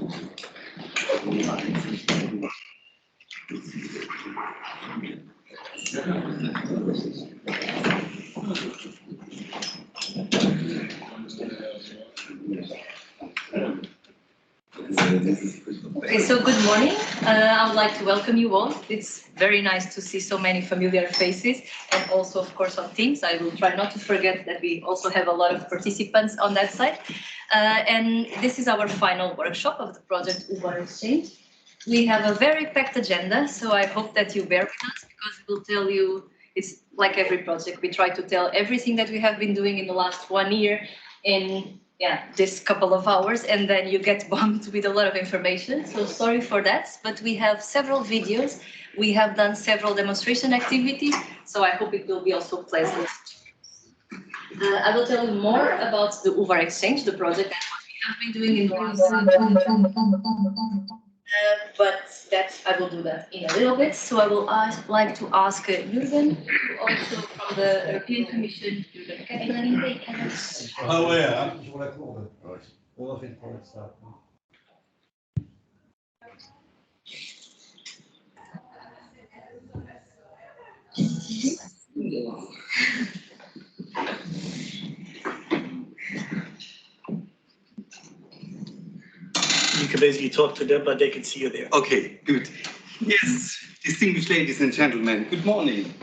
Okay, so good morning. I would like to welcome you all. It's very nice to see so many familiar faces, and also, of course, on Teams. I will try not to forget that we also have a lot of participants on that side. And this is our final workshop of the project UVAR Exchange. We have a very packed agenda, so I hope that you bear with us, because we'll tell you, it's like every project, we try to tell everything that we have been doing in the last 1 year in this couple of hours, and then you get bombed with a lot of information. So sorry for that, but we have several videos. We have done several demonstration activities, so I hope it will be also pleasant. I will tell you more about the UVAR Exchange, the project, and what we have been doing in the last but that I will do that in a little bit. So I will like to ask Jürgen, also from the European Commission. Jürgen, can you take it? Ah ouais, hein, sur la courbe. On a fait pour ça. You can basically talk to them, but they can see you there. Okay, good. Yes, distinguished ladies and gentlemen, good morning.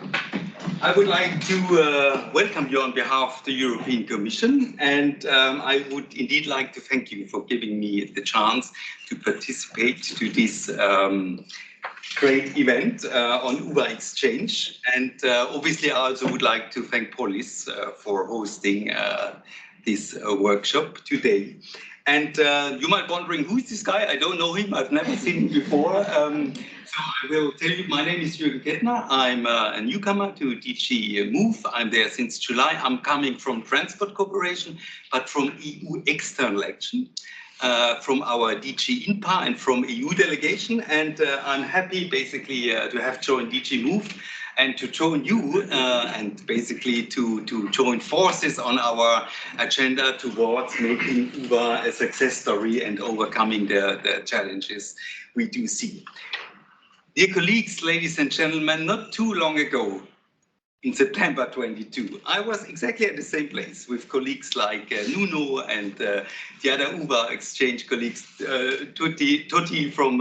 I would like to welcome you on behalf of the European Commission, and I would indeed like to thank you for giving me the chance to participate to this great event on UVAR Exchange. And obviously I also would like to thank Polis for hosting this workshop today. And you might be wondering, who is this guy? I don't know him. I've never seen him before. So I will tell you, my name is Jürgen Kettner. I'm a newcomer to DG Move. I'm there since July. I'm coming from Transport Corporation, but from EU External Action, from our DG INPA and from EU delegation. And I'm happy basically to have joined DG Move and to join you and basically to join forces on our agenda towards making UVAR a success story and overcoming the challenges we do see. Dear colleagues, ladies and gentlemen, not too long ago, in September 22, I was exactly at the same place with colleagues like Nuno and the other UVAR Exchange colleagues, Tito from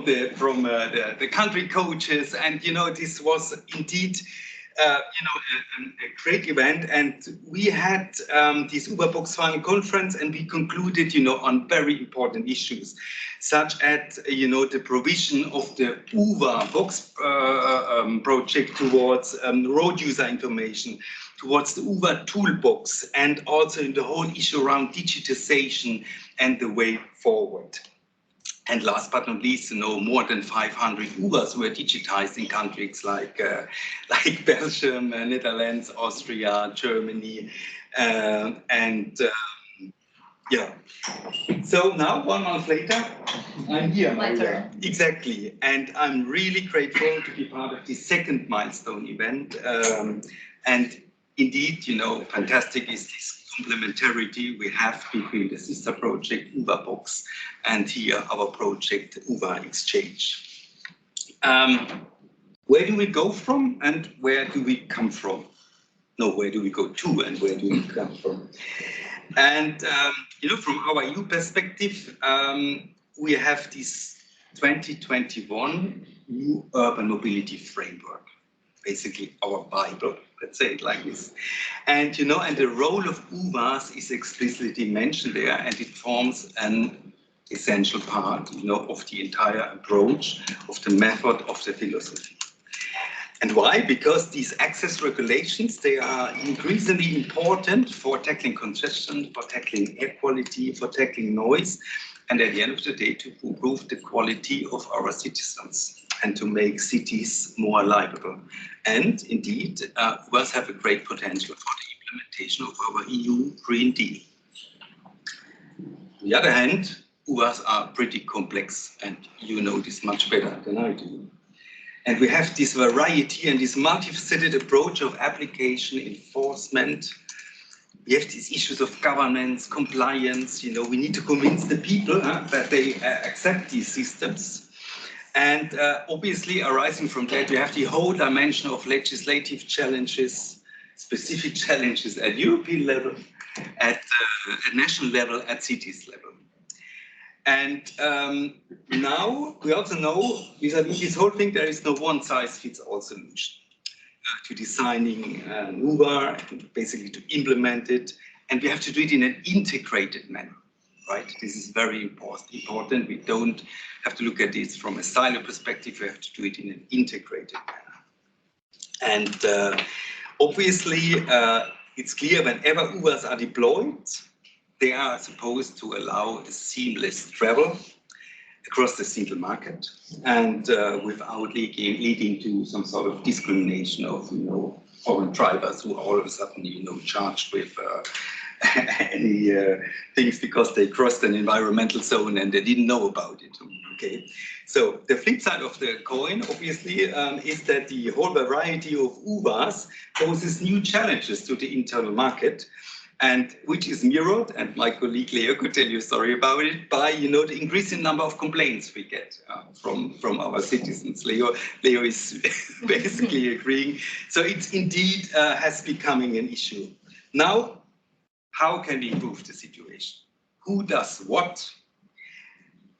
the country coaches, and you know, this was indeed a great event, and we had this UVAR Volkswagen conference, and we concluded, on very important issues, such as, the provision of the UVAR Vox project towards road user information, towards the UVAR toolbox, and also in the whole issue around digitization and the way forward. And last but not least, more than 500 UVARs were digitized in countries like Belgium, Netherlands, Austria, Germany, yeah. So now, 1 month later, I'm here. My turn. Exactly, and I'm really grateful to be part of this second milestone event. And indeed, fantastic is this complementarity we have between the sister project UVAR Box and here our project UVAR Exchange. Where do we go from and where do we come from? No, where do we go to and where do we come from? And from our EU perspective, we have this 2021 new urban mobility framework, basically our Bible. Let's say it like this. And, and the role of UVARs is explicitly mentioned there, and it forms an essential part, of the entire approach, of the method, of the philosophy. And why? Because these access regulations, they are increasingly important for tackling congestion, for tackling air quality, for tackling noise, and at the end of the day, to improve the quality of our citizens and to make cities more livable. And indeed, UVARs have a great potential for the implementation of our EU Green Deal. On the other hand, UVARs are pretty complex, and you know this much better than I do. And we have this variety and this multifaceted approach of application, enforcement, we have these issues of governance, compliance. We need to convince the people that they accept these systems. And obviously, arising from that, you have the whole dimension of legislative challenges, specific challenges at European level, at national level, at cities level. And now we also know vis-a-vis this whole thing, there is no one-size-fits-all solution to designing UVAR, and basically to implement it. And we have to do it in an integrated manner, right? This is very important. We don't have to look at this from a silo perspective. We have to do it in an integrated manner. And obviously, it's clear whenever UVARs are deployed, they are supposed to allow a seamless travel across the single market and without leading to some sort of discrimination of foreign drivers who are all of a sudden charged with any things because they crossed an environmental zone and they didn't know about it. Okay, so the flip side of the coin obviously is that the whole variety of UVARs poses new challenges to the internal market, and which is mirrored, and my colleague Leo could tell you a story about it, by the increasing number of complaints we get from our citizens. Leo is basically agreeing. So it's indeed has becoming an issue. Now, how can we improve the situation? Who does what?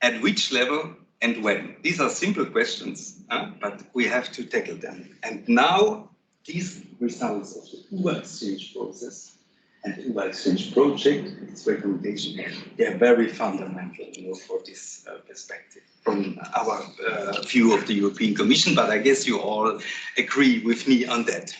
At which level and when? These are simple questions, but we have to tackle them. And now these results of the UVAR exchange process and the UVAR exchange project, its recommendation, they are very fundamental, for this perspective from our view of the European Commission. But I guess you all agree with me on that.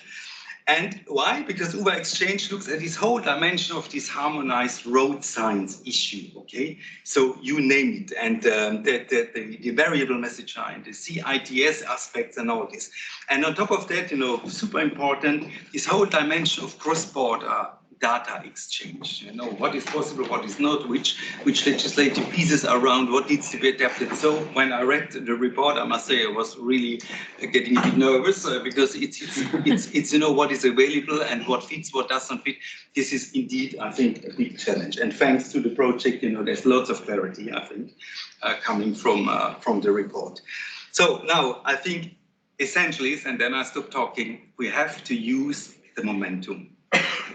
And why? Because UVAR exchange looks at this whole dimension of this harmonized road signs issue. Okay, so you name it, and the variable message sign, the CITS aspects, and all this. And on top of that, super important, this whole dimension of cross-border data exchange. What is possible, what is not, which legislative pieces are around, what needs to be adapted. So when I read the report, I must say I was really getting a bit nervous because it's what is available and what fits, what doesn't fit. This is indeed, I think, a big challenge. And thanks to the project, there's lots of clarity, I think, coming from the report. So now I think essentially, and then I stop talking, we have to use the momentum.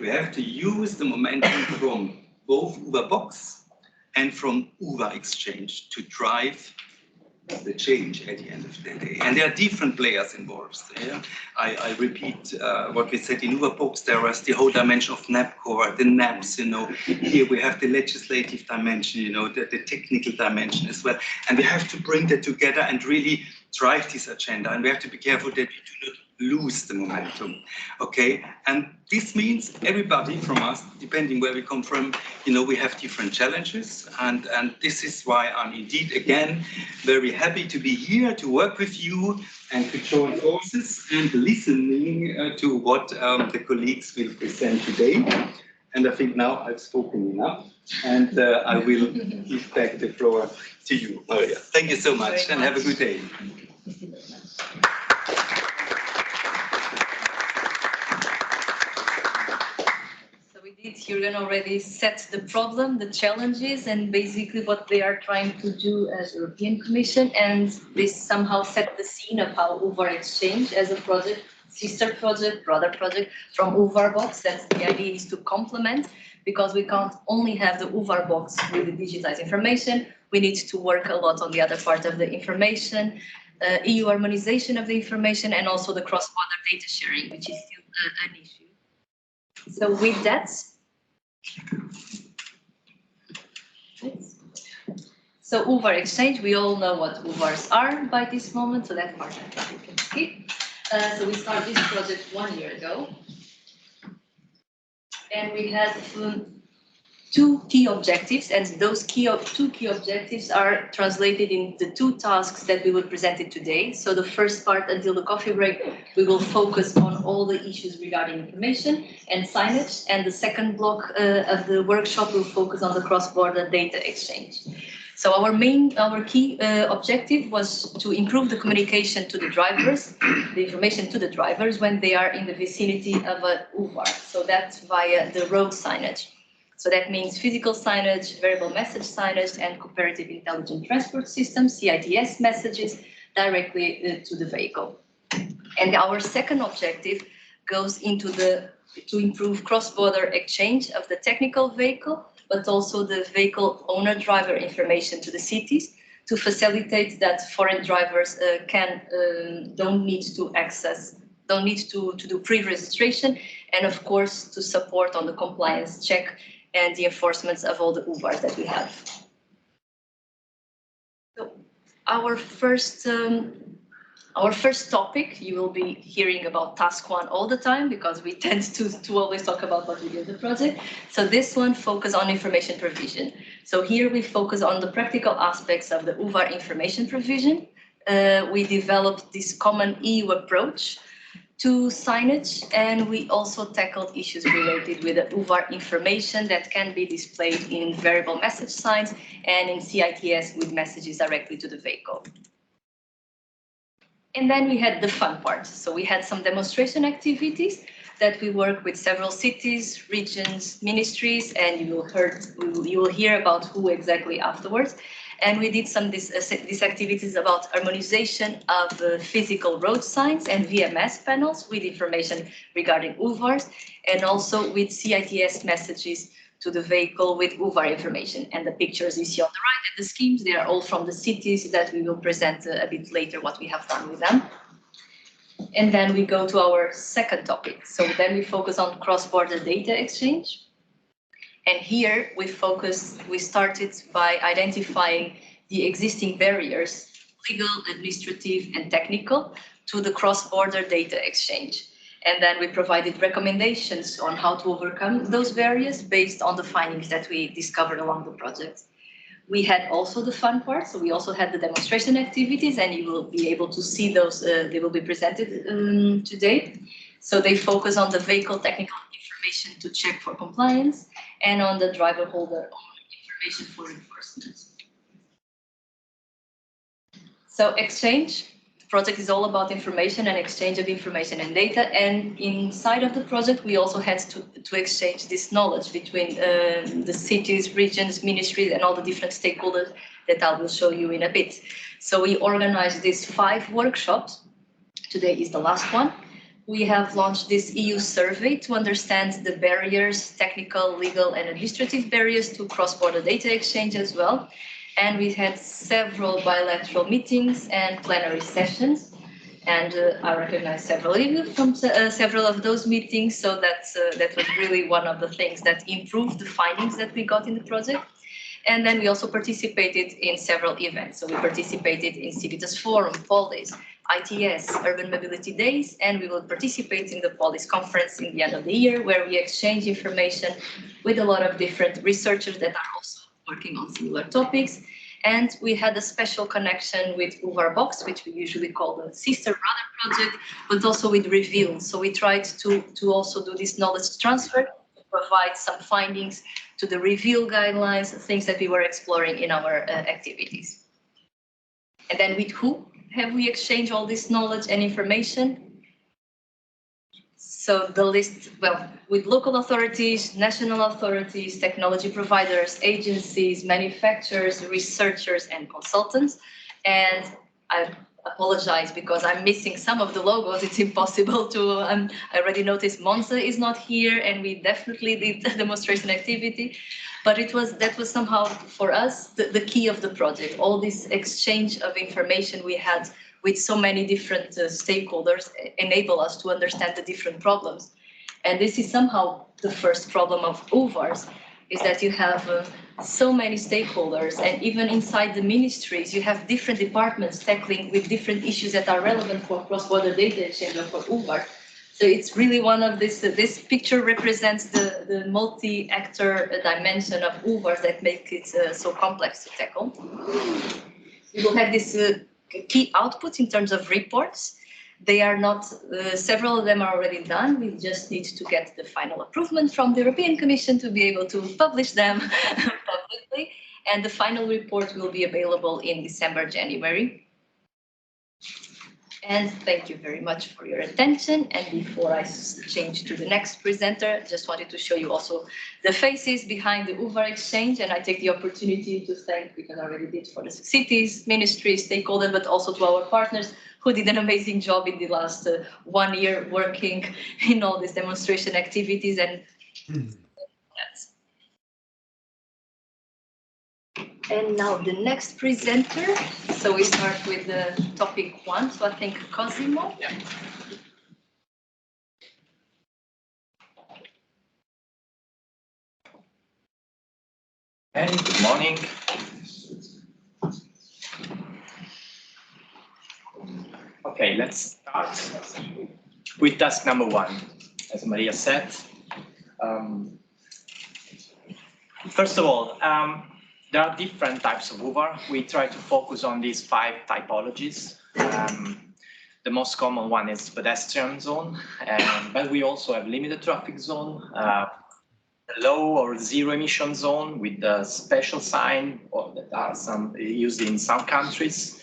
We have to use the momentum from both UVAR Box and from UVAR Exchange to drive the change at the end of the day. And there are different players involved. Yeah? I repeat what we said in UVAR Box. There is the whole dimension of NAPCOR, the NAPs. Here we have the legislative dimension, the technical dimension as well. And we have to bring that together and really drive this agenda. And we have to be careful that we do not lose the momentum, okay? And this means everybody from us, depending where we come from, we have different challenges. And this is why I'm indeed, again, very happy to be here, to work with you and to join forces and listening to what the colleagues will present today. And I think now I've spoken enough, and I will give back the floor to you, Maria. Thank you so much, and have a good day. Jürgen already set the problem, the challenges, and basically what they are trying to do as European Commission, and this somehow set the scene of how UVAR Exchange as a project, sister project, brother project from UVAR Box. That's the idea, is to complement, because we can't only have the UVAR Box with the digitized information. We need to work a lot on the other part of the information, EU harmonization of the information, and also the cross-border data sharing, which is still an issue. So with that, so UVAR Exchange, we all know what UVARs are by this moment, so that part I think we can skip. So we started this project 1 year ago, and we had two key objectives, and those two key objectives are translated in the two tasks that we will present it today. So the first part, until the coffee break, we will focus on all the issues regarding information and signage, and the second block of the workshop will focus on the cross-border data exchange. So our key objective was to improve the communication to the drivers, the information to the drivers when they are in the vicinity of a UVAR. So that's via the road signage. So that means physical signage, variable message signage, and cooperative intelligent transport systems, CITS messages, directly to the vehicle. And our second objective goes into to improve cross-border exchange of the technical vehicle, but also the vehicle owner-driver information to the cities to facilitate that foreign drivers don't need to do pre-registration, and of course to support on the compliance check and the enforcements of all the UVARs that we have. So our first topic, you will be hearing about task 1 all the time because we tend to always talk about what we do in the project. So this one focuses on information provision. So here we focus on the practical aspects of the UVAR information provision. We developed this common EU approach to signage, and we also tackled issues related with the UVAR information that can be displayed in variable message signs and in CITS with messages directly to the vehicle. And then we had the fun part. So we had some demonstration activities that we work with several cities, regions, ministries, and you will hear about who exactly afterwards. And we did these activities about harmonization of physical road signs and VMS panels with information regarding UVARs, and also with CITS messages to the vehicle with UVAR information. And the pictures you see on the right and the schemes, they are all from the cities that we will present a bit later what we have done with them. And then we go to our second topic. So then we focus on cross-border data exchange. And here we started by identifying the existing barriers, legal, administrative, and technical, to the cross-border data exchange. And then we provided recommendations on how to overcome those barriers based on the findings that we discovered along the project. We had also the fun part, so we also had the demonstration activities, and you will be able to see those, they will be presented today. So they focus on the vehicle technical information to check for compliance and on the driver holder information for enforcement. So exchange. Project is all about information and exchange of information and data, and inside of the project we also had to exchange this knowledge between the cities, regions, ministries, and all the different stakeholders that I will show you in a bit. So we organized these 5 workshops. Today is the last one. We have launched this EU survey to understand the barriers, technical, legal, and administrative barriers to cross-border data exchange as well. And we had several bilateral meetings and plenary sessions, and I recognize several of you from several of those meetings. So that was really one of the things that improved the findings that we got in the project. And then we also participated in several events. So we participated in Civitas Forum, Polis, ITS, Urban Mobility Days, and we will participate in the Polis conference in the end of the year, where we exchange information with a lot of different researchers that are also working on similar topics. And we had a special connection with UVAR Box, which we usually call the sister brother project, but also with Reveal. So we tried to also do this knowledge transfer, to provide some findings to the Reveal guidelines, things that we were exploring in our activities. And then with who have we exchanged all this knowledge and information? So the list, well, with local authorities, national authorities, technology providers, agencies, manufacturers, researchers, and consultants. And I apologize because I'm missing some of the logos. It's impossible to, I already noticed Monza is not here, and we definitely did the demonstration activity. But that was somehow for us the key of the project. All this exchange of information we had with so many different stakeholders enable us to understand the different problems. And this is somehow the first problem of UVARs, is that you have so many stakeholders, and even inside the ministries, you have different departments tackling with different issues that are relevant for cross-border data exchange or for UVAR. So it's really one of this picture represents the multi-actor dimension of UVARs that make it so complex to tackle. We will have this key outputs in terms of reports. They are not, several of them are already done. We just need to get the final approval from the European Commission to be able to publish them publicly. and the final report will be available in December, January. And thank you very much for your attention. And before I change to the next presenter, just wanted to show you also the faces behind the UVAR exchange. And I take the opportunity to thank, because I already did, for the cities, ministries, stakeholders, but also to our partners who did an amazing job in the last 1 year working in all these demonstration activities. And And now the next presenter. So we start with the topic 1. So I think Cosimo. Yeah. Hey, good morning. Okay, let's start with task number 1. As Maria said, first of all, there are different types of UVAR. We try to focus on these 5 typologies. The most common one is pedestrian zone, but we also have limited traffic zone, low or zero emission zone with the special sign, or that are some used in some countries.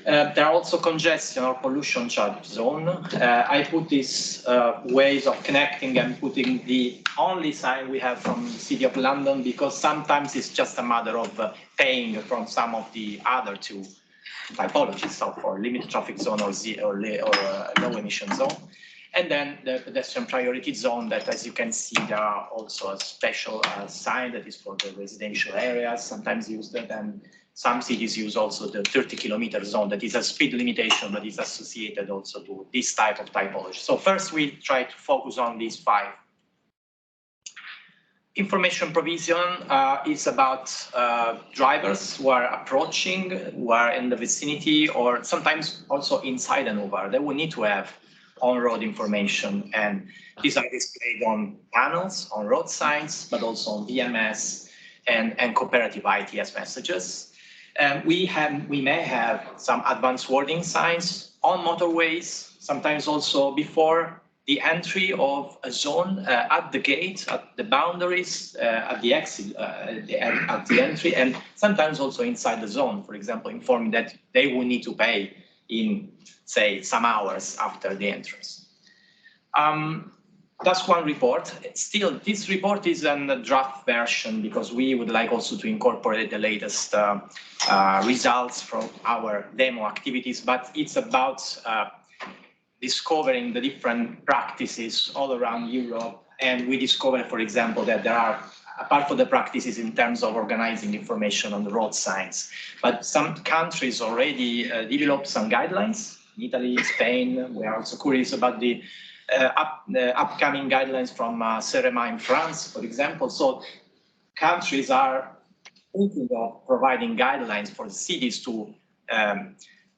There are also congestion or pollution charge zone. I put these ways of connecting and putting the only sign we have from the City of London, because sometimes it's just a matter of paying from some of the other 2 typologies, so for limited traffic zone or low emission zone. And then the pedestrian priority zone that, as you can see, there are also a special sign that is for the residential areas, sometimes used, and some cities use also the 30-kilometer zone that is a speed limitation, but is associated also to this type of typology. So first we try to focus on these 5. Information provision is about drivers who are approaching, who are in the vicinity, or sometimes also inside an UVAR. They will need to have on-road information, and these are displayed on panels, on road signs, but also on VMS and cooperative ITS messages. We may have some advanced warning signs on motorways, sometimes also before the entry of a zone, at the gate, at the boundaries, at the exit, at the entry, and sometimes also inside the zone, for example, informing that they will need to pay in, say, some hours after the entrance. That's one report. Still, this report is a draft version because we would like also to incorporate the latest results from our demo activities, but it's about discovering the different practices all around Europe. And we discovered, for example, that there are, apart from the practices in terms of organizing information on the road signs, but some countries already developed some guidelines. Italy, Spain, we are also curious about the upcoming guidelines from CEREMA in France, for example. So countries are thinking of providing guidelines for the cities to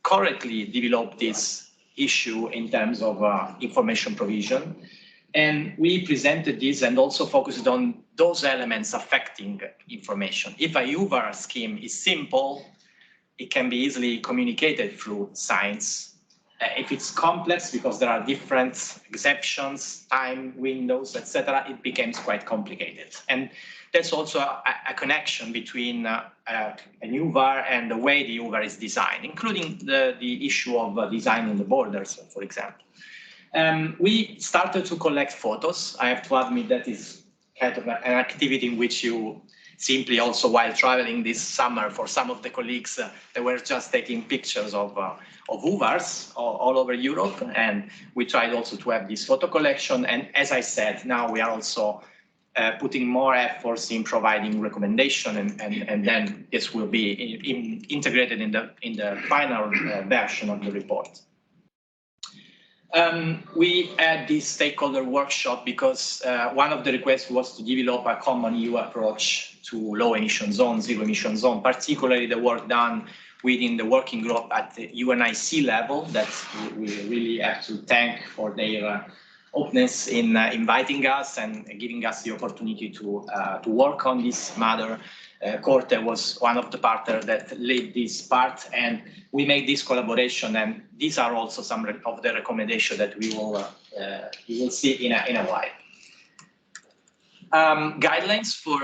correctly develop this issue in terms of information provision. And we presented this and also focused on those elements affecting information. If a UVAR scheme is simple, it can be easily communicated through signs. If it's complex, because there are different exceptions, time windows, etc., it becomes quite complicated. And there's also a connection between a UVAR and the way the UVAR is designed, including the issue of designing the borders, for example. We started to collect photos. I have to admit that is kind of an activity in which you simply also, while traveling this summer, for some of the colleagues, they were just taking pictures of UVARs all over Europe, and we tried also to have this photo collection. And as I said, now we are also putting more efforts in providing recommendation, and then this will be integrated in the final version of the report. We had this stakeholder workshop because one of the requests was to develop a common EU approach to low emission zone, zero emission zone, particularly the work done within the working group at the UNIC level that we really have to thank for their openness in inviting us and giving us the opportunity to work on this matter. Corte was one of the partners that led this part, and we made this collaboration, and these are also some of the recommendations that we will see in a while. Guidelines for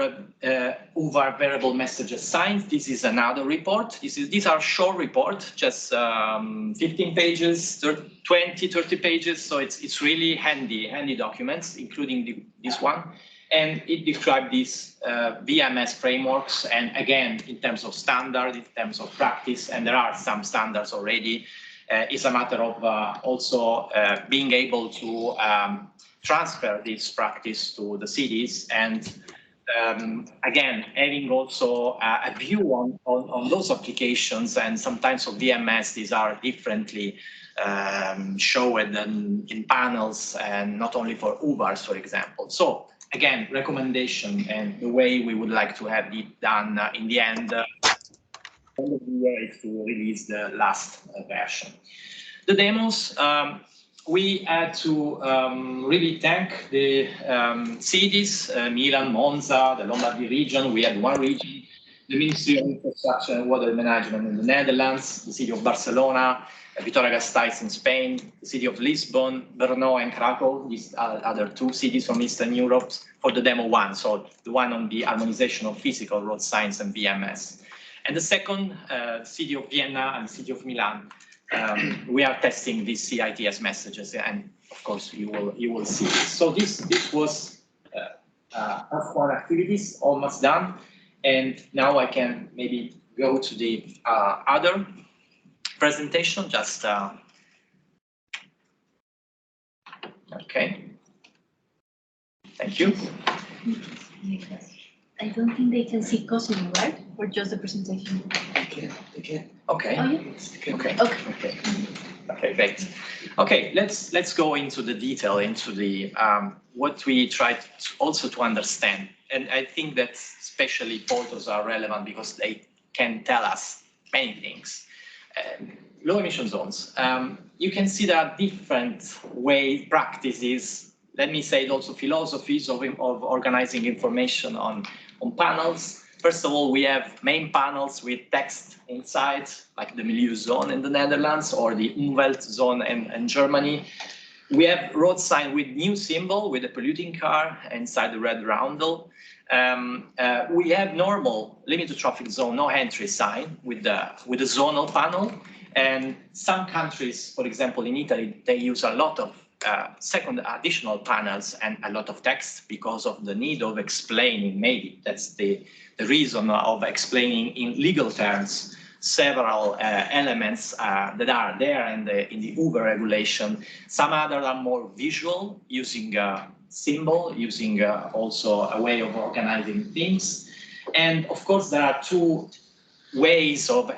UVAR variable message assigned. This is another report. These are short reports, just 15 pages, 20, 30 pages. So it's really handy documents, including this one. And it describes these VMS frameworks. And again, in terms of standard, in terms of practice, and there are some standards already. It's a matter of also being able to transfer this practice to the cities, and again, having also a view on those applications, and sometimes of VMS, these are differently shown in panels, and not only for UVARs, for example. So again, recommendation and the way we would like to have it done in the end of the year is to release the last version. The demos, we had to really thank the cities, Milan, Monza, the Lombardy region. We had one region, the Ministry of Infrastructure and Water Management in the Netherlands, the city of Barcelona, Vitoria-Gasteiz in Spain, the city of Lisbon, Brno and Krakow, these are other two cities from Eastern Europe for the demo one, so the one on the harmonization of physical road signs and VMS. And the second, city of Vienna and city of Milan, we are testing these CITS messages, and of course you will see this. So this was one activities almost done, and now I can maybe go to the other presentation. Just okay. Thank you. I don't think they can see Cosimo, right? Or just the presentation? They can. Okay. Oh, yeah? Okay. Okay. Okay, great. Okay, let's go into the detail, into the what we try also to understand. And I think that especially photos are relevant because they can tell us many things. Low emission zones. You can see there are different practices, let me say also philosophies of organizing information on panels. First of all, we have main panels with text inside, like the Milieu zone in the Netherlands or the Umwelt zone in Germany. We have road sign with new symbol with a polluting car inside the red roundel. We have normal limited traffic zone, no entry sign with the zonal panel. And some countries, for example, in Italy, they use a lot of second additional panels and a lot of text because of the need of explaining. Maybe that's the reason of explaining in legal terms several elements that are there in the UVAR regulation. Some others are more visual, using symbol, using also a way of organizing things. And of course, there are two ways of,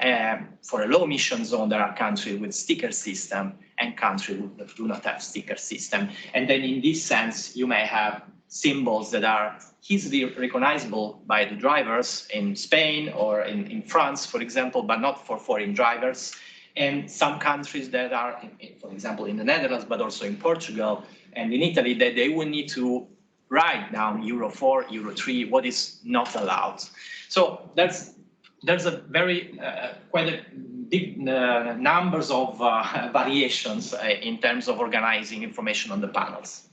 for a low emission zone, there are countries with sticker system and countries that do not have sticker system. And then in this sense, you may have symbols that are easily recognizable by the drivers in Spain or in France, for example, but not for foreign drivers. And some countries that are, for example, in the Netherlands, but also in Portugal and in Italy, that they will need to write down Euro 4, Euro 3, what is not allowed. So there's a very quite a big numbers of variations in terms of organizing information on the panels.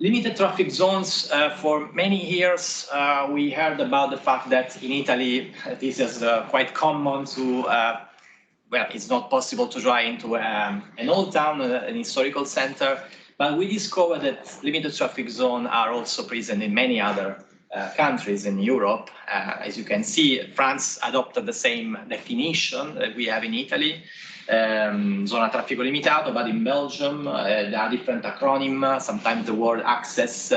Limited traffic zones, for many years we heard about the fact that in Italy this is quite common to, well, it's not possible to drive into an old town, an historical center, but we discovered that limited traffic zones are also present in many other countries in Europe. As you can see, France adopted the same definition that we have in Italy, zona traffico limitato, but in Belgium there are different acronyms. Sometimes the word access,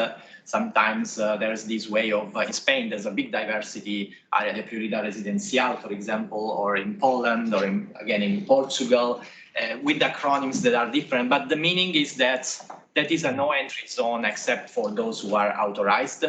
sometimes there's this way of, in Spain there's a big diversity, área de prioridad residencial, for example, or in Poland, or again in Portugal, with acronyms that are different, but the meaning is that is a no entry zone except for those who are authorized.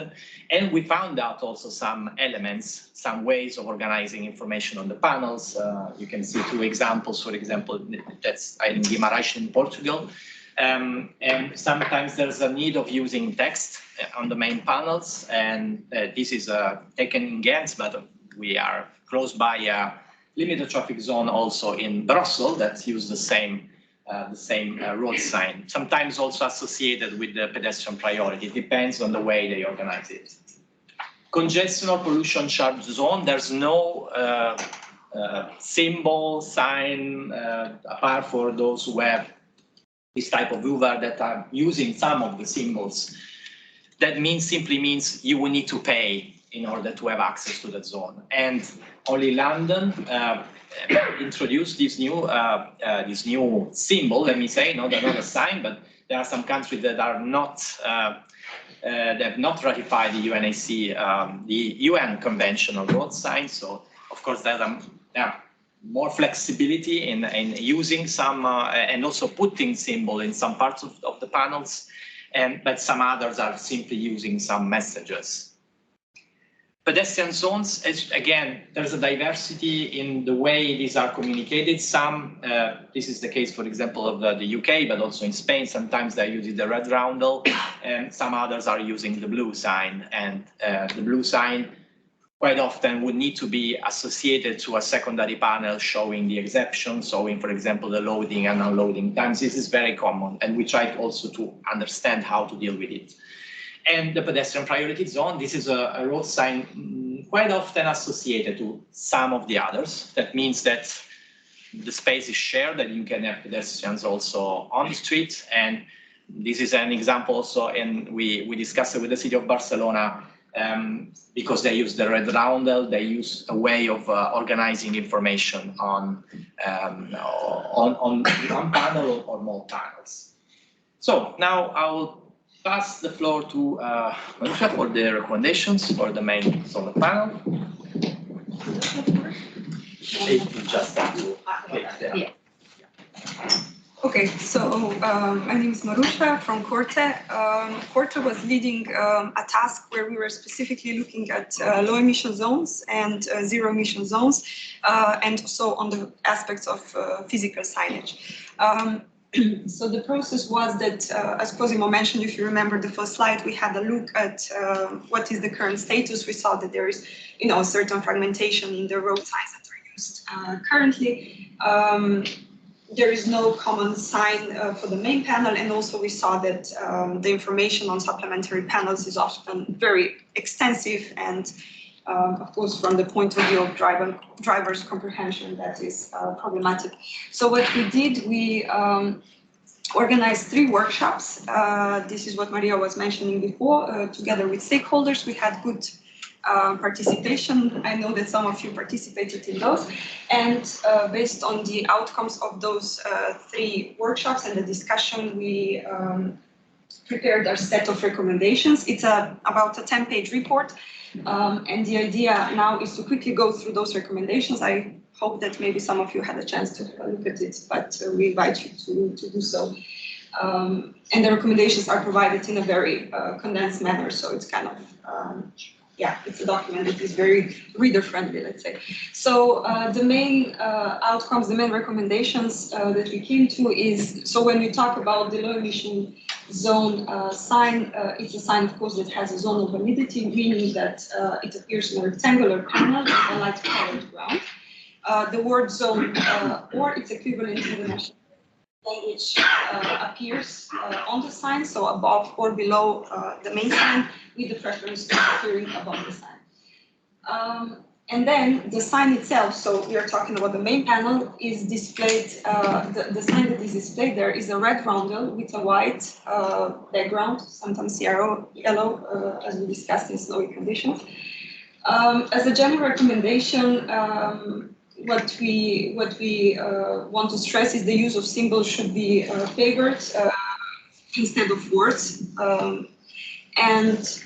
And we found out also some elements, some ways of organizing information on the panels. You can see two examples, for example, that's in Guimarães in Portugal. And sometimes there's a need of using text on the main panels, and this is taken in Ghent, but we are close by a limited traffic zone also in Brussels that use the same the same road sign, sometimes also associated with the pedestrian priority. It depends on the way they organize it. Congestion or pollution charge zone, there's no symbol, sign, apart for those who have this type of UVAR that are using some of the symbols. That simply means you will need to pay in order to have access to that zone. And only London introduced this new symbol, let me say, not another sign, but there are some countries that are not, that have not ratified the UNAC, the UN Convention on Road Signs. So, of course, there are more flexibility in using some and also putting symbol in some parts of the panels, but some others are simply using some messages. Pedestrian zones, again, there's a diversity in the way these are communicated. Some, this is the case, for example, of the UK, but also in Spain, sometimes they're using the red roundel, and some others are using the blue sign. And the blue sign quite often would need to be associated to a secondary panel showing the exceptions, showing, for example, the loading and unloading times. This is very common, and we try also to understand how to deal with it. And the pedestrian priority zone, this is a road sign quite often associated to some of the others. That means that the space is shared, that you can have pedestrians also on the street. And this is an example also, and we discussed it with the city of Barcelona, because they use the red roundel, they use a way of organizing information on one panel or more panels. So now I will pass the floor to Marusha for the recommendations for the main solar panel. Just click there. Yeah. Okay, so my name is Marusha from Corte. Corte was leading a task where we were specifically looking at low emission zones and zero emission zones, and also on the aspects of physical signage. So the process was that, as Cosimo mentioned, if you remember the first slide, we had a look at what is the current status. We saw that there is, a certain fragmentation in the road signs that are used currently. There is no common sign for the main panel, and also we saw that the information on supplementary panels is often very extensive, and of course, from the point of view of driver's comprehension, that is problematic. So what we did, we organized 3 workshops. This is what Maria was mentioning before, together with stakeholders. We had good participation. I know that some of you participated in those. And based on the outcomes of those 3 workshops and the discussion, we prepared our set of recommendations. It's about a 10-page report. And the idea now is to quickly go through those recommendations. I hope that maybe some of you had a chance to look at it, but we invite you to do so. And the recommendations are provided in a very condensed manner, so it's kind of, it's a document that is very reader-friendly, let's say. So the main outcomes, the main recommendations that we came to is, so when we talk about the low emission zone sign, it's a sign, of course, that has a zone of validity, meaning that it appears in a rectangular panel with a light-colored ground. The word zone or its equivalent in the national language appears on the sign, so above or below the main sign, with the preference to appearing above the sign. And then the sign itself, so we are talking about the main panel, is displayed, the sign that is displayed there is a red roundel with a white background, sometimes yellow, as we discussed in snowy conditions. As a general recommendation, what we want to stress is the use of symbols should be favored instead of words. And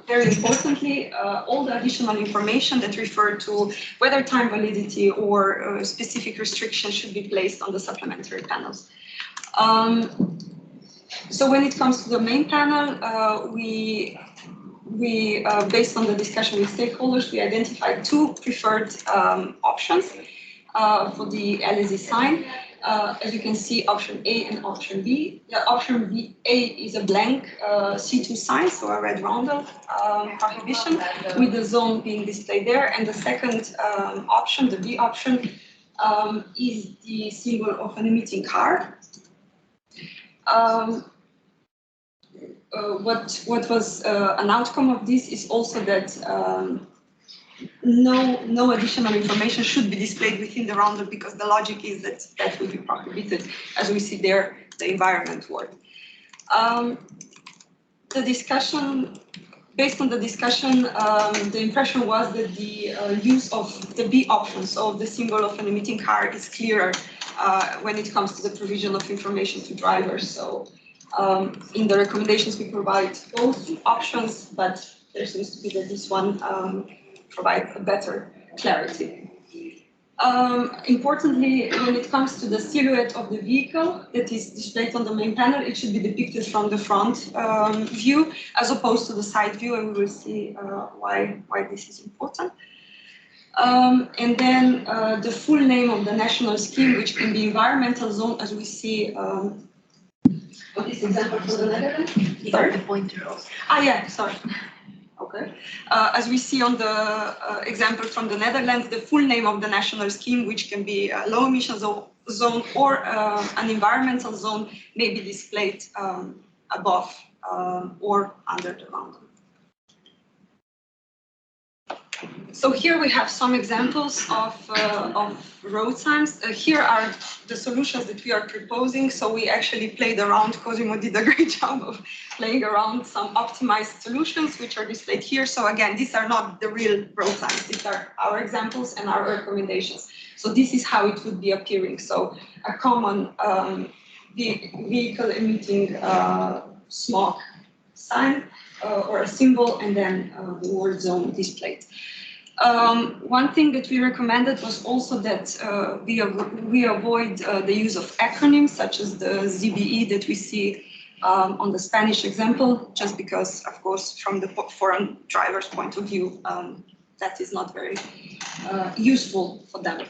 very importantly, all the additional information that refer to whether time validity or specific restrictions should be placed on the supplementary panels. So when it comes to the main panel, we based on the discussion with stakeholders, we identified 2 preferred options for the LSE sign. As you can see, option A and option B. The option A is a blank C2 sign, so a red roundel prohibition, with the zone being displayed there. And the second option, the B option, is the symbol of an emitting car. What was an outcome of this is also that no additional information should be displayed within the roundup, because the logic is that that will be prohibited, as we see there, the environment word. The discussion, based on the discussion, the impression was that the use of the B option, so the symbol of an emitting car, is clearer when it comes to the provision of information to drivers. So in the recommendations, we provide both options, but there seems to be that this one provides a better clarity. Importantly, when it comes to the silhouette of the vehicle that is displayed on the main panel, it should be depicted from the front view as opposed to the side view, and we will see why this is important. And then the full name of the national scheme, which can be environmental zone, as we see. What is the example for the Netherlands? Sorry? The pointer also. Ah, yeah, sorry. Okay. As we see on the example from the Netherlands, the full name of the national scheme, which can be a low emission zone or an environmental zone, may be displayed above or under the roundup. So here we have some examples of road signs. Here are the solutions that we are proposing. So we actually played around. Cosimo did a great job of playing around some optimized solutions, which are displayed here. So again, these are not the real road signs. These are our examples and our recommendations. So this is how it would be appearing. So a common vehicle emitting smog sign or a symbol, and then the word zone displayed. One thing that we recommended was also that we avoid the use of acronyms such as the ZBE that we see on the Spanish example, just because, of course, from the foreign driver's point of view, that is not very useful for them.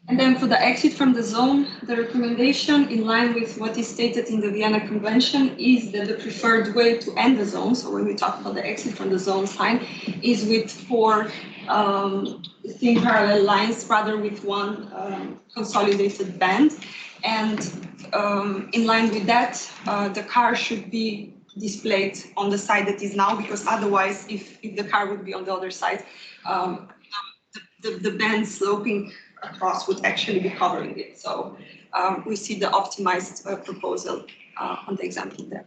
And then for the exit from the zone, the recommendation, in line with what is stated in the Vienna Convention, is that the preferred way to end the zone, so when we talk about the exit from the zone sign, is with 4 thin parallel lines rather with one consolidated band. And in line with that, the car should be displayed on the side that is now, because otherwise, if the car would be on the other side, the band sloping across would actually be covering it. So we see the optimized proposal on the example there.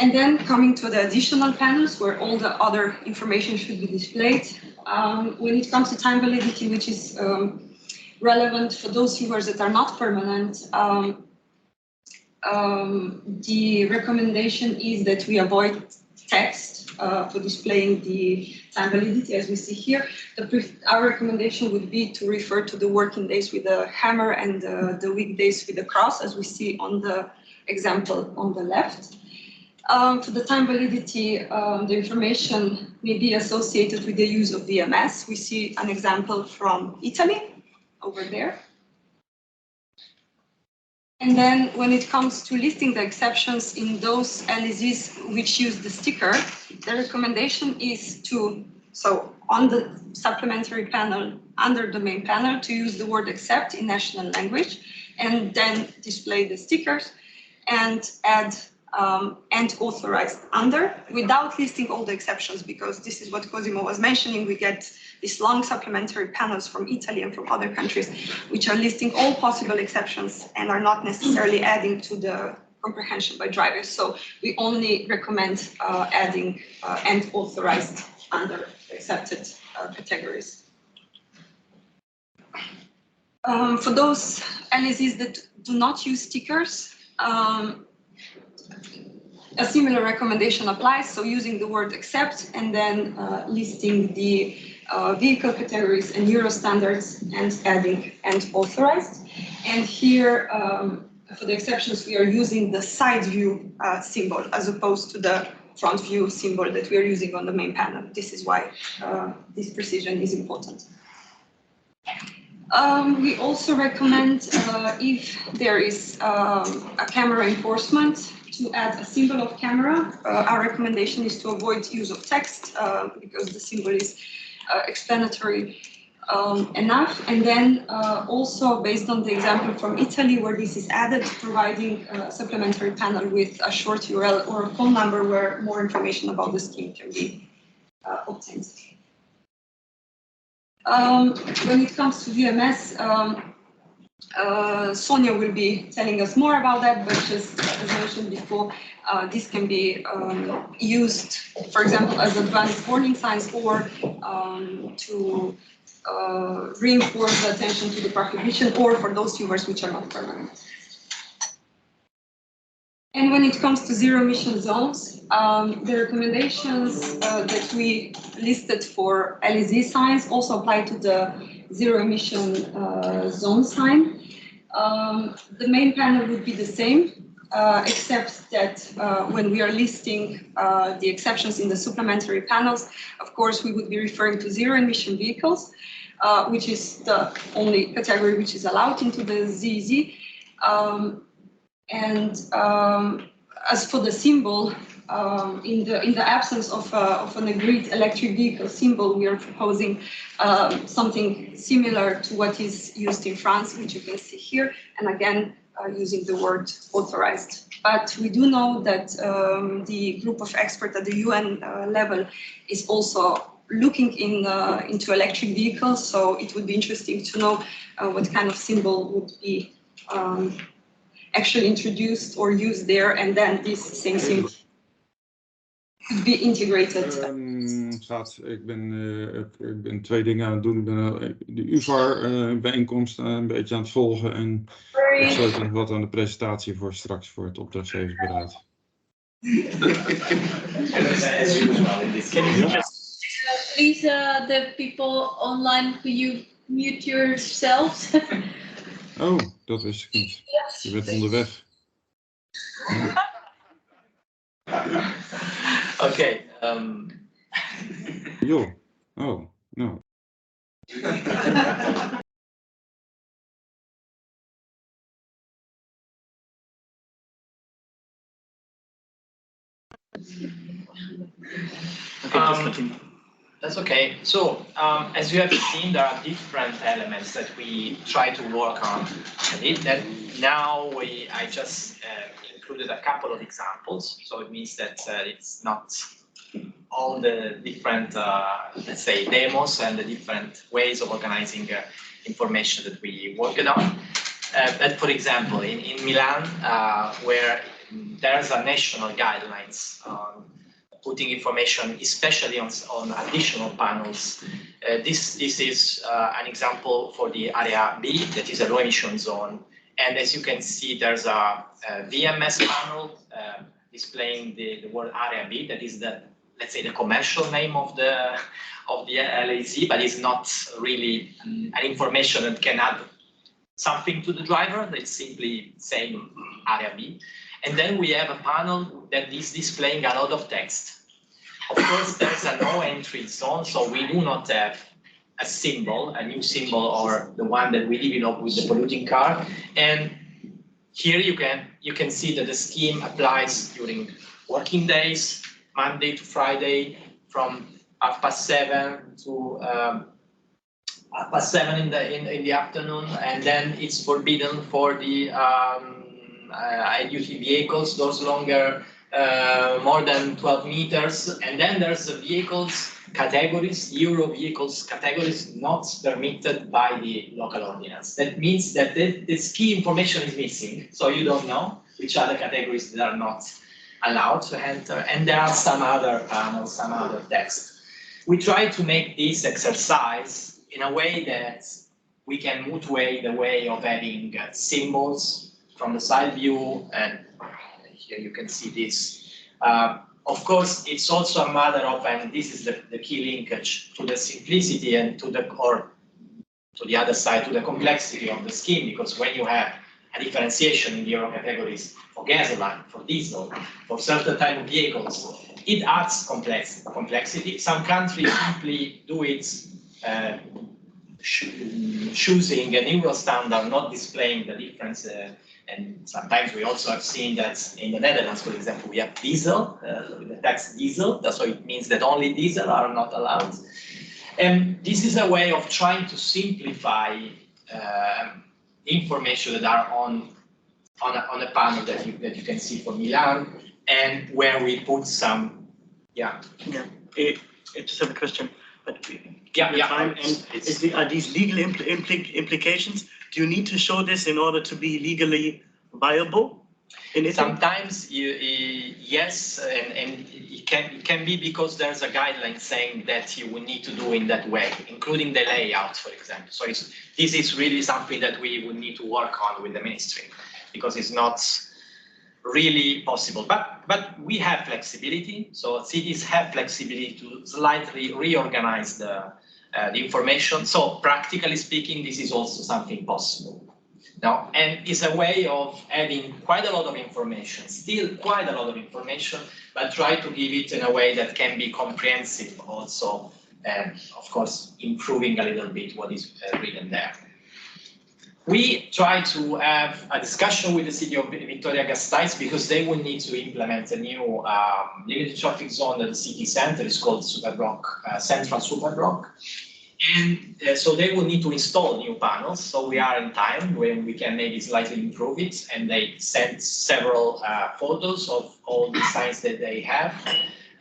And then coming to the additional panels where all the other information should be displayed. When it comes to time validity, which is relevant for those viewers that are not permanent, the recommendation is that we avoid text for displaying the time validity, as we see here. Our recommendation would be to refer to the working days with a hammer and the weekdays with a cross, as we see on the example on the left. For the time validity, the information may be associated with the use of VMS. We see an example from Italy over there. And then when it comes to listing the exceptions in those LEZs which use the sticker, the recommendation is to, so on the supplementary panel, under the main panel, to use the word except in national language, and then display the stickers and add and authorized under, without listing all the exceptions, because this is what Cosimo was mentioning. We get these long supplementary panels from Italy and from other countries, which are listing all possible exceptions and are not necessarily adding to the comprehension by drivers. So we only recommend adding and authorized under accepted categories. For those LEZs that do not use stickers, a similar recommendation applies, so using the word accept and then listing the vehicle categories and Euro standards and adding and authorized. And here, for the exceptions, we are using the side view symbol as opposed to the front view symbol that we are using on the main panel. This is why this precision is important. We also recommend, if there is a camera enforcement, to add a symbol of camera. Our recommendation is to avoid use of text because the symbol is explanatory enough. And then also based on the example from Italy, where this is added, providing a supplementary panel with a short URL or a phone number where more information about the scheme can be obtained. When it comes to VMS, Sonia will be telling us more about that, but just as mentioned before, this can be used, for example, as advanced warning signs or to reinforce the attention to the prohibition, or for those UVARs which are not permanent. And when it comes to zero emission zones, the recommendations that we listed for LEZ signs also apply to the zero emission zone sign. The main panel would be the same, except that when we are listing the exceptions in the supplementary panels, of course, we would be referring to zero emission vehicles, which is the only category which is allowed into the ZEZ. As for the symbol, in the absence of an agreed electric vehicle symbol, we are proposing something similar to what is used in France, which you can see here, and again, using the word authorized. But we do know that the group of experts at the UN level is also looking into electric vehicles, so it would be interesting to know what kind of symbol would be actually introduced or used there, and then this same symbol could be integrated. Ik ben twee dingen aan het doen. Ik ben de UVAR-bijeenkomst een beetje aan het volgen en ik sluit nog wat aan de presentatie voor straks voor het opdrachtgeversberaad. Please, the people online, could you mute yourselves? Oh, dat wist ik niet. Je bent onderweg. Okay. Joh. Oh, no. That's okay. So, as you have seen, there are different elements that we try to work on. I just included a couple of examples. So it means that it's not all the different, let's say, demos and the different ways of organizing information that we worked on. But for example, in Milan, where there's a national guidelines on putting information, especially on additional panels. This is an example for the area B, that is a low emission zone. And as you can see, there's a VMS panel displaying the word area B, that is the, let's say, the commercial name of the LAZ, but it's not really an information that can add something to the driver. It's simply saying area B. And then we have a panel that is displaying a lot of text. Of course, there's a no entry zone, so we do not have a symbol, a new symbol, or the one that we develop with the polluting car. And here you can see that the scheme applies during working days, Monday to Friday, from 7:30 to 7:30 in the afternoon, and then it's forbidden for the high-duty vehicles, those longer, more than 12 meters, and then there's the vehicles categories, Euro vehicles categories not permitted by the local ordinance. That means that this key information is missing, so you don't know which are the categories that are not allowed to enter, and there are some other panels, some other text. We try to make this exercise in a way that we can motivate the way of having symbols from the side view, and here you can see this. Of course, it's also a matter of, and this is the key linkage to the simplicity and to the other side, to the complexity of the scheme, because when you have a differentiation in the Euro categories for gasoline, for diesel, for certain type of vehicles, it adds complexity. Some countries simply do it choosing an Euro standard, not displaying the difference. And sometimes we also have seen that in the Netherlands, for example, we have diesel, the tax diesel. So it means that only diesel are not allowed. And this is a way of trying to simplify information that are on a panel that you can see for Milan, and where we put some, I just have a question. But yeah. time, and are these legal implications? Do you need to show this in order to be legally viable? Sometimes yes, and it can be because there's a guideline saying that you will need to do in that way, including the layout, for example. So this is really something that we would need to work on with the ministry, because it's not really possible. But we have flexibility. So cities have flexibility to slightly reorganize the information. So practically speaking, this is also something possible. Now, and it's a way of adding quite a lot of information, still quite a lot of information, but try to give it in a way that can be comprehensive also, and of course, improving a little bit what is written there. We try to have a discussion with the city of Vittoria-Gasteiz, because they will need to implement a new limited traffic zone at the city center. It's called Superblock, Central Superblock. And so they will need to install new panels. So we are in time when we can maybe slightly improve it. And they sent several photos of all the signs that they have.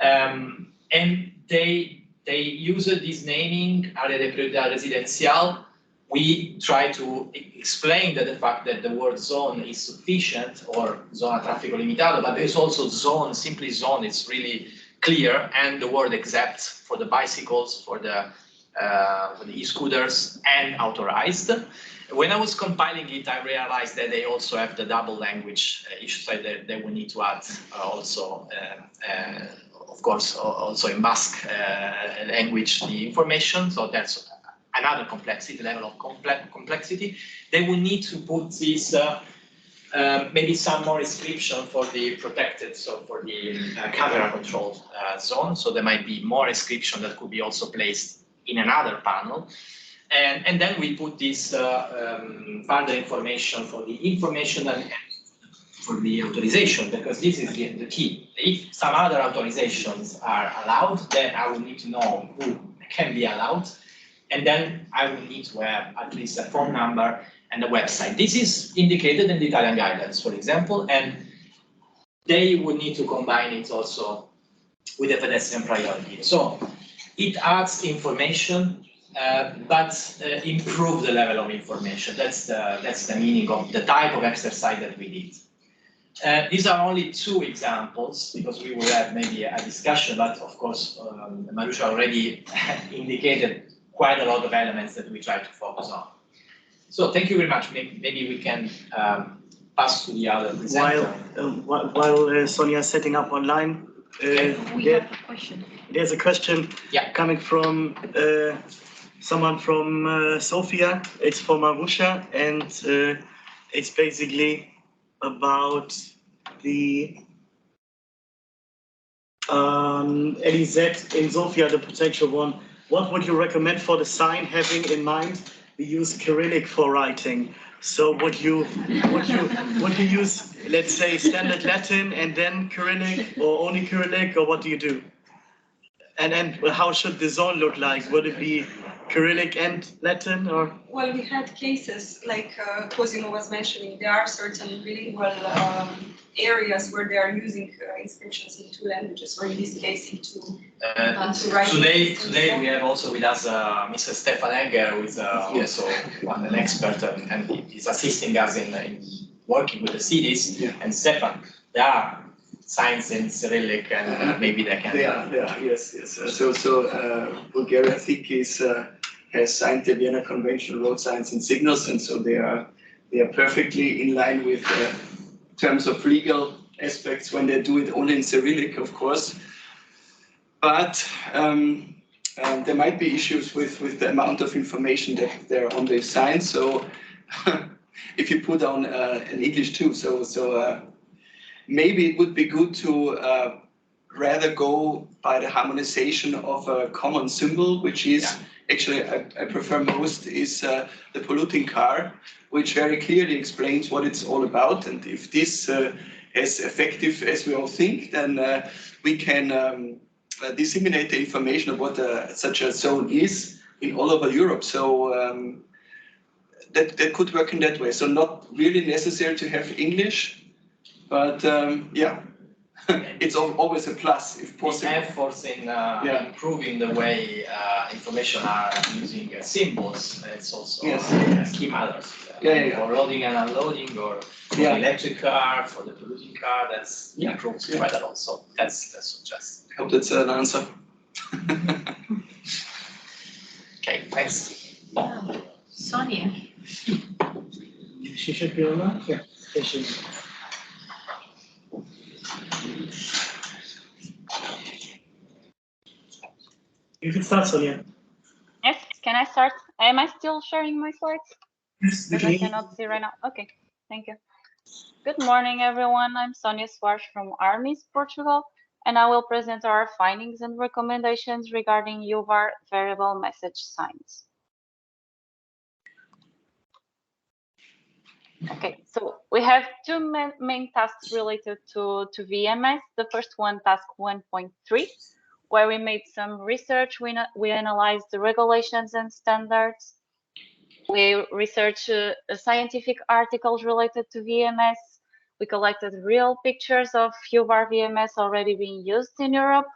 And they use this naming, Area de Priorità Residencial. We try to explain that the fact that the word zone is sufficient, or zona traffico limitato, but there's also zone, simply zone, it's really clear, and the word except for the bicycles, for the e-scooters, and authorized. When I was compiling it, I realized that they also have the double language issue, so that they will need to add also, of course, also in Basque language the information. So that's another complexity, level of complexity. They will need to put this, maybe some more description for the protected, so for the camera controlled zone. So there might be more description that could be also placed in another panel. And then we put this further information for the information and for the authorization, because this is the key. If some other authorizations are allowed, then I will need to know who can be allowed. And then I will need to have at least a phone number and a website. This is indicated in the Italian guidelines, for example, and they would need to combine it also with the pedestrian priority. So it adds information, but improve the level of information. That's the meaning of the type of exercise that we did. These are only two examples, because we will have maybe a discussion, but of course, Marusha already indicated quite a lot of elements that we try to focus on. So thank you very much. Maybe we can pass to the other presenter. While Sonia is setting up online, We have a question. there's a question coming from someone from Sofia. It's for Marusha, and it's basically about the LEZ in Sofia, the potential one. What would you recommend for the sign, having in mind we use Cyrillic for writing? So would you use, let's say, standard Latin and then Cyrillic, or only Cyrillic, or what do you do? And how should the zone look like? Would it be Cyrillic and Latin, or? Well, we had cases like Cosimo was mentioning. There are certain bilingual areas where they are using inscriptions in two languages, or in this case in two. Today we have also with us Mr. Stefan Egger, who is also an expert, and he's assisting us in working with the cities. Yeah. And Stefan, there are signs in Cyrillic, and maybe they can. Yes. So Bulgaria, I think, has signed the Vienna Convention road signs and signals, and so they are perfectly in line with terms of legal aspects when they do it only in Cyrillic, of course. But there might be issues with the amount of information that there on the sign. So if you put on an English too, so maybe it would be good to rather go by the harmonization of a common symbol, which is actually I prefer most is the polluting car, which very clearly explains what it's all about. And if this is effective as we all think, then we can disseminate the information of what such a zone is in all over Europe. So that could work in that way. So not really necessary to have English, but yeah, it's always a plus if possible. The efforts in improving the way information are using symbols, it's also key matters. For loading and unloading, or for the electric car, for the polluting car, that's improves quite a lot. So that's just. I hope that's an answer. Okay, thanks. Sonia. She should be online. Yeah, there she is. You can start, Sonia. Yes, can I start? Am I still sharing my slides? Yes, Because I cannot see right now. Okay, thank you. Good morning, everyone. I'm Sonia Soares from ARMIS, Portugal, and I will present our findings and recommendations regarding UVAR variable message signs. Okay, so we have two main tasks related to VMS. The first one, task 1.3, where we made some research. We analyzed the regulations and standards. We researched scientific articles related to VMS. We collected real pictures of UVAR VMS already being used in Europe.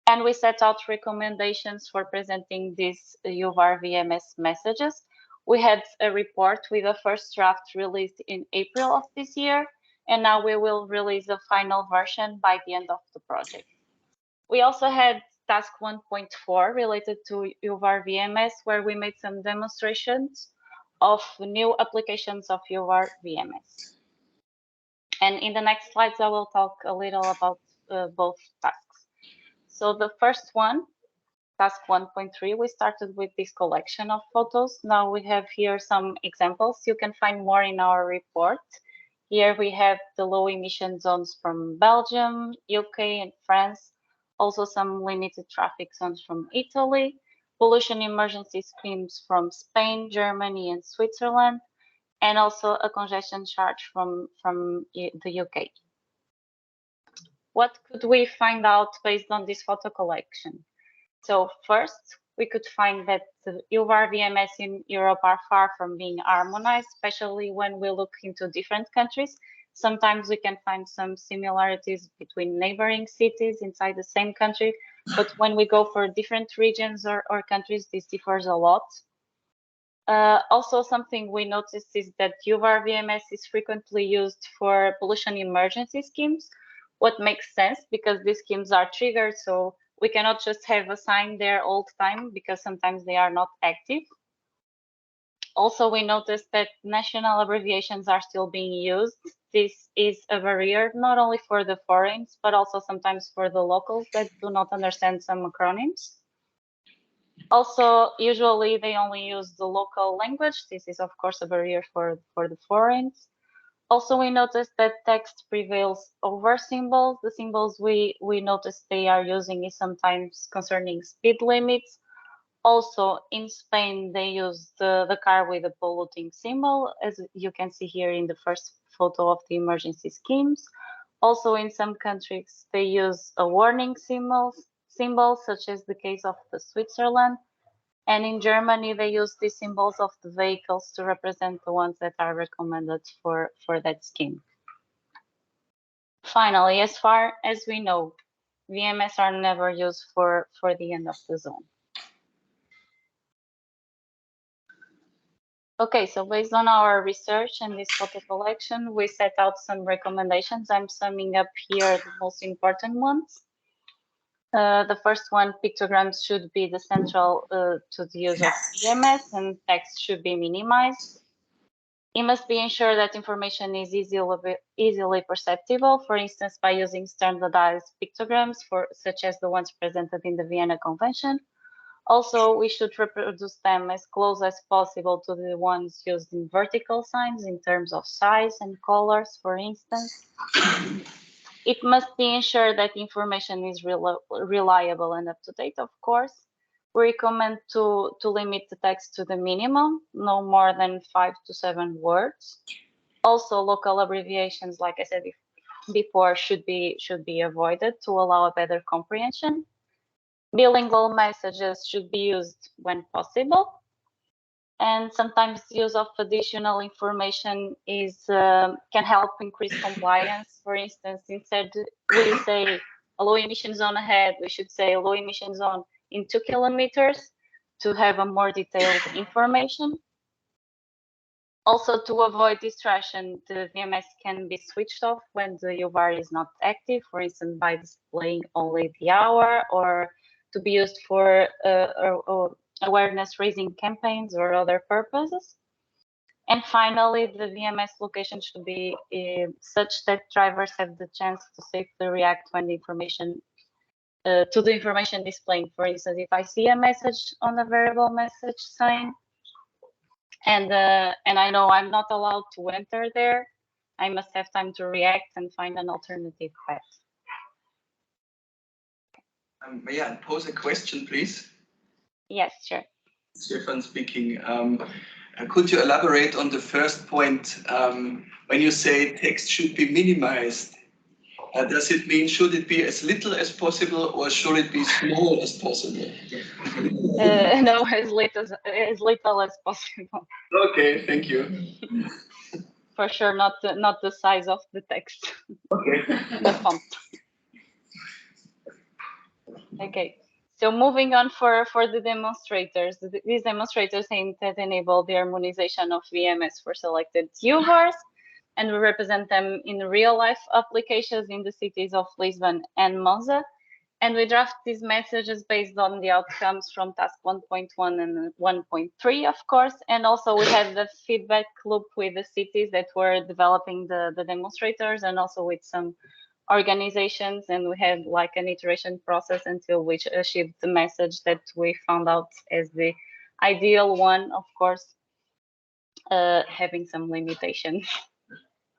And we set out recommendations for presenting these UVAR VMS messages. We had a report with a first draft released in April of this year, and now we will release the final version by the end of the project. We also had task 1.4 related to UVAR VMS, where we made some demonstrations of new applications of UVAR VMS. And in the next slides, I will talk a little about both tasks. So the first one, task 1.3, we started with this collection of photos. Now we have here some examples. You can find more in our report. Here we have the low emission zones from Belgium, UK, and France. Also some limited traffic zones from Italy, pollution emergency schemes from Spain, Germany, and Switzerland, and also a congestion charge from the UK. What could we find out based on this photo collection? So first, we could find that the UVAR VMS in Europe are far from being harmonized, especially when we look into different countries. Sometimes we can find some similarities between neighboring cities inside the same country, but when we go for different regions or countries, this differs a lot. Also, something we noticed is that UVAR VMS is frequently used for pollution emergency schemes, what makes sense because these schemes are triggered, so we cannot just have a sign there all the time because sometimes they are not active. Also, we noticed that national abbreviations are still being used. This is a barrier not only for the foreigners, but also sometimes for the locals that do not understand some acronyms. Also, usually they only use the local language. This is, of course, a barrier for the foreigners. Also, we noticed that text prevails over symbols. The symbols we noticed they are using is sometimes concerning speed limits. Also, in Spain, they use the car with a polluting symbol, as you can see here in the first photo of the emergency schemes. Also, in some countries, they use a warning symbol, such as the case of the Switzerland. And in Germany, they use the symbols of the vehicles to represent the ones that are recommended for that scheme. Finally, as far as we know, VMS are never used for the end of the zone. Okay, so based on our research and this photo collection, we set out some recommendations. I'm summing up here the most important ones. The first one, pictograms should be the central to the use of VMS, and text should be minimized. It must be ensured that information is easily perceptible, for instance, by using standardized pictograms, such as the ones presented in the Vienna Convention. Also, we should reproduce them as close as possible to the ones used in vertical signs in terms of size and colors, for instance. It must be ensured that information is reliable and up to date, of course. We recommend to limit the text to the minimum, no more than 5 to 7 words. Also, local abbreviations, like I said before, should be avoided to allow a better comprehension. Bilingual messages should be used when possible. And sometimes the use of additional information is can help increase compliance. For instance, instead we say a low emission zone ahead, we should say a low emission zone in 2 kilometers to have a more detailed information. Also, to avoid distraction, the VMS can be switched off when the UVAR is not active, for instance, by displaying only the hour, or to be used for awareness raising campaigns or other purposes. And finally, the VMS location should be such that drivers have the chance to safely react when the information to the information displayed. For instance, if I see a message on a variable message sign, and I know I'm not allowed to enter there, I must have time to react and find an alternative path. May I pose a question, please? Yes, sure. Stefan speaking. Could you elaborate on the first point when you say text should be minimized? Does it mean should it be as little as possible or should it be small as possible? No, as little as possible. Okay, thank you. For sure, not the size of the text. Okay. The font. Okay. So moving on for the demonstrators, these demonstrators aim to enable the harmonization of VMS for selected UVARs, and we represent them in real-life applications in the cities of Lisbon and Monza. And we draft these messages based on the outcomes from task 1.1 and 1.3, of course. And also we have the feedback loop with the cities that were developing the demonstrators, and also with some organizations, and we had like an iteration process until we achieved the message that we found out as the ideal one, of course, having some limitations.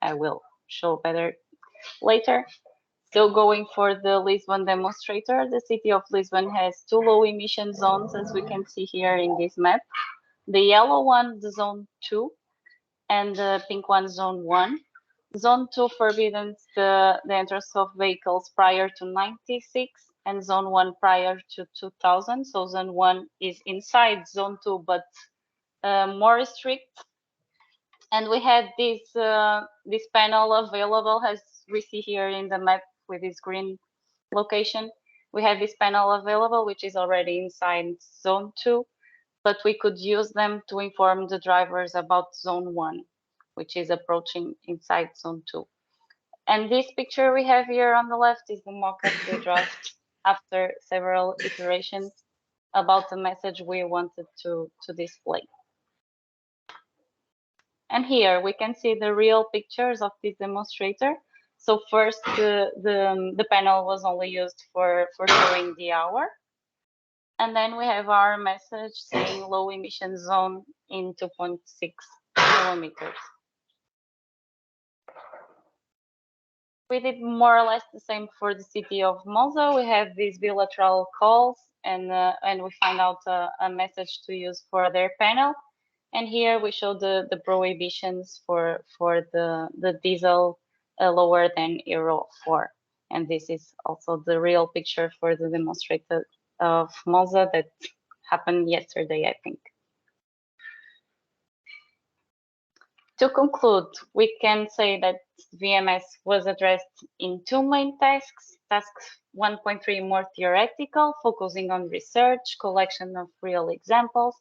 I will show better later. So going for the Lisbon demonstrator, the city of Lisbon has 2 low emission zones, as we can see here in this map. The yellow one, the zone 2, and the pink one, zone 1. Zone 2 forbids the entrance of vehicles prior to 96, and Zone 1 prior to 2000. So Zone 1 is inside Zone 2, but more strict. And we had this panel available, as we see here in the map with this green location. We have this panel available, which is already inside Zone 2, but we could use them to inform the drivers about Zone 1, which is approaching inside Zone 2. And this picture we have here on the left is the mock-up we draft after several iterations about the message we wanted to display. And here we can see the real pictures of this demonstrator. So first, the panel was only used for showing the hour. And then we have our message saying low emission zone in 2.6 kilometers. We did more or less the same for the city of Monza. We have these bilateral calls, and we find out a message to use for their panel. And here we show the prohibitions for the diesel lower than Euro 4. And this is also the real picture for the demonstrator of Monza that happened yesterday, I think. To conclude, we can say that VMS was addressed in 2 main tasks. Task 1.3 more theoretical, focusing on research, collection of real examples,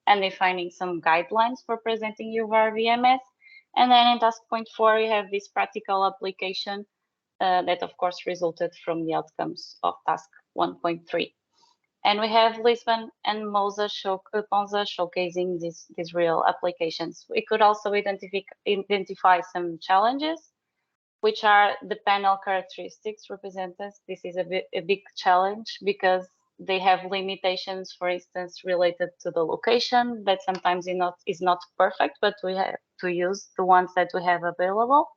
and defining some guidelines for presenting UVAR VMS. And then in task 0.4, we have this practical application that of course resulted from the outcomes of task 1.3. And we have Lisbon and Monza showcasing these real applications. We could also identify some challenges, which are the panel characteristics represented. This is a big challenge because they have limitations, for instance, related to the location that sometimes is not perfect, but we have to use the ones that we have available.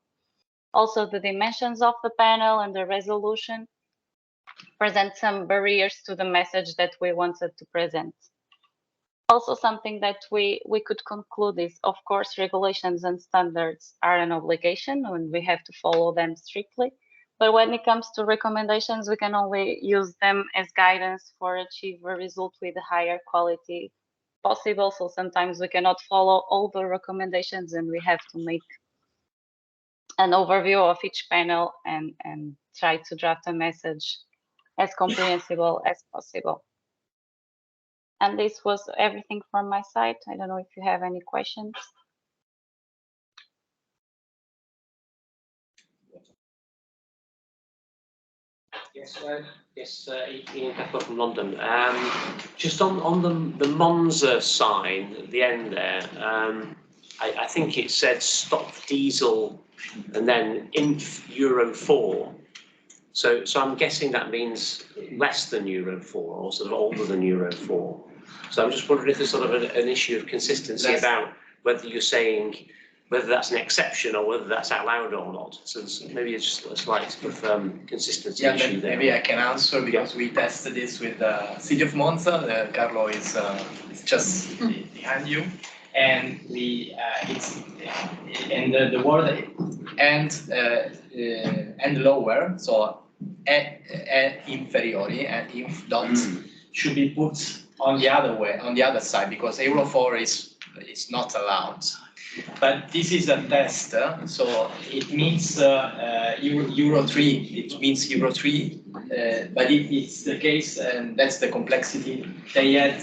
Also, the dimensions of the panel and the resolution present some barriers to the message that we wanted to present. Also, something that we could conclude is, of course, regulations and standards are an obligation and we have to follow them strictly, But when it comes to recommendations, we can only use them as guidance for achieve a result with a higher quality possible. So sometimes we cannot follow all the recommendations and we have to make an overview of each panel and try to draft a message as comprehensible as possible. And this was everything from my side. I don't know if you have any questions. Yes, Ian Kepler from London. Just on the Monza sign at the end there, I think it said stop diesel and then inf Euro 4. So I'm guessing that means less than Euro 4 or sort of older than Euro 4. So I'm just wondering if there's sort of an issue of consistency about whether you're saying whether that's an exception or whether that's allowed or not. So maybe it's just a slight sort of consistency issue there. Maybe I can answer because we tested this with the city of Monza. Carlo is just behind you, and it's and the word and lower, so inferiori and inf dot should be put on the other way, on the other side, because Euro 4 is not allowed. But this is a test, so it means Euro 3. It means Euro 3, but if it's the case, and that's the complexity, they had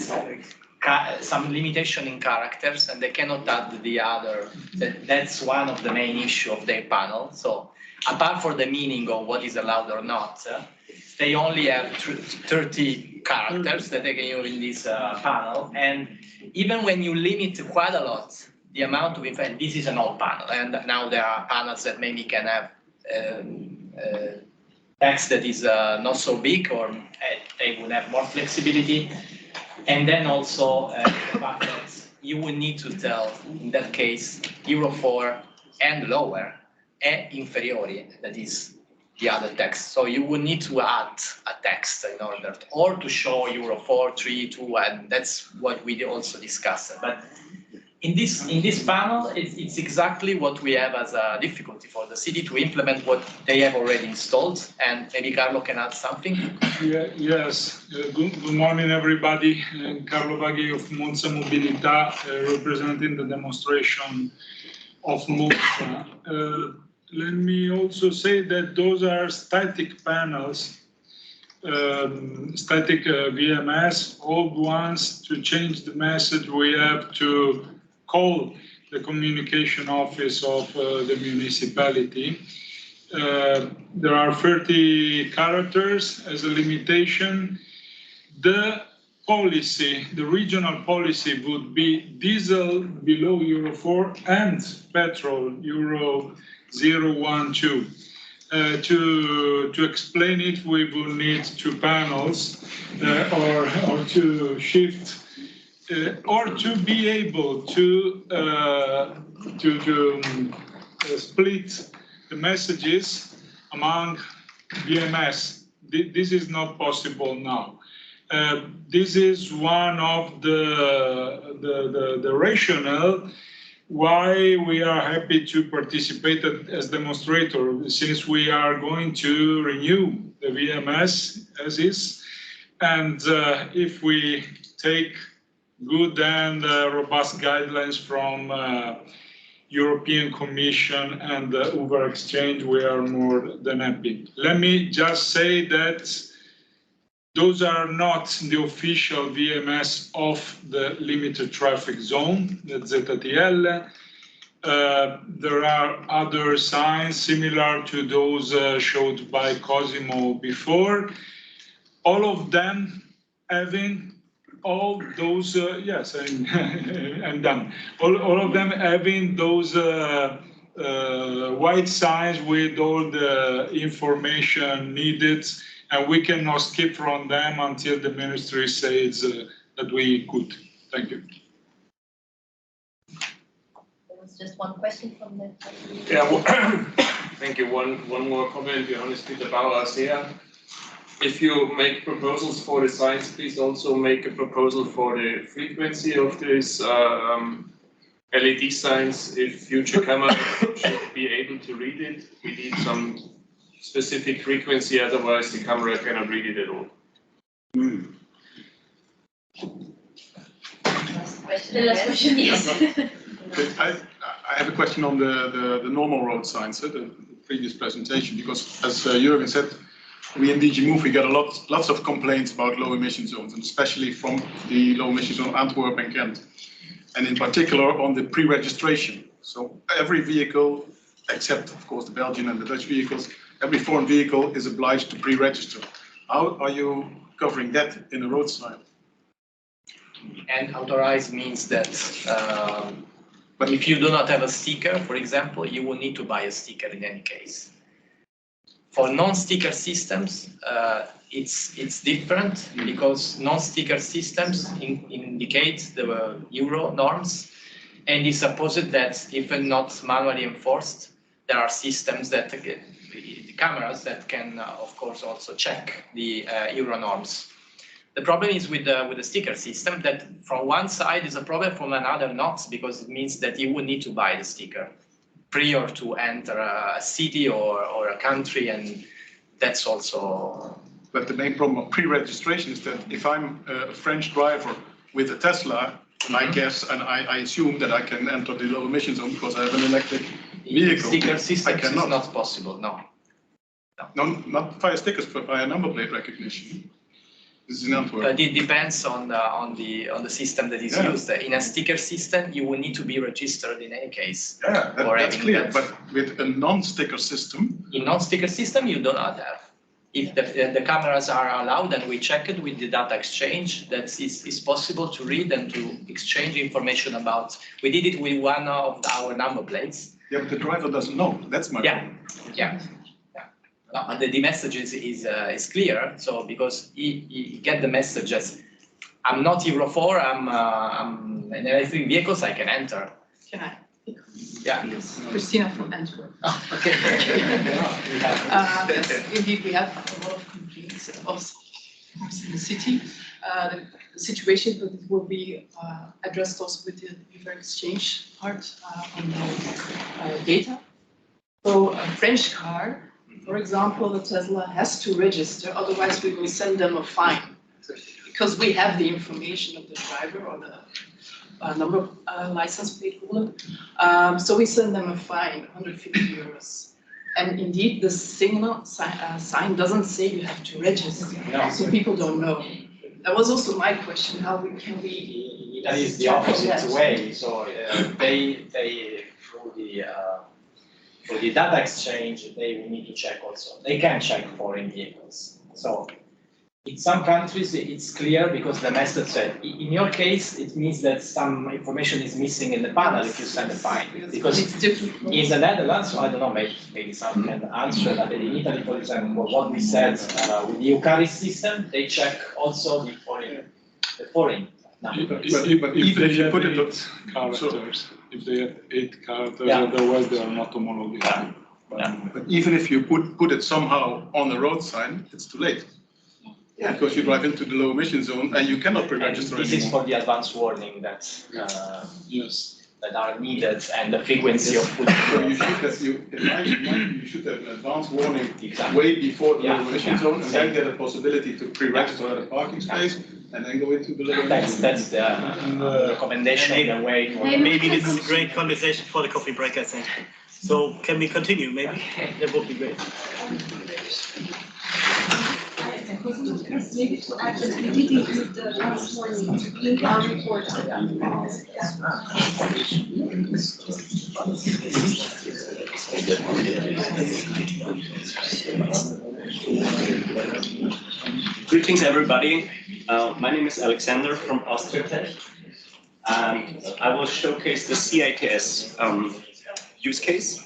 some limitation in characters, and they cannot add the other. That's one of the main issue of their panel. So apart from the meaning of what is allowed or not, they only have 30 characters that they can use in this panel, and even when you limit quite a lot the amount of info, this is an old panel, and now there are panels that maybe can have text that is not so big, or they would have more flexibility. And then also the fact that you would need to tell, in that case, Euro 4 and lower, e inferiori, that is the other text. So you would need to add a text in order to, or to show Euro 4, 3, 2, and that's what we also discussed. But in this panel, it's exactly what we have as a difficulty for the city to implement what they have already installed. And maybe Carlo can add something. Yes. Good morning, everybody. Carlo Baghi of Monza Mobilità, representing the demonstration of Monza. Let me also say that those are static panels, static VMS. Old ones, to change the message, we have to call the communication office of the municipality. There are 30 characters as a limitation. The policy, the regional policy would be diesel below Euro 4 and petrol Euro 0, 1, 2. To explain it, we will need 2 panels or to shift or to be able to split the messages among VMS. This is not possible now. This is one of the rationale why we are happy to participate as demonstrator, since we are going to renew the VMS as is, and if we take good and robust guidelines from European Commission and the UVAR exchange, we are more than happy. Let me just say that those are not the official VMS of the limited traffic zone, the ZTL. There are other signs similar to those showed by Cosimo before. All of them having all those, yes, I'm done. All of them having those white signs with all the information needed, and we cannot skip from them until the ministry says that we could. Thank you. There was just one question from the. Yeah, well, thank you. One more comment. Johannes Peter Bauer here. If you make proposals for the signs, please also make a proposal for the frequency of these LED signs. If future cameras should be able to read it, we need some specific frequency, otherwise the camera cannot read it at all. The last question, yes. Okay, I have a question on the normal road signs, the previous presentation, because as Jürgen said, we in DG Move, we get lots of complaints about low emission zones, and especially from the low emission zone Antwerp and Ghent, and in particular on the pre-registration. So every vehicle, except of course the Belgian and the Dutch vehicles, every foreign vehicle is obliged to pre-register. How are you covering that in a road sign? And authorized means that but if you do not have a sticker, for example, you will need to buy a sticker in any case. For non-sticker systems, it's different because non-sticker systems indicate the Euro norms, and it's supposed that if not manually enforced, there are systems that the cameras that can, of course, also check the Euro norms. The problem is with the sticker system that from one side is a problem, from another not, because it means that you would need to buy the sticker prior to enter a city or a country, and that's also. But the main problem of pre-registration is that if I'm a French driver with a Tesla, I guess, and I assume that I can enter the low emission zone because I have an electric vehicle. Sticker system I cannot. is not possible, no. No, not via stickers, but via number plate recognition. This is in Antwerp. But it depends on the system that is used. In a sticker system, you will need to be registered in any case. Yeah, that's clear. But with a non-sticker system, in non-sticker system, you do not have. If the cameras are allowed, and we check it with the data exchange, that is possible to read and to exchange information about. We did it with one of our number plates. Yeah, but the driver doesn't know. That's my problem. Yeah. And the message is clear. So because he get the message as I'm not Euro 4, I'm in electric vehicles, I can enter. Can I? Yeah. Yes. Christina from Antwerp. Oh, okay. Yes, indeed, we have a lot of complaints also in the city. The situation, but it will be addressed also with the UVAR exchange part on the data. So a French car, for example, the Tesla has to register, otherwise we will send them a fine. Because we have the information of the driver or the number license plate holder. So we send them a fine, 150 euros. And indeed, the signal sign doesn't say you have to register. No. So people don't know. That was also my question, how can we... That is the opposite way. So they for the data exchange, they will need to check also. They can check foreign vehicles. So in some countries, it's clear because the message said, in your case, it means that some information is missing in the panel if you send a fine. Because in the Netherlands, so I don't know, maybe some can answer, but in Italy, for example, what we said with the UVAR system, they check also the foreign. But even if you put it characters, if they have 8 characters, otherwise they are not homologated. But even if you put it somehow on the road sign, it's too late. Yeah. Because you drive into the low emission zone and you cannot pre-register anymore. This is for the advanced warning that that are needed and the frequency of food. So you should have, you should have an advanced warning way before the low emission zone, and then get a possibility to pre-register at a parking space and then go into the low emission. That's the recommendation and way. Maybe this is a great conversation for the coffee break, I think. So can we continue? Maybe that would be great. Maybe to add that we did include the last warning in our report. Greetings, everybody. My name is Alexander from Austria, and I will showcase the CITS use case.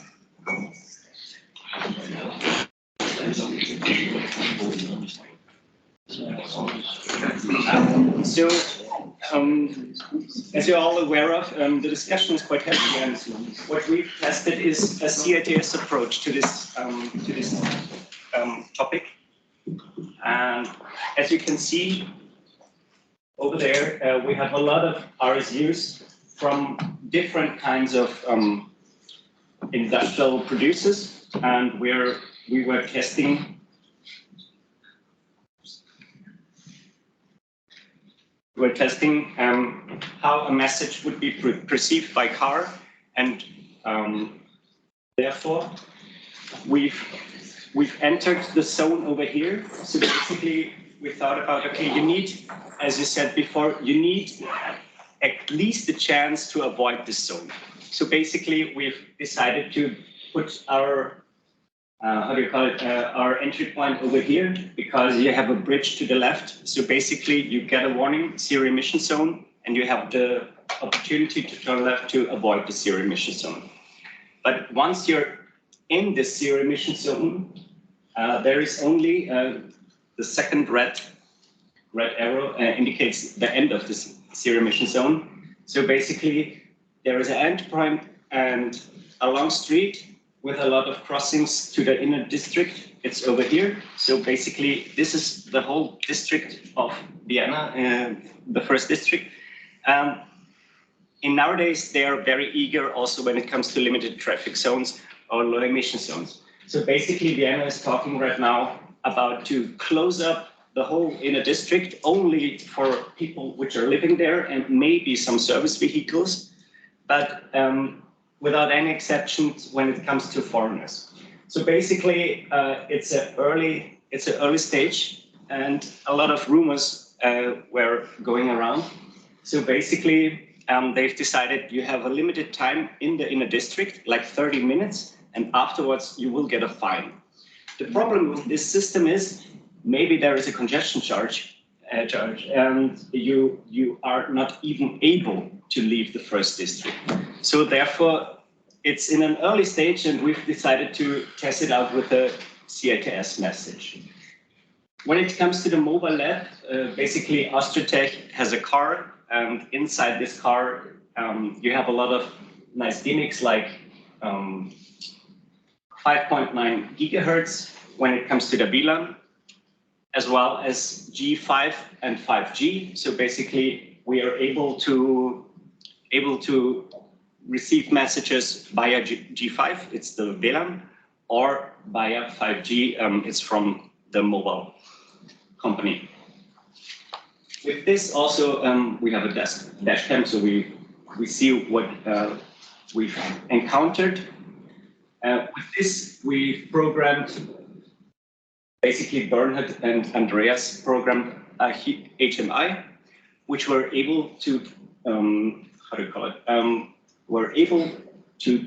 As you're all aware of, the discussion is quite heavy, and what we've tested is a CITS approach to this topic. And as you can see over there, we have a lot of RSUs from different kinds of industrial producers, and we're we were testing how a message would be perceived by car, and therefore we've entered the zone over here. So basically we thought about, okay, you need, as you said before, you need at least a chance to avoid this zone. So basically we've decided to put our our entry point over here, because you have a bridge to the left. So basically you get a warning, zero emission zone, and you have the opportunity to turn left to avoid the zero emission zone. But once you're in this zero emission zone, there is only the second red arrow indicates the end of this zero emission zone. So basically there is an end point and a long street with a lot of crossings to the inner district. It's over here. So basically this is the whole district of Vienna, the first district. In nowadays, they are very eager also when it comes to limited traffic zones or low emission zones. So basically Vienna is talking right now about to close up the whole inner district only for people which are living there and maybe some service vehicles, but without any exceptions when it comes to foreigners. So basically it's an early stage, and a lot of rumors were going around. So basically they've decided you have a limited time in the inner district, like 30 minutes, and afterwards you will get a fine. The problem with this system is maybe there is a congestion charge, and you are not even able to leave the first district. So therefore, it's in an early stage, and we've decided to test it out with a CITS message. When it comes to the mobile lab, basically Austriatech has a car, and inside this car you have a lot of nice gimmicks like 5.9 gigahertz when it comes to the VLAN, as well as G5 and 5G. So basically we are able to receive messages via G5, it's the VLAN, or via 5G, it's from the mobile company. With this also, we have a dash cam, so we see what we've encountered. With this, we programmed, basically Bernhard and Andreas programmed a HMI, which were able to, were able to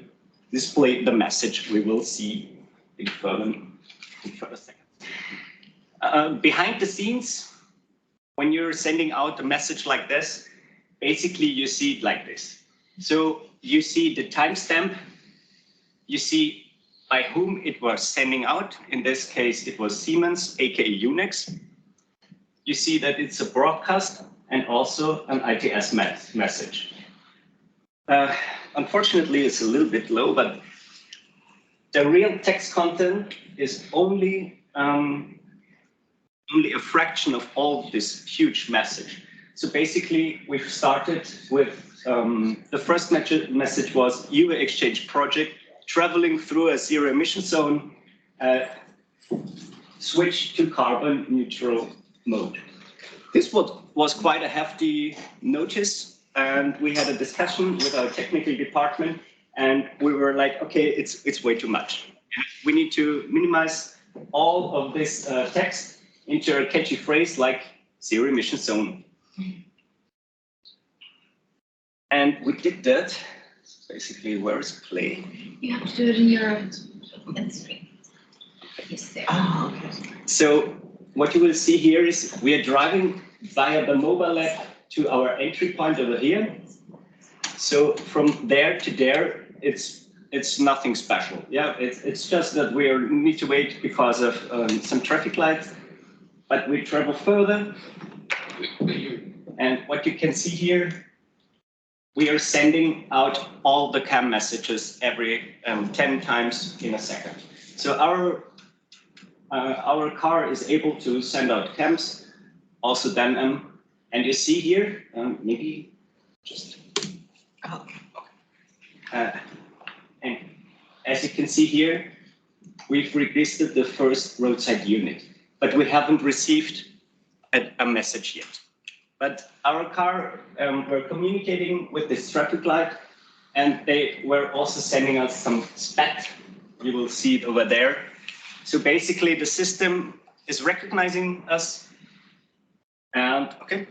display the message we will see in further seconds. Behind the scenes, when you're sending out a message like this, basically you see it like this. So you see the timestamp, you see by whom it was sending out. In this case, it was Siemens, aka Unix. You see that it's a broadcast and also an ITS message. Unfortunately, it's a little bit low, but the real text content is only a fraction of all this huge message. So basically, we've started with the first message was UVAR exchange project, traveling through a zero emission zone, switch to carbon neutral mode. This was quite a hefty notice, and we had a discussion with our technical department, and we were like, okay, it's way too much. We need to minimize all of this text into a catchy phrase like zero emission zone. And we did that. Basically, where is play? You have to do it in your end screen. Yes, there. Ah, okay. So what you will see here is we are driving via the mobile lab to our entry point over here. So from there to there, it's nothing special. Yeah, it's just that we need to wait because of some traffic lights, but we travel further. And what you can see here, we are sending out all the cam messages every 10 times in a second. So our car is able to send out cams, also then, and you see here, maybe just, and as you can see here, we've registered the first roadside unit, but we haven't received a message yet. But our car were communicating with this traffic light, and they were also sending us some spat. You will see it over there. So basically the system is recognizing us, and okay.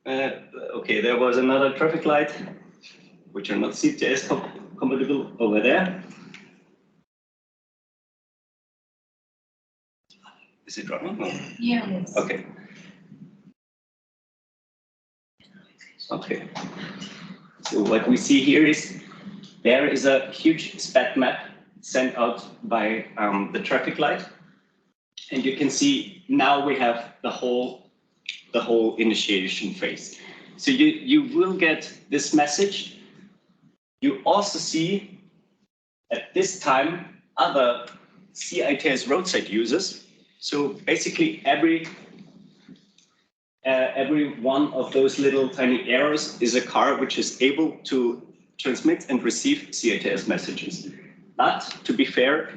Okay, there was another traffic light, which are not CTS compatible over there. Is it running? No. Yeah. Okay. Okay. So what we see here is there is a huge spat map sent out by the traffic light, and you can see now we have the whole initiation phase. So you will get this message. You also see at this time other CITS roadside users. So basically every one of those little tiny arrows is a car which is able to transmit and receive CITS messages. But to be fair,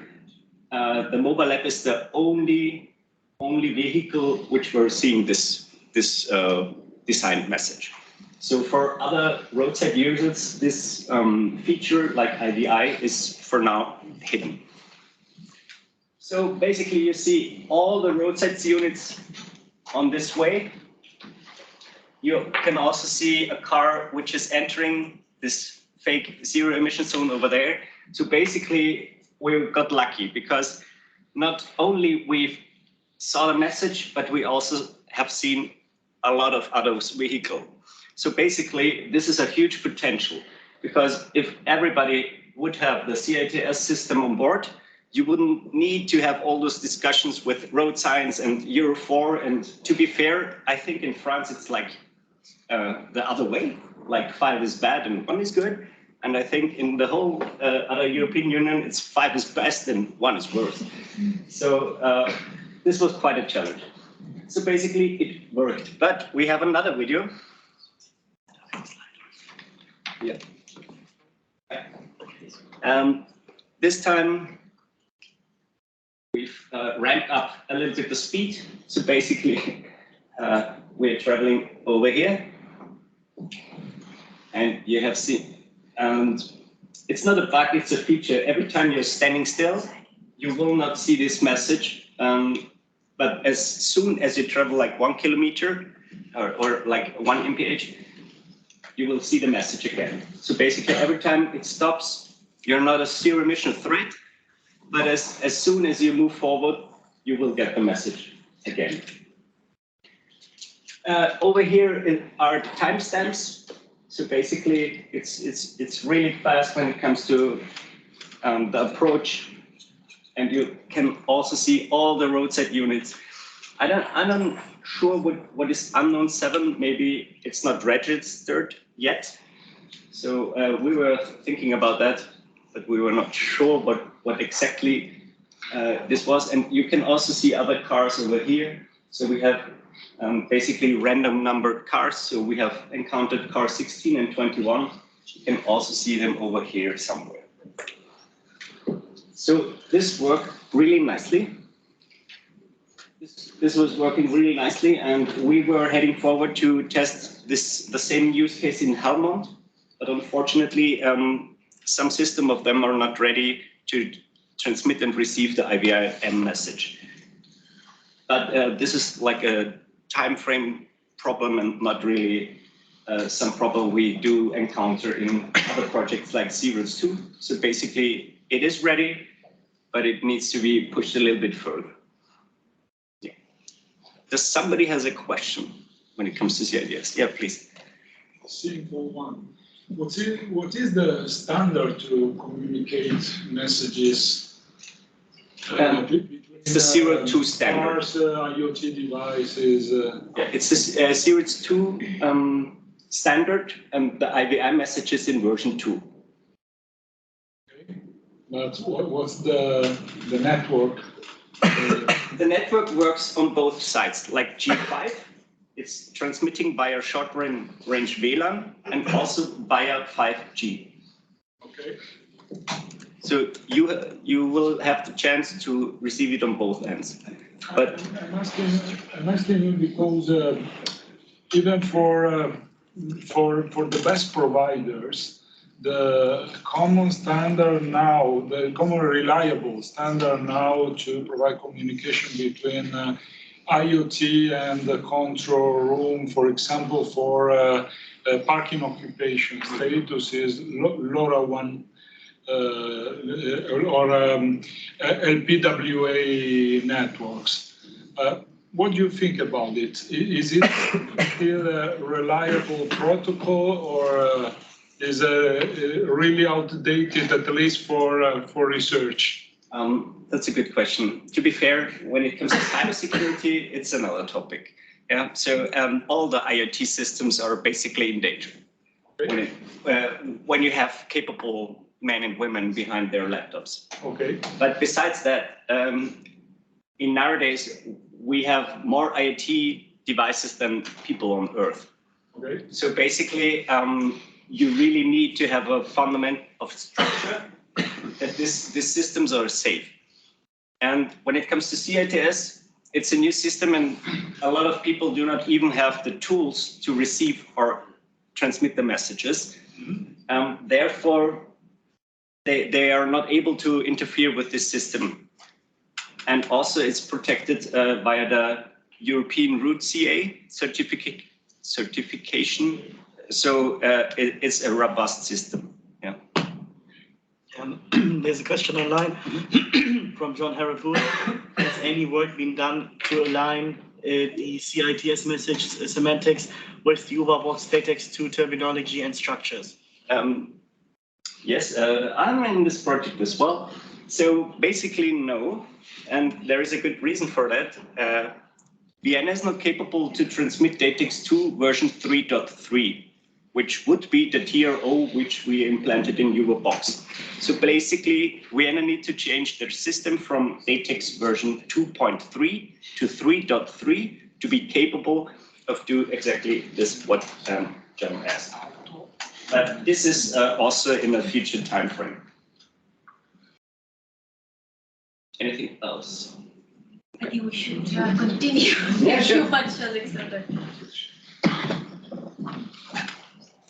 the mobile app is the only vehicle which we're seeing this designed message. So for other roadside users, this feature like IVI is for now hidden. So basically you see all the roadside units on this way. You can also see a car which is entering this fake zero emission zone over there. So basically we got lucky because not only we saw the message, but we also have seen a lot of other vehicles. So basically this is a huge potential because if everybody would have the CITS system on board, you wouldn't need to have all those discussions with road signs and Euro 4. And to be fair, I think in France it's like the other way, like 5 is bad and 1 is good. And I think in the whole other European Union, it's 5 is best and 1 is worse. So this was quite a challenge. So basically it worked, but we have another video. Yeah. This time we've ramped up a little bit the speed. So basically we're traveling over here. And you have seen, and it's not a bug, it's a feature. Every time you're standing still, you will not see this message. But as soon as you travel like 1 kilometer or like 1 mph, you will see the message again. So basically every time it stops, you're not a zero emission threat, but as soon as you move forward, you will get the message again. Over here are timestamps. So basically it's really fast when it comes to the approach. And you can also see all the roadside units. I'm not sure what is unknown 7. Maybe it's not registered yet. So we were thinking about that, but we were not sure what exactly this was. And you can also see other cars over here. So we have basically random numbered cars. So we have encountered car 16 and 21. You can also see them over here somewhere. So this worked really nicely. This was working really nicely, and we were heading forward to test the same use case in Helmond, but unfortunately, some system of them are not ready to transmit and receive the IVIM message. But this is like a time frame problem and not really some problem we do encounter in other projects like Sirius 2. So basically, it is ready, but it needs to be pushed a little bit further. Yeah. Does somebody has a question when it comes to CIDS? Yeah, please. Simple one. What is the standard to communicate messages between it's the Sirius 2 standard. Cars, IoT devices. Yeah, it's the Sirius 2 standard, and the IVI message is in version 2. But what's the network? The network works on both sides, like G5. It's transmitting via short range WLAN and also via 5G. Okay. So you will have the chance to receive it on both ends. But I'm asking you because even for the best providers, the common standard now, the common reliable standard now to provide communication between IoT and the control room, for example, for parking occupation status is LoRaWAN or LPWA networks. What do you think about it? Is it still a reliable protocol, or is it really outdated, at least for research? That's a good question. To be fair, when it comes to cybersecurity, it's another topic. Yeah. So all the IoT systems are basically in danger. When you have capable men and women behind their laptops. Okay. But besides that, in nowadays, we have more IoT devices than people on Earth. Okay. So basically, you really need to have a fundament of structure that these systems are safe. And when it comes to CITS, it's a new system, and a lot of people do not even have the tools to receive or transmit the messages. Therefore, they are not able to interfere with this system. And also it's protected via the European Root CA certification. So it's a robust system. Yeah. There's a question online from John Harrowwood. Has any work been done to align the CITS message semantics with the UVAR box LaTeX2 terminology and structures? Yes, I'm in this project as well. So basically, no. And there is a good reason for that. Vienna is not capable to transmit LaTeX2 version 3.3, which would be the TRO which we implanted in UVAR box. So basically, Vienna need to change their system from LaTeX version 2.3 to 3.3 to be capable of do exactly this what John asked. But this is also in a future time frame. Anything else? I think we should continue. Yeah, sure. Too much, Alexander.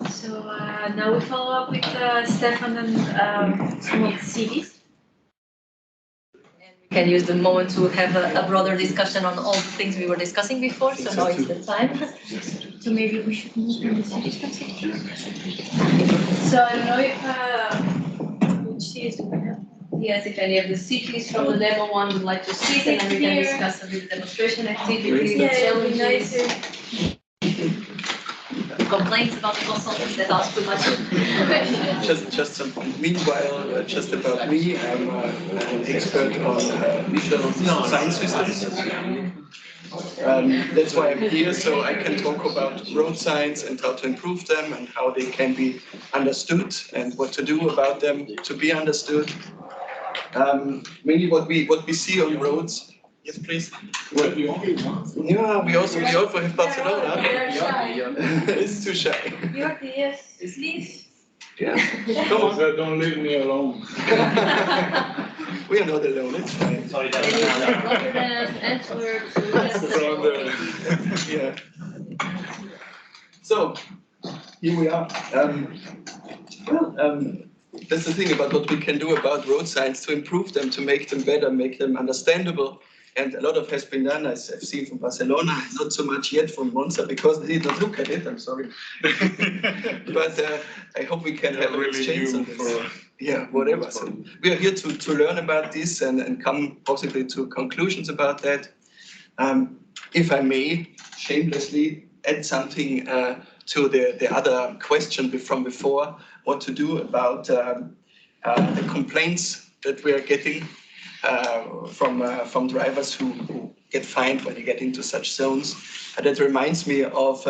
So now we follow up with Stefan and some of the cities. We can use the moment to have a broader discussion on all the things we were discussing before. So now it's the time. So maybe we should move from the cities from cities. So I don't know if which cities do we have? Yes, if any of the cities from the demo one would like to speak, and then we can discuss a bit demonstration activities, challenges, complaints about the consultants that ask too much questions. Just meanwhile, just about me, I'm an expert on visual science systems. That's why I'm here, so I can talk about road signs and how to improve them and how they can be understood and what to do about them to be understood. Mainly what we see on roads. Yes, please. Yeah, we also have Barcelona. It's too shy. Yes, please. Yeah. Come on. Don't leave me alone. We are not alone. It's fine. Sorry, Rotterdam, Antwerp. Yeah. So here we are. That's the thing about what we can do about road signs to improve them, to make them better, make them understandable. And a lot of has been done, as I've seen from Barcelona, not so much yet from Monza because they did not look at it, I'm sorry. But I hope we can have a exchange for, yeah, whatever. So we are here to learn about this and come possibly to conclusions about that. If I may, shamelessly add something to the other question from before, what to do about the complaints that we are getting from drivers who get fined when they get into such zones. That reminds me of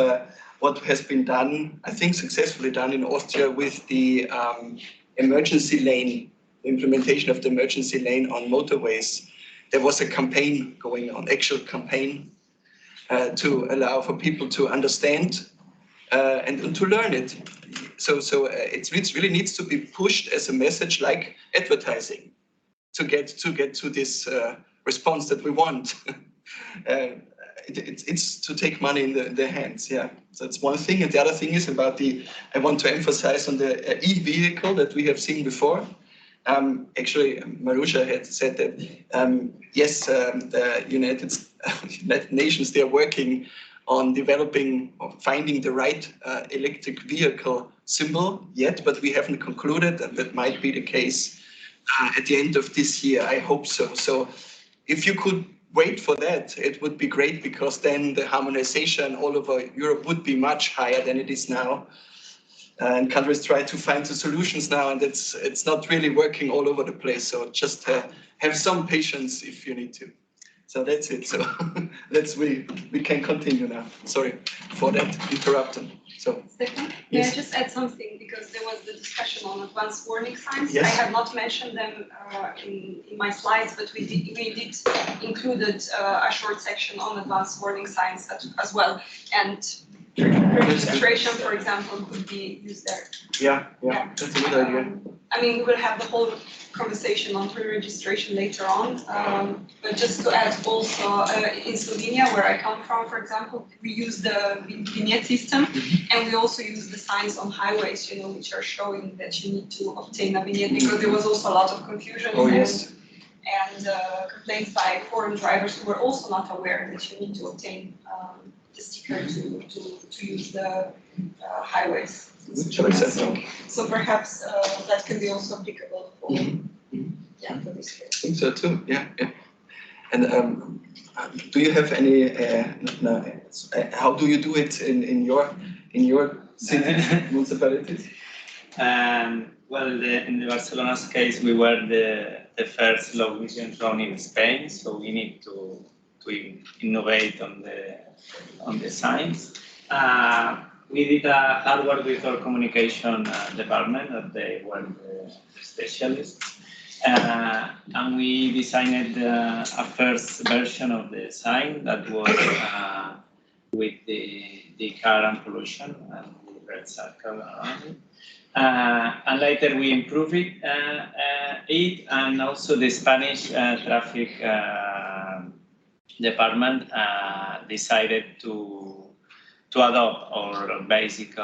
what has been done, I think successfully done in Austria with the emergency lane, implementation of the emergency lane on motorways. There was a campaign going on, actual campaign, to allow for people to understand and to learn it. So it really needs to be pushed as a message like advertising to get to this response that we want. It's to take money in their hands. Yeah, so that's one thing. And the other thing is about I want to emphasize on the e-vehicle that we have seen before. Actually, Marusha had said that, yes, the United Nations, they are working on developing or finding the right electric vehicle symbol yet, but we haven't concluded, and that might be the case at the end of this year. I hope so. So if you could wait for that, it would be great, because then the harmonization all over Europe would be much higher than it is now. And countries try to find the solutions now, and it's not really working all over the place. So just have some patience if you need to. So that's it. So we can continue now. Sorry for that interruption. So Stefan, may I just add something, because there was the discussion on advanced warning signs. Yes. I have not mentioned them in my slides, but we did included a short section on advanced warning signs as well. And registration, for example, could be used there. Yeah, that's a good idea. I mean, we will have the whole conversation on pre-registration later on, but just to add also, in Slovenia, where I come from, for example, we use the vignette system, and we also use the signs on highways, which are showing that you need to obtain a vignette, because there was also a lot of confusion. Oh, yes. And complaints by foreign drivers who were also not aware that you need to obtain the sticker to use the highways. Good choice, I think. So perhaps that can be also applicable for, for this case. I think so too. Yeah. And do you have any? How do you do it in your city municipalities? Well, in the Barcelona's case, we were the first low emission zone in Spain, so we need to innovate on the signs. We did hard work with our communication department, that they were the specialists, and we designed a first version of the sign that was with the car and pollution and the red circle around it. And later we improved it, and also the Spanish traffic department decided to adopt our basic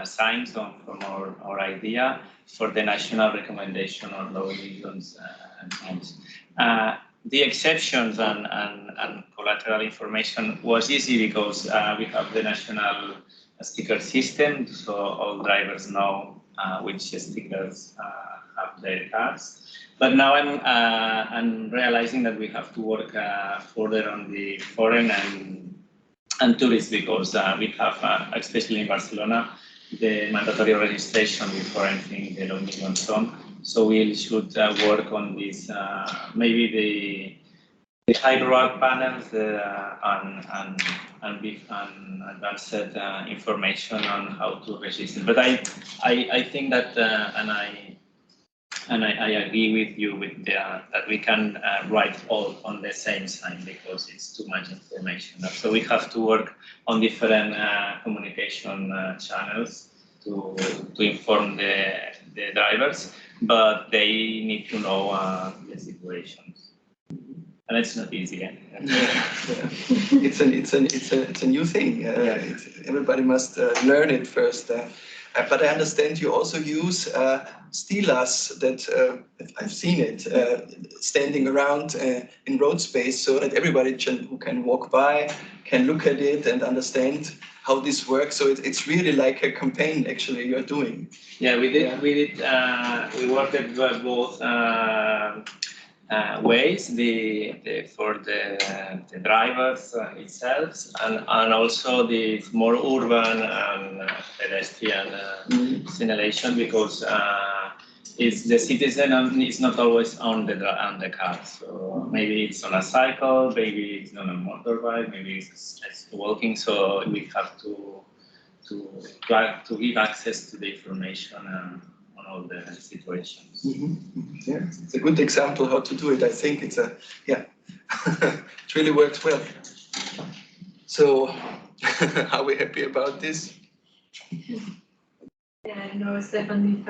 signs from our idea for the national recommendation on low emissions zones. The exceptions and collateral information was easy, because we have the national sticker system, so all drivers know which stickers have their cars. But now I'm realizing that we have to work further on the foreign and tourists, because we have, especially in Barcelona, the mandatory registration before entering the low emission zone. So we should work on this, maybe the high road panels and advanced information on how to register. But I think that, and I agree with you that we can write all on the same sign, because it's too much information. So we have to work on different communication channels to inform the drivers, but they need to know the situations, and it's not easy. It's a new thing. Everybody must learn it first. But I understand you also use stelas that I've seen it standing around in road space, so that everybody who can walk by can look at it and understand how this works. So it's really like a campaign actually you're doing. Yeah, we did. We worked at both ways, for the drivers itself, and also the more urban and pedestrian signalation, because it's the citizen is not always on the car. So maybe it's on a cycle, maybe it's on a motorbike, maybe it's walking. So we have to give access to the information on all the situations. Yeah, it's a good example how to do it. I think it's it really works well. So are we happy about this? Yeah, no, Stefan,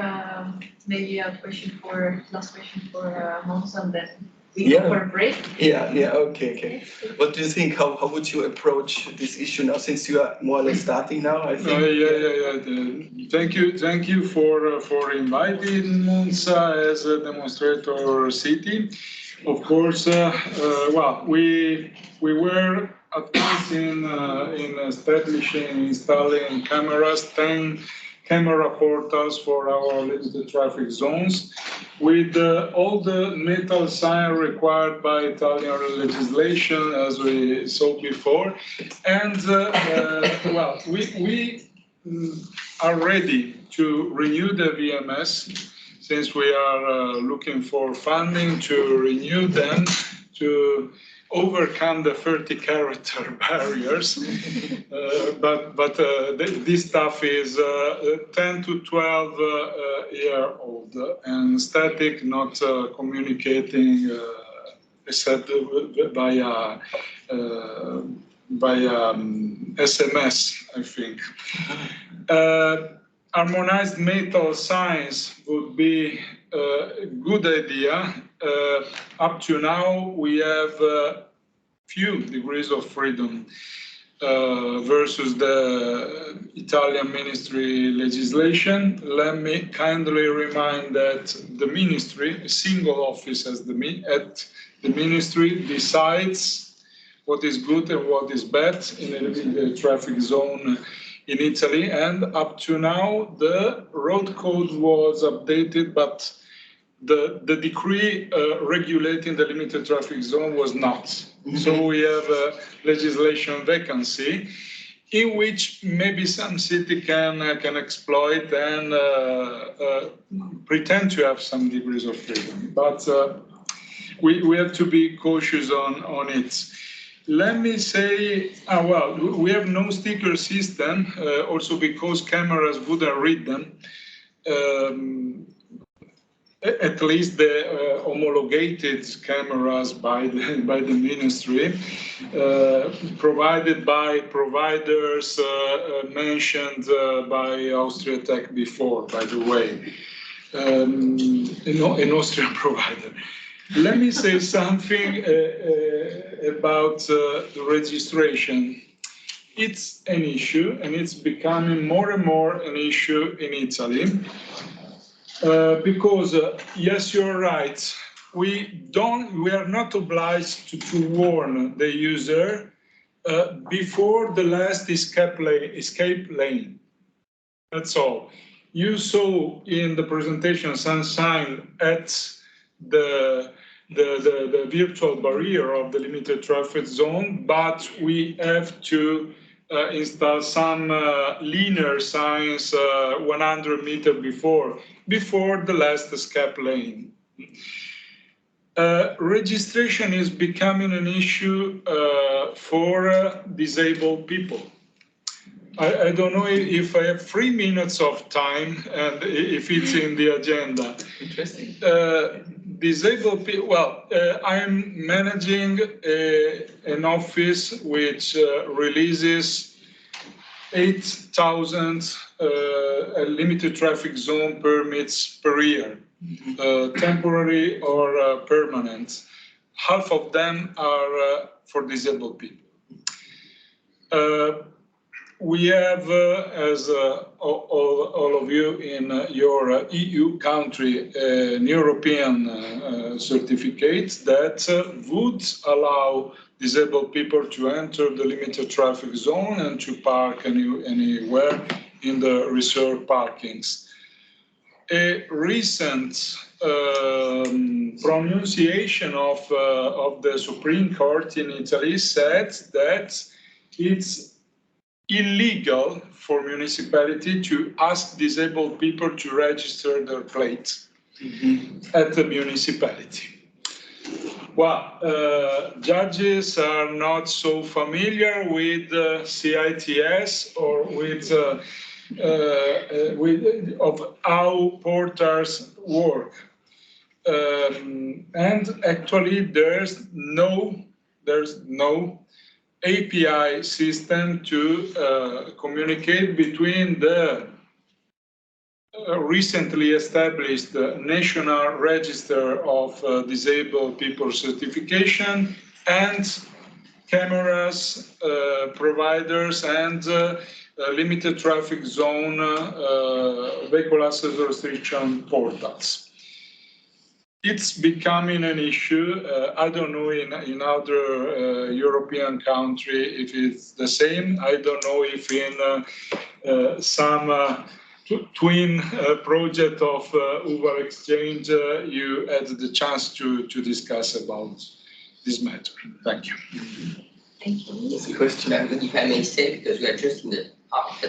if maybe a last question for Mons, and then we go for a break. Yeah, okay. What do you think? How would you approach this issue now, since you are more or less starting now, I think? Thank you for inviting Monza as a demonstrator city. Of course, well, we were advanced in establishing, installing cameras, 10 camera portals for our limited traffic zones, with all the metal sign required by Italian legislation, as we saw before. And well, we are ready to renew the VMS, since we are looking for funding to renew them, to overcome the 30-character barriers. But this stuff is 10 to 12 year old and static, not communicating except via SMS, I think. Harmonized metal signs would be a good idea. Up to now, we have few degrees of freedom versus the Italian ministry legislation. Let me kindly remind that the ministry, a single office at the ministry, decides what is good and what is bad in the traffic zone in Italy. And up to now, the road code was updated, but the decree regulating the limited traffic zone was not. So we have a legislation vacancy in which maybe some city can exploit and pretend to have some degrees of freedom. But we have to be cautious on it. Let me say, well, we have no sticker system, also because cameras wouldn't read them. At least the homologated cameras by the ministry, provided by providers mentioned by Austria Tech before, by the way, an Austrian provider. Let me say something about the registration. It's an issue, and it's becoming more and more an issue in Italy. Because yes, you're right. We are not obliged to warn the user before the last escape lane. That's all. You saw in the presentation some sign at the virtual barrier of the limited traffic zone, but we have to install some linear signs 100 meters before the last escape lane. Registration is becoming an issue for disabled people. I don't know if I have 3 minutes of time and if it's in the agenda. Interesting. Disabled people, well, I'm managing an office which releases 8,000 limited traffic zone permits per year, temporary or permanent. Half of them are for disabled people. We have, as all of you in your EU country, an European certificate that would allow disabled people to enter the limited traffic zone and to park anywhere in the reserved parkings. A recent pronunciation of the Supreme Court in Italy said that it's illegal for municipality to ask disabled people to register their plates at the municipality. Well, judges are not so familiar with CITS or with of how portals work, and actually there's no API system to communicate between the recently established National Register of Disabled People Certification and cameras providers and limited traffic zone vehicle access restriction portals. It's becoming an issue. I don't know in other European country if it's the same. I don't know if in some twin project of UVAR exchange you had the chance to discuss about this matter. Thank you. Thank you. There's a question. If I may say, because we are just in the heart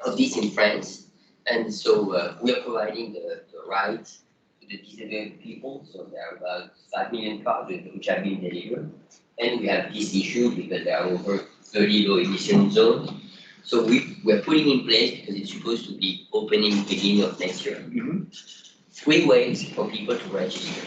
of this in France, and so we are providing the rights to the disabled people. So there are about 5 million cars which have been delivered, and we have this issue because there are over 30 low emission zones. So we're putting in place, because it's supposed to be opening beginning of next year, 3 ways for people to register.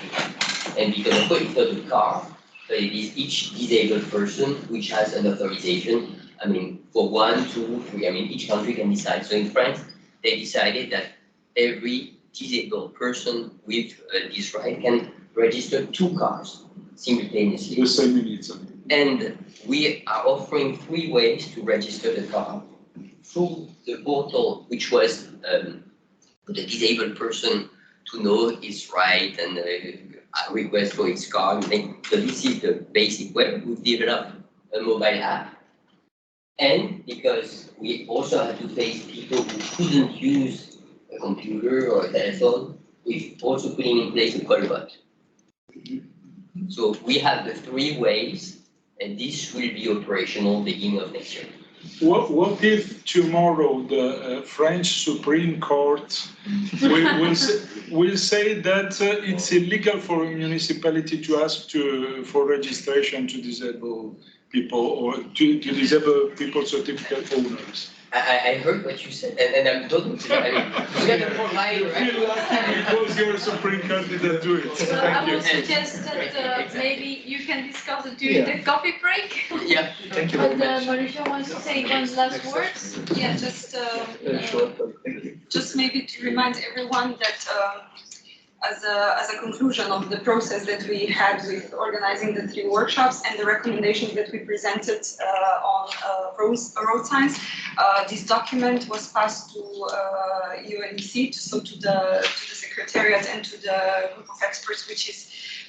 And because of course it's not a car, but it is each disabled person which has an authorization. I mean, for 1, 2, 3, I mean, each country can decide. So in France, they decided that every disabled person with this right can register 2 cars simultaneously. The same minutes. And we are offering 3 ways to register the car through the portal, which was for the disabled person to know his right and request for his car. So this is the basic way. We've developed a mobile app. And because we also had to face people who couldn't use a computer or a telephone, we've also putting in place a call bot. So we have the 3 ways, and this will be operational beginning of next year. What if tomorrow the French Supreme Court will say that it's illegal for a municipality to ask for registration to disabled people or to disabled people certificate owners? I heard what you said, and I'm totally. I mean, you got to provide, right? Feel lucky because your Supreme Court didn't do it. So I will suggest that maybe you can discuss it during the coffee break. Yeah, thank you very But much. Marisha wants to say one last word. Yeah, just maybe to remind everyone that as a conclusion of the process that we had with organizing the 3 workshops and the recommendations that we presented on road signs, this document was passed to UNEC, so to the secretariat and to the group of experts,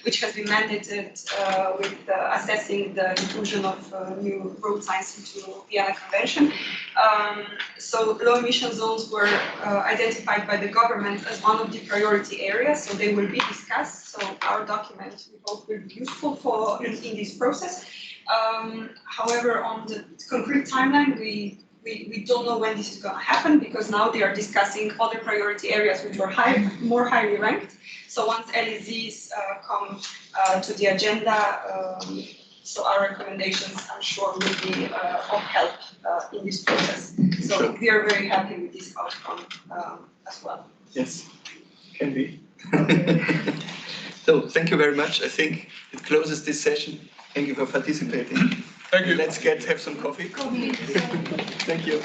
which has been mandated with assessing the inclusion of new road signs into Vienna Convention. So low emission zones were identified by the government as one of the priority areas, so they will be discussed. So our document, we hope, will be useful in this process. However, on the concrete timeline, we don't know when this is going to happen, because now they are discussing other priority areas which were more highly ranked. So once LEZs come to the agenda, so our recommendations, I'm sure, will be of help in this process. So we are very happy with this outcome as well. Yes, can be. So thank you very much. I think it closes this session. Thank you for participating. Thank you. Let's have some coffee. Thank you.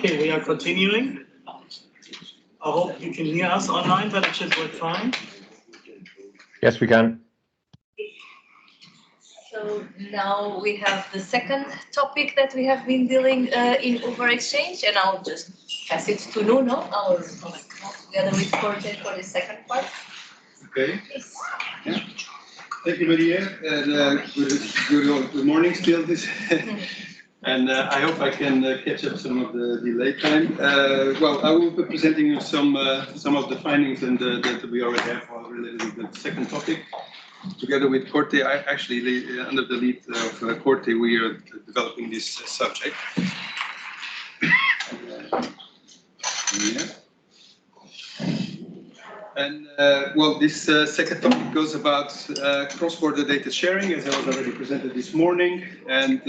Okay, we are continuing. I hope you can hear us online, but it should work fine. Yes, we can. So now we have the second topic that we have been dealing in UVAR exchange, and I'll just pass it to Nuno, our together with Corte for the second part. Okay. Yeah. Thank you, Maria, and good morning still. And I hope I can catch up some of the delay time. Well, I will be presenting you some of the findings and that we already have related to the second topic. Together with Corte, I actually, under the lead of Corte, we are developing this subject. Yeah. And well, this second topic goes about cross-border data sharing, as I was already presented this morning. And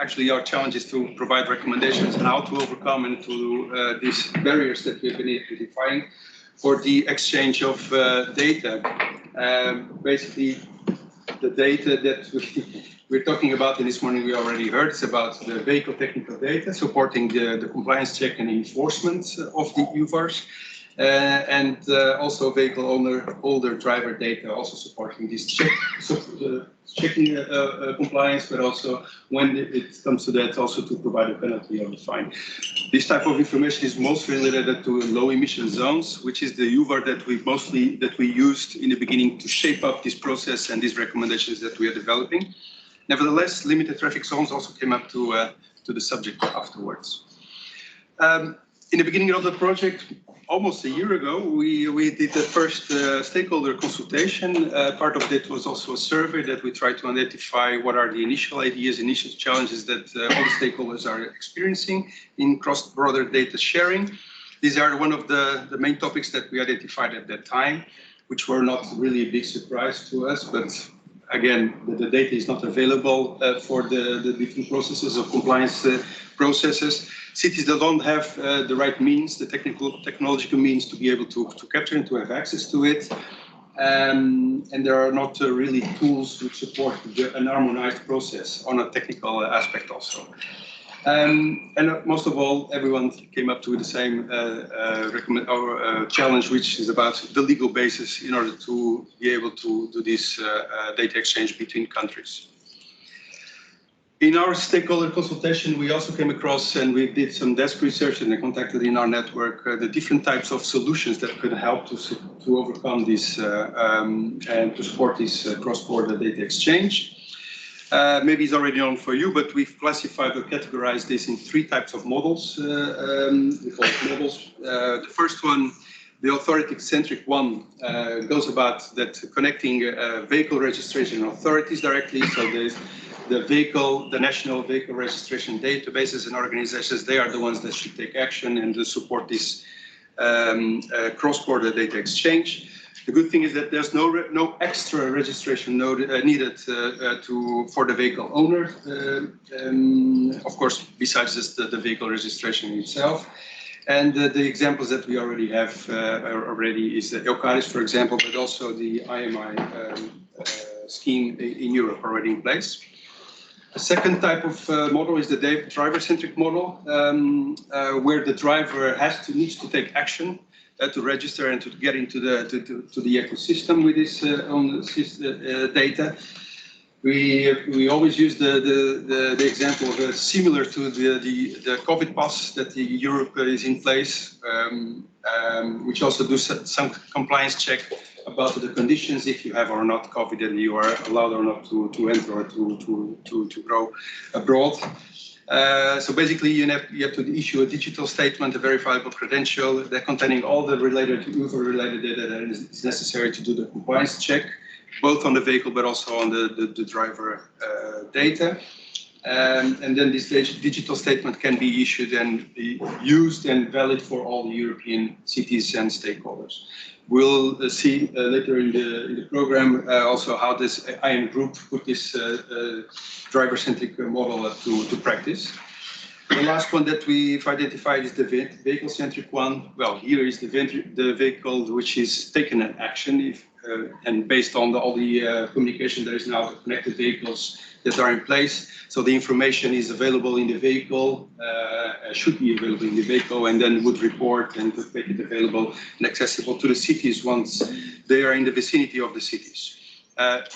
actually, our challenge is to provide recommendations on how to overcome and to these barriers that we've been identifying for the exchange of data. Basically, the data that we're talking about in this morning, we already heard, it's about the vehicle technical data, supporting the compliance check and enforcement of the UVARs. And also vehicle owner driver data, also supporting this checking compliance, but also when it comes to that, also to provide a penalty or a fine. This type of information is mostly related to low emission zones, which is the UVAR that we used in the beginning to shape up this process and these recommendations that we are developing. Nevertheless, limited traffic zones also came up to the subject afterwards. In the beginning of the project, almost a year ago, we did the first stakeholder consultation. Part of it was also a survey that we tried to identify what are the initial ideas, initial challenges that all the stakeholders are experiencing in cross-border data sharing. These are one of the main topics that we identified at that time, which were not really a big surprise to us, but again, the data is not available for the different processes of compliance processes. Cities that don't have the right means, the technological means to be able to capture and to have access to it. And there are not really tools to support an harmonized process on a technical aspect also. And most of all, everyone came up to the same challenge, which is about the legal basis in order to be able to do this data exchange between countries. In our stakeholder consultation, we also came across and we did some desk research and contacted in our network the different types of solutions that could help to overcome this and to support this cross-border data exchange. Maybe it's already known for you, but we've classified or categorized this in three types of models. We call it models. The first one, the authority-centric one, goes about that connecting vehicle registration authorities directly. So there's the national vehicle registration databases and organizations, they are the ones that should take action and support this cross-border data exchange. The good thing is that there's no extra registration needed for the vehicle owner, of course, besides just the vehicle registration itself. And the examples that we already have is the EUCARIS, for example, but also the IMI scheme in Europe already in place. The second type of model is the driver-centric model, where the driver needs to take action to register and to get into the ecosystem with this own data. We always use the example of similar to the COVID pass that Europe is in place, which also do some compliance check about the conditions if you have or not COVID and you are allowed or not to enter or to go abroad. So basically, you have to issue a digital statement, a verifiable credential, that containing all the UVAR-related data that is necessary to do the compliance check, both on the vehicle but also on the driver data. And then this digital statement can be issued and be used and valid for all the European cities and stakeholders. We'll see later in the program also how this IN group put this driver-centric model to practice. The last one that we've identified is the vehicle-centric one. Well, here is the vehicle which is taking an action and based on all the communication there is now, the connected vehicles that are in place. So the information is available in the vehicle, should be available in the vehicle, and then would report and would make it available and accessible to the cities once they are in the vicinity of the cities.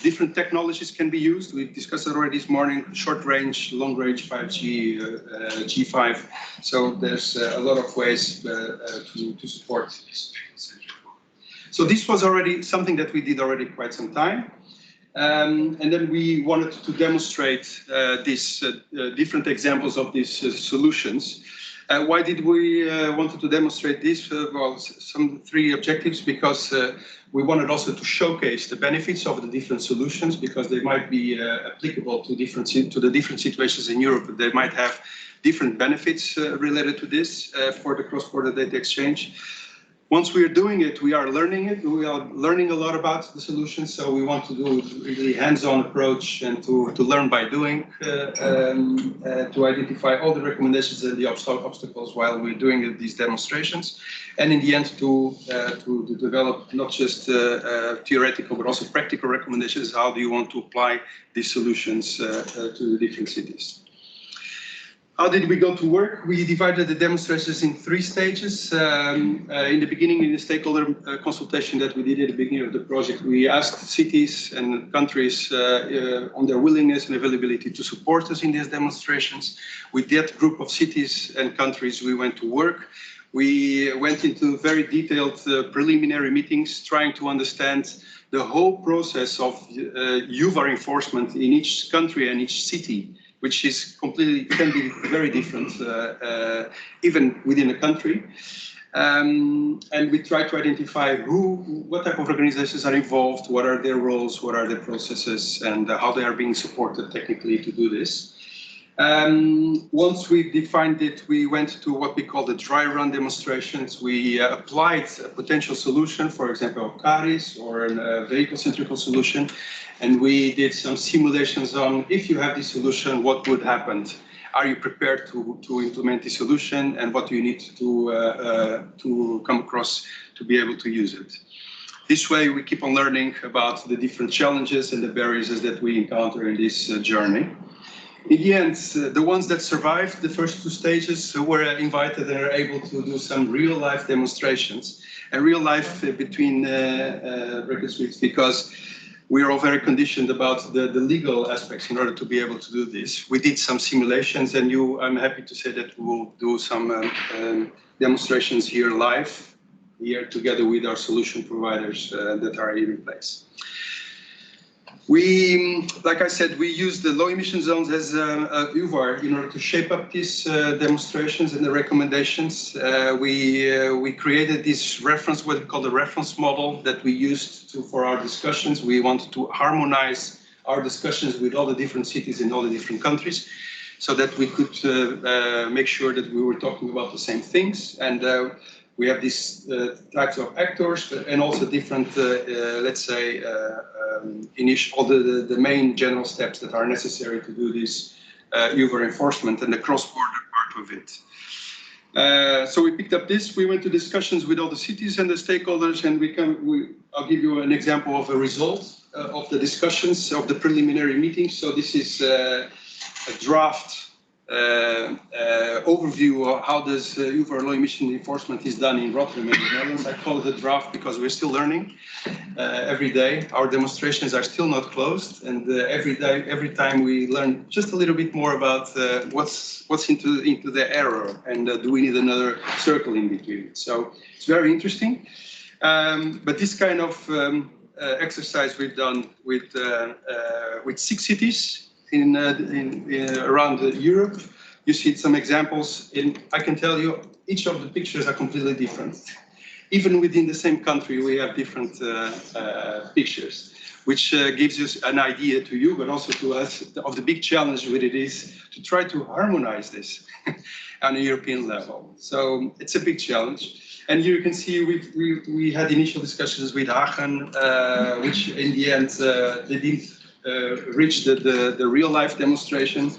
Different technologies can be used. We've discussed it already this morning, short range, long range, 5G, G5. So there's a lot of ways to support this. So this was already something that we did already quite some time. And then we wanted to demonstrate these different examples of these solutions. Why did we wanted to demonstrate this? Well, some three objectives, because we wanted also to showcase the benefits of the different solutions, because they might be applicable to the different situations in Europe. They might have different benefits related to this for the cross-border data exchange. Once we are doing it, we are learning it. We are learning a lot about the solutions, so we want to do really hands-on approach and to learn by doing, to identify all the recommendations and the obstacles while we're doing these demonstrations, and in the end to develop not just theoretical but also practical recommendations. How do you want to apply these solutions to the different cities? How did we go to work? We divided the demonstrations in 3 stages. In the beginning, in the stakeholder consultation that we did at the beginning of the project, we asked cities and countries on their willingness and availability to support us in these demonstrations. With that group of cities and countries, we went to work. We went into very detailed preliminary meetings, trying to understand the whole process of UVAR enforcement in each country and each city, which is can be very different, even within a country. And we try to identify what type of organizations are involved, what are their roles, what are their processes, and how they are being supported technically to do this. Once we defined it, we went to what we call the dry run demonstrations. We applied a potential solution, for example, CARIS or a vehicle-centric solution, and we did some simulations on, if you have this solution, what would happen? Are you prepared to implement the solution, and what do you need to come across to be able to use it? This way, we keep on learning about the different challenges and the barriers that we encounter in this journey. In the end, the ones that survived the first 2 stages were invited and are able to do some real-life demonstrations, and real-life between brackets, because we are all very conditioned about the legal aspects in order to be able to do this. We did some simulations, and I'm happy to say that we will do some demonstrations here live, here together with our solution providers that are here in place. Like I said, we used the low emission zones as a UVAR in order to shape up these demonstrations and the recommendations. We created this reference, what we call the reference model, that we used for our discussions. We wanted to harmonize our discussions with all the different cities in all the different countries, so that we could make sure that we were talking about the same things. And we have these types of actors and also different, let's say, all the main general steps that are necessary to do this UVAR enforcement and the cross-border part of it. So we picked up this, we went to discussions with all the cities and the stakeholders, and I'll give you an example of a result of the discussions of the preliminary meetings. So this is a draft overview of how does UVAR low emission enforcement is done in Rotterdam in the Netherlands. I call it a draft because we're still learning every day. Our demonstrations are still not closed, and every time we learn just a little bit more about what's into the error, and do we need another circle in between. So it's very interesting. But this kind of exercise we've done with 6 cities around Europe. You see some examples, and I can tell you each of the pictures are completely different. Even within the same country, we have different pictures, which gives us an idea to you, but also to us, of the big challenge that it is to try to harmonize this on a European level. So it's a big challenge. And here you can see we had initial discussions with Hagen, which in the end they didn't reach the real-life demonstration.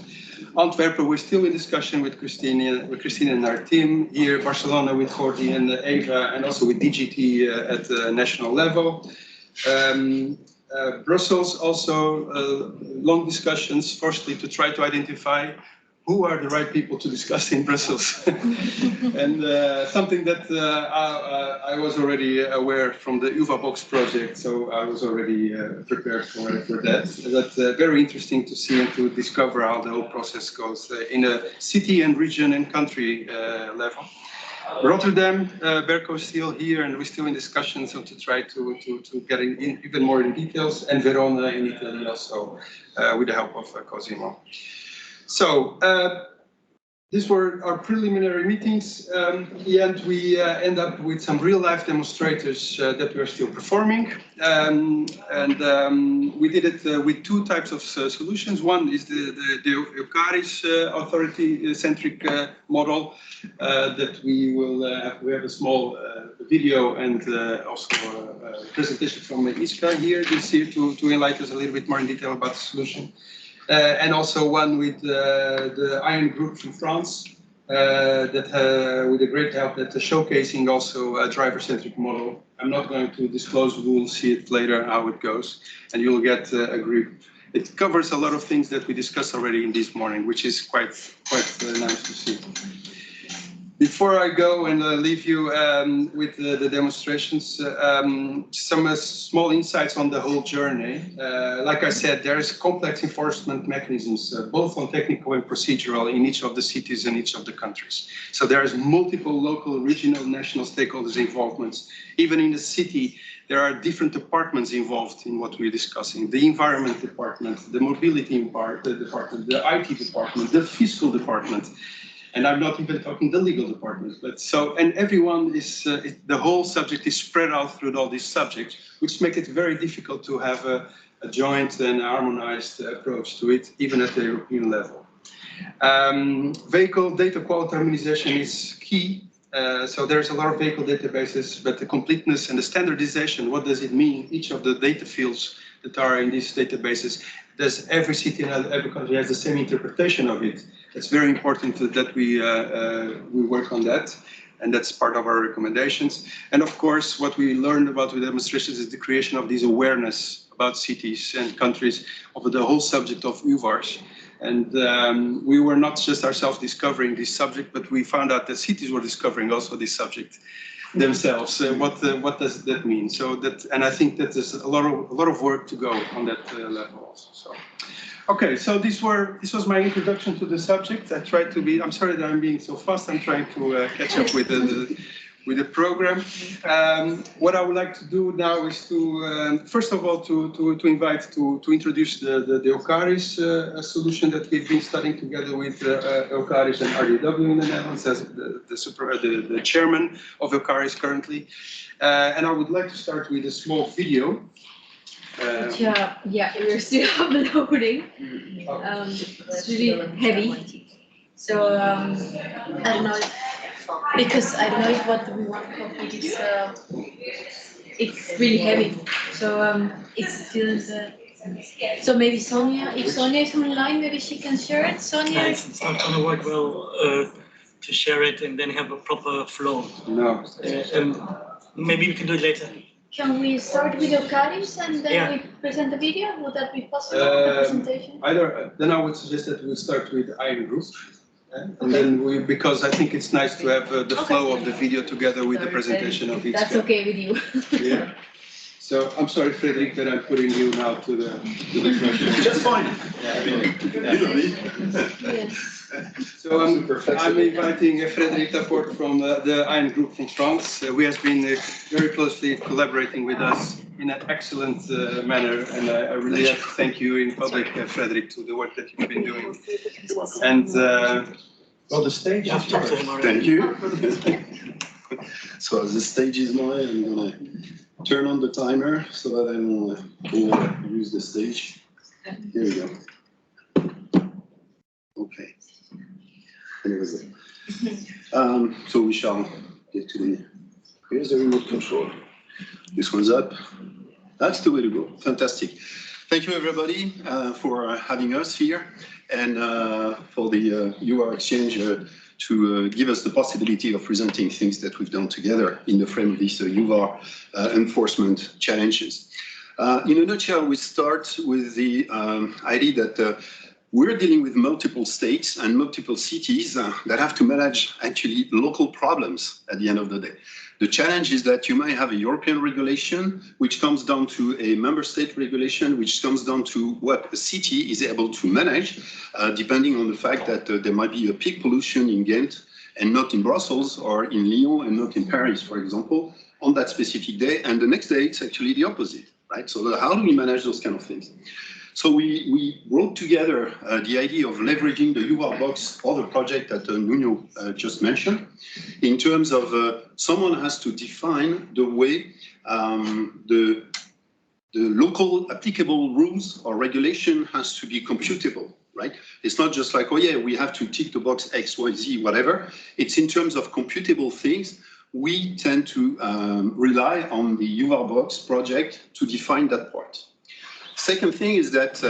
Antwerp, we're still in discussion with Christine and our team. Here, Barcelona with Jordi and Eva, and also with DGT at the national level. Brussels also long discussions, firstly to try to identify who are the right people to discuss in Brussels. And something that I was already aware from the UVAR box project, so I was already prepared for that. That's very interesting to see and to discover how the whole process goes in a city and region and country level. Rotterdam, Berko is still here and we're still in discussions so to try to get in even more in details, and Verona in Italy also with the help of Cosimo. So these were our preliminary meetings. In the end, we end up with some real-life demonstrators that we are still performing. We did it with two types of solutions. One is the EUCARIS authority-centric model that we will have. We have a small video and also a presentation from Iska here this year to enlighten us a little bit more in detail about the solution. And also one with the Iron Group from France, that with a great help that showcasing also a driver-centric model. I'm not going to disclose, we will see it later how it goes, and you'll get a grip. It covers a lot of things that we discussed already in this morning, which is quite nice to see. Before I go and leave you with the demonstrations, some small insights on the whole journey. Like I said, there is complex enforcement mechanisms, both on technical and procedural in each of the cities and each of the countries. So there is multiple local, regional, national stakeholders involvements. Even in the city, there are different departments involved in what we're discussing. The environment department, the mobility department, the IT department, the fiscal department. And I'm not even talking the legal department, but so, and everyone is, the whole subject is spread out through all these subjects, which make it very difficult to have a joint and harmonized approach to it, even at the European level. Vehicle data quality harmonization is key. So there's a lot of vehicle databases, but the completeness and the standardization, what does it mean? Each of the data fields that are in these databases, does every city and every country has the same interpretation of it? It's very important that we work on that, and that's part of our recommendations. And of course, what we learned about the demonstrations is the creation of this awareness about cities and countries of the whole subject of UVARs. And we were not just ourselves discovering this subject, but we found out that cities were discovering also this subject themselves. What does that mean? So that, and I think that there's a lot of work to go on that level also. So, okay, so this was my introduction to the subject. I tried to be. I'm sorry that I'm being so fast. I'm trying to catch up with the program. What I would like to do now is to first of all to invite to introduce the EUCARIS solution that we've been studying together with EUCARIS and RDW in the Netherlands as the chairman of EUCARIS currently. And I would like to start with a small video. Yeah, we're still uploading. It's really heavy. So I don't know. Because I don't know if what we want to copy is, it's really heavy. So it's still, so maybe Sonia, if Sonia is online, maybe she can share it. Sonia? Yeah, it's not going to work well to share it and then have a proper flow. No. Maybe we can do it later. Can we start with EUCARIS and then we present the video? Would that be possible, the presentation? Then I would suggest that we start with Iron Group. And then because I think it's nice to have the flow of the video together with the presentation of each. That's okay with you. Yeah. So I'm sorry, Frederic, that I'm putting you now to the question. Just fine. Yes. So I'm inviting Frederic Laporte from the Iron Group from France, who has been very closely collaborating with us in an excellent manner, and I really have to thank you in public, Frederic, to the work that you've been doing. And well, the stage is yours. Thank you. So the stage is mine. I'm gonna turn on the timer so that I don't use the stage. Here we go. Okay. There we go. So we shall get to the. Here's the remote control. This one's up. That's the way to go. Fantastic. Thank you, everybody, for having us here and for the UVAR exchange to give us the possibility of presenting things that we've done together in the frame of these UVAR enforcement challenges. In a nutshell, we start with the idea that we're dealing with multiple states and multiple cities that have to manage actually local problems at the end of the day. The challenge is that you might have a European regulation, which comes down to a member state regulation, which comes down to what a city is able to manage, depending on the fact that there might be a peak pollution in Ghent and not in Brussels, or in Lyon and not in Paris, for example, on that specific day. And the next day, it's actually the opposite, right? So how do we manage those kind of things? So we brought together the idea of leveraging the UVAR box, other project that Nuno just mentioned, in terms of someone has to define the way the local applicable rules or regulation has to be computable, right? It's not just like, oh yeah, we have to tick the box X, Y, Z, whatever. It's in terms of computable things. We tend to rely on the UVAR box project to define that part. Second thing is that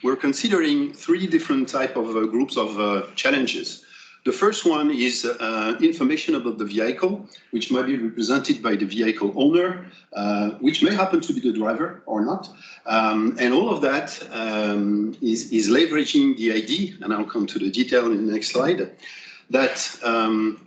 we're considering three different type of groups of challenges. The first one is information about the vehicle, which might be represented by the vehicle owner, which may happen to be the driver or not. And all of that is leveraging the ID, and I'll come to the detail in the next slide, that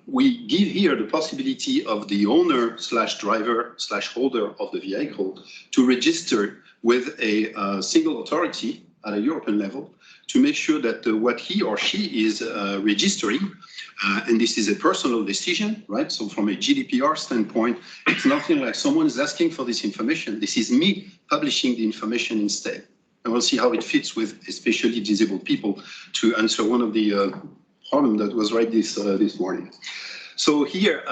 we give here the possibility of the owner slash driver slash holder of the vehicle to register with a single authority at a European level to make sure that what he or she is registering, and this is a personal decision, right? So from a GDPR standpoint, it's nothing like someone is asking for this information. This is me publishing the information instead. And we'll see how it fits with especially disabled people to answer one of the problem that was right this morning. So here,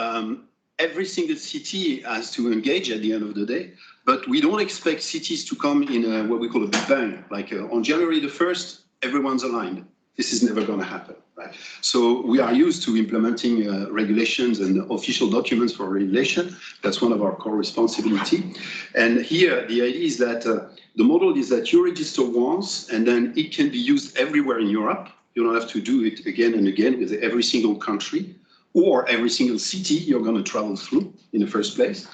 every single city has to engage at the end of the day, but we don't expect cities to come in what we call a big bang, like on January the 1st, everyone's aligned. This is never going to happen, right? So we are used to implementing regulations and official documents for regulation. That's one of our core responsibility. And here, the idea is that the model is that you register once, and then it can be used everywhere in Europe. You don't have to do it again and again with every single country or every single city you're going to travel through in the first place.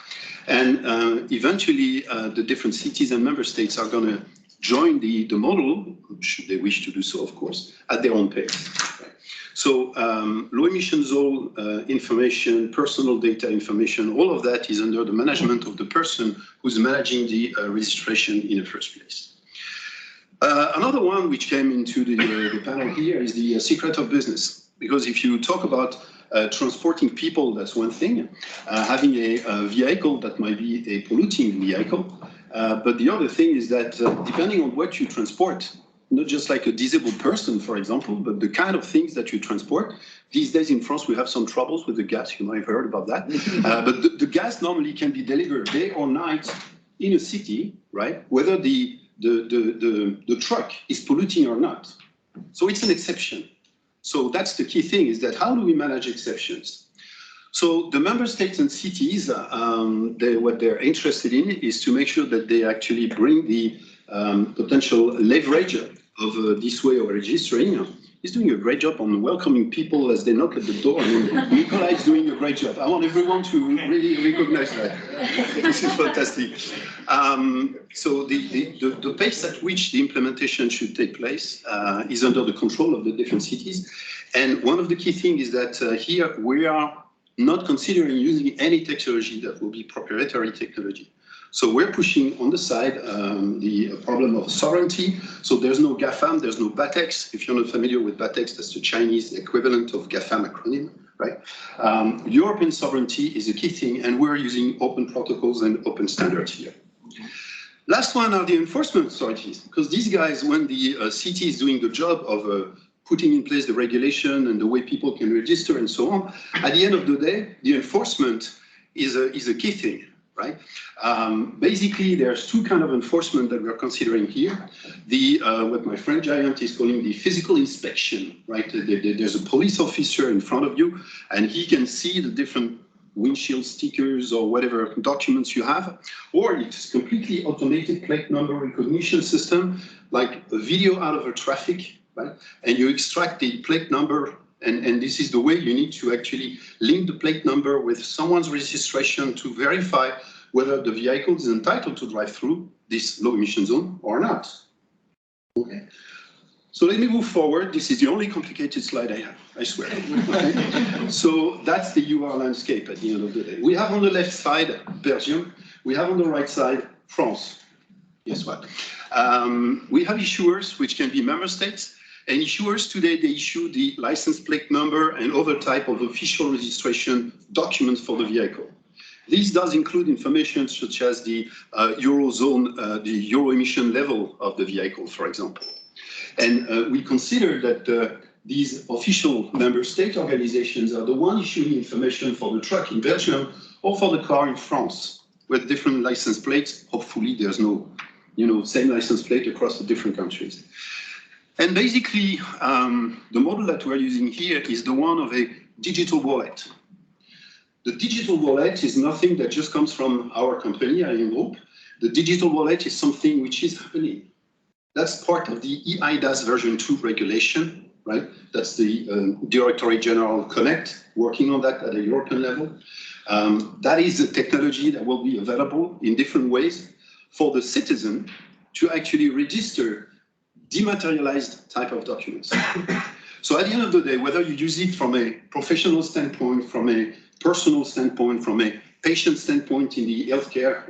And eventually, the different cities and member states are going to join the model, should they wish to do so, of course, at their own pace. So low emission zone information, personal data information, all of that is under the management of the person who's managing the registration in the first place. Another one which came into the panel here is the secret of business. Because if you talk about transporting people, that's one thing. Having a vehicle that might be a polluting vehicle. But the other thing is that depending on what you transport, not just like a disabled person, for example, but the kind of things that you transport. These days in France, we have some troubles with the gas. You might have heard about that. But the gas normally can be delivered day or night in a city, right? Whether the truck is polluting or not. So it's an exception. So that's the key thing, is that how do we manage exceptions? So the member states and cities, what they're interested in is to make sure that they actually bring the potential leverage of this way of registering. He's doing a great job on welcoming people as they knock at the door. I mean, Nikolai is doing a great job. I want everyone to really recognize that. This is fantastic. So the pace at which the implementation should take place is under the control of the different cities. And one of the key things is that here we are not considering using any technology that will be proprietary technology. So we're pushing on the side the problem of sovereignty. So there's no GAFAM, there's no BATEX. If you're not familiar with BATEX, that's the Chinese equivalent of GAFAM acronym, right? European sovereignty is a key thing, and we're using open protocols and open standards here. Last one are the enforcement authorities, because these guys, when the city is doing the job of putting in place the regulation and the way people can register and so on, at the end of the day, the enforcement is a key thing. Right? Basically, there's two kinds of enforcement that we're considering here. The what my friend Giant is calling the physical inspection. Right? There's a police officer in front of you, and he can see the different windshield stickers or whatever documents you have, or it's completely automated plate number recognition system, like a video out of a traffic, right? And you extract the plate number, and this is the way you need to actually link the plate number with someone's registration to verify whether the vehicle is entitled to drive through this low emission zone or not. Okay. So let me move forward. This is the only complicated slide I have, I swear. Okay. So that's the UVAR landscape at the end of the day. We have on the left side Belgium. We have on the right side France. Guess what? We have issuers, which can be member states. And issuers today, they issue the license plate number and other type of official registration documents for the vehicle. This does include information such as the Eurozone, the Euro emission level of the vehicle, for example. And we consider that these official member state organizations are the ones issuing information for the truck in Belgium or for the car in France with different license plates. Hopefully there's no, same license plate across the different countries. And basically, the model that we're using here is the one of a digital wallet. The digital wallet is nothing that just comes from our company, IM Group. The digital wallet is something which is happening. That's part of the EIDAS version 2 regulation, right? That's the Directorate General Connect, working on that at a European level. That is a technology that will be available in different ways for the citizen to actually register dematerialized type of documents. So at the end of the day, whether you use it from a professional standpoint, from a personal standpoint, from a patient standpoint in the healthcare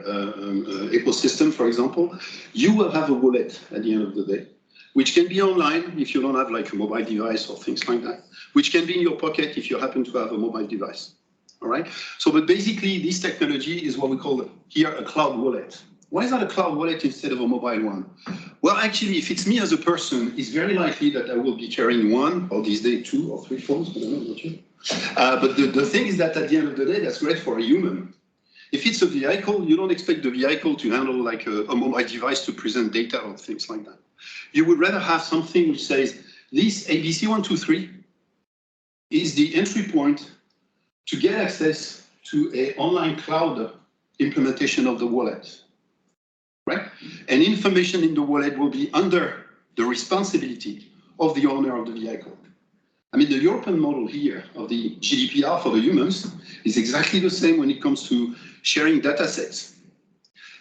ecosystem, for example, you will have a wallet at the end of the day, which can be online if you don't have like a mobile device or things like that, which can be in your pocket if you happen to have a mobile device. All right. So, but basically this technology is what we call here a cloud wallet. Why is that a cloud wallet instead of a mobile one? Well, actually, if it's me as a person, it's very likely that I will be carrying one, or these days 2 or 3 phones, I don't know about you. But the thing is that at the end of the day, that's great for a human. If it's a vehicle, you don't expect the vehicle to handle like a mobile device to present data or things like that. You would rather have something which says, this ABC123 is the entry point to get access to an online cloud implementation of the wallet. Right? And information in the wallet will be under the responsibility of the owner of the vehicle. I mean, the European model here of the GDPR for the humans is exactly the same when it comes to sharing data sets.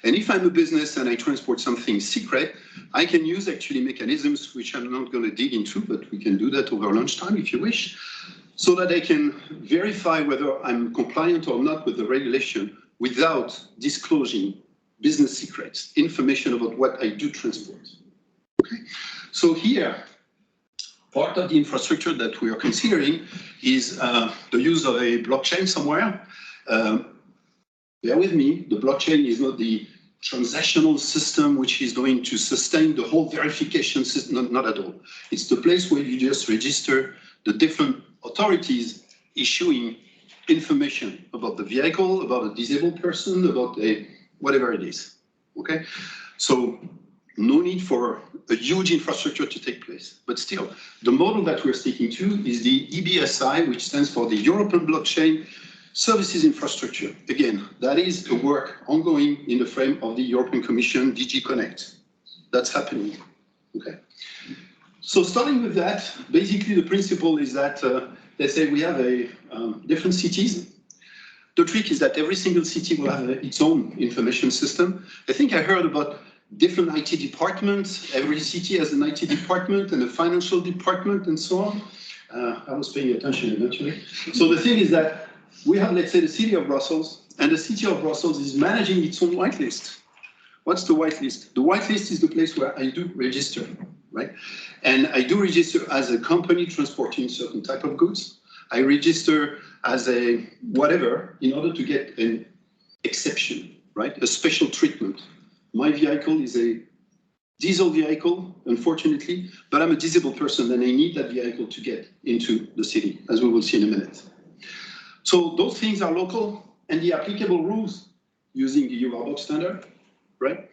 And if I'm a business and I transport something secret, I can use actually mechanisms which I'm not going to dig into, but we can do that over lunchtime if you wish, so that I can verify whether I'm compliant or not with the regulation without disclosing business secrets, information about what I do transport. Okay. So here, part of the infrastructure that we are considering is the use of a blockchain somewhere. Bear with me, the blockchain is not the transactional system which is going to sustain the whole verification system, not at all. It's the place where you just register the different authorities issuing information about the vehicle, about a disabled person, about a whatever it is, okay? So no need for a huge infrastructure to take place, but still, the model that we're sticking to is the EBSI, which stands for the European Blockchain Services Infrastructure. Again, that is a work ongoing in the frame of the European Commission DG Connect. That's happening, okay? So starting with that, basically the principle is that, let's say we have different cities. The trick is that every single city will have its own information system. I think I heard about different IT departments. Every city has an IT department and a financial department and so on. I was paying attention eventually. So the thing is that we have, let's say, the city of Brussels, and the city of Brussels is managing its own whitelist. What's the whitelist? The whitelist is the place where I do register, right? And I do register as a company transporting certain type of goods. I register as a whatever in order to get an exception, right? A special treatment. My vehicle is a diesel vehicle, unfortunately, but I'm a disabled person and I need that vehicle to get into the city, as we will see in a minute. So those things are local, and the applicable rules using the UVAR box standard, right?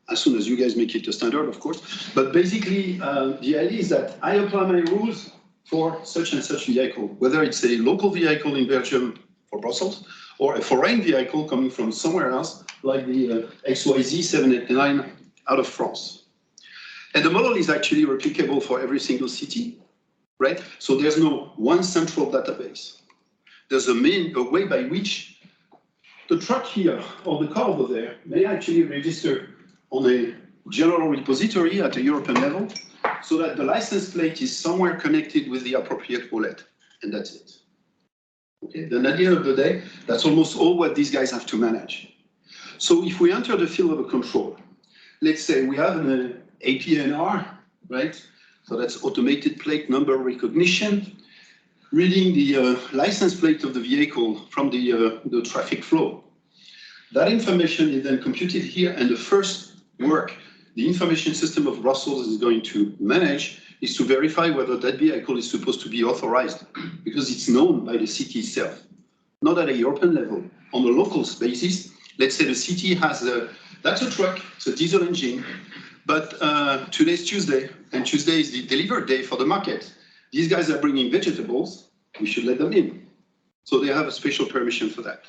As soon as you guys make it a standard, of course. But basically, the idea is that I apply my rules for such and such vehicle, whether it's a local vehicle in Belgium for Brussels, or a foreign vehicle coming from somewhere else, like the XYZ 789 out of France. And the model is actually replicable for every single city, right? So there's no one central database. There's a way by which the truck here or the car over there may actually register on a general repository at a European level, so that the license plate is somewhere connected with the appropriate wallet, and that's it. Okay, then at the end of the day, that's almost all what these guys have to manage. So if we enter the field of a control, let's say we have an APNR, right? So that's automated plate number recognition, reading the license plate of the vehicle from the traffic flow. That information is then computed here, and the first work the information system of Brussels is going to manage is to verify whether that vehicle is supposed to be authorized, because it's known by the city itself, not at a European level. On a local basis, let's say the city has that's a truck, it's a diesel engine, but today's Tuesday, and Tuesday is the delivered day for the market. These guys are bringing vegetables, we should let them in. So they have a special permission for that.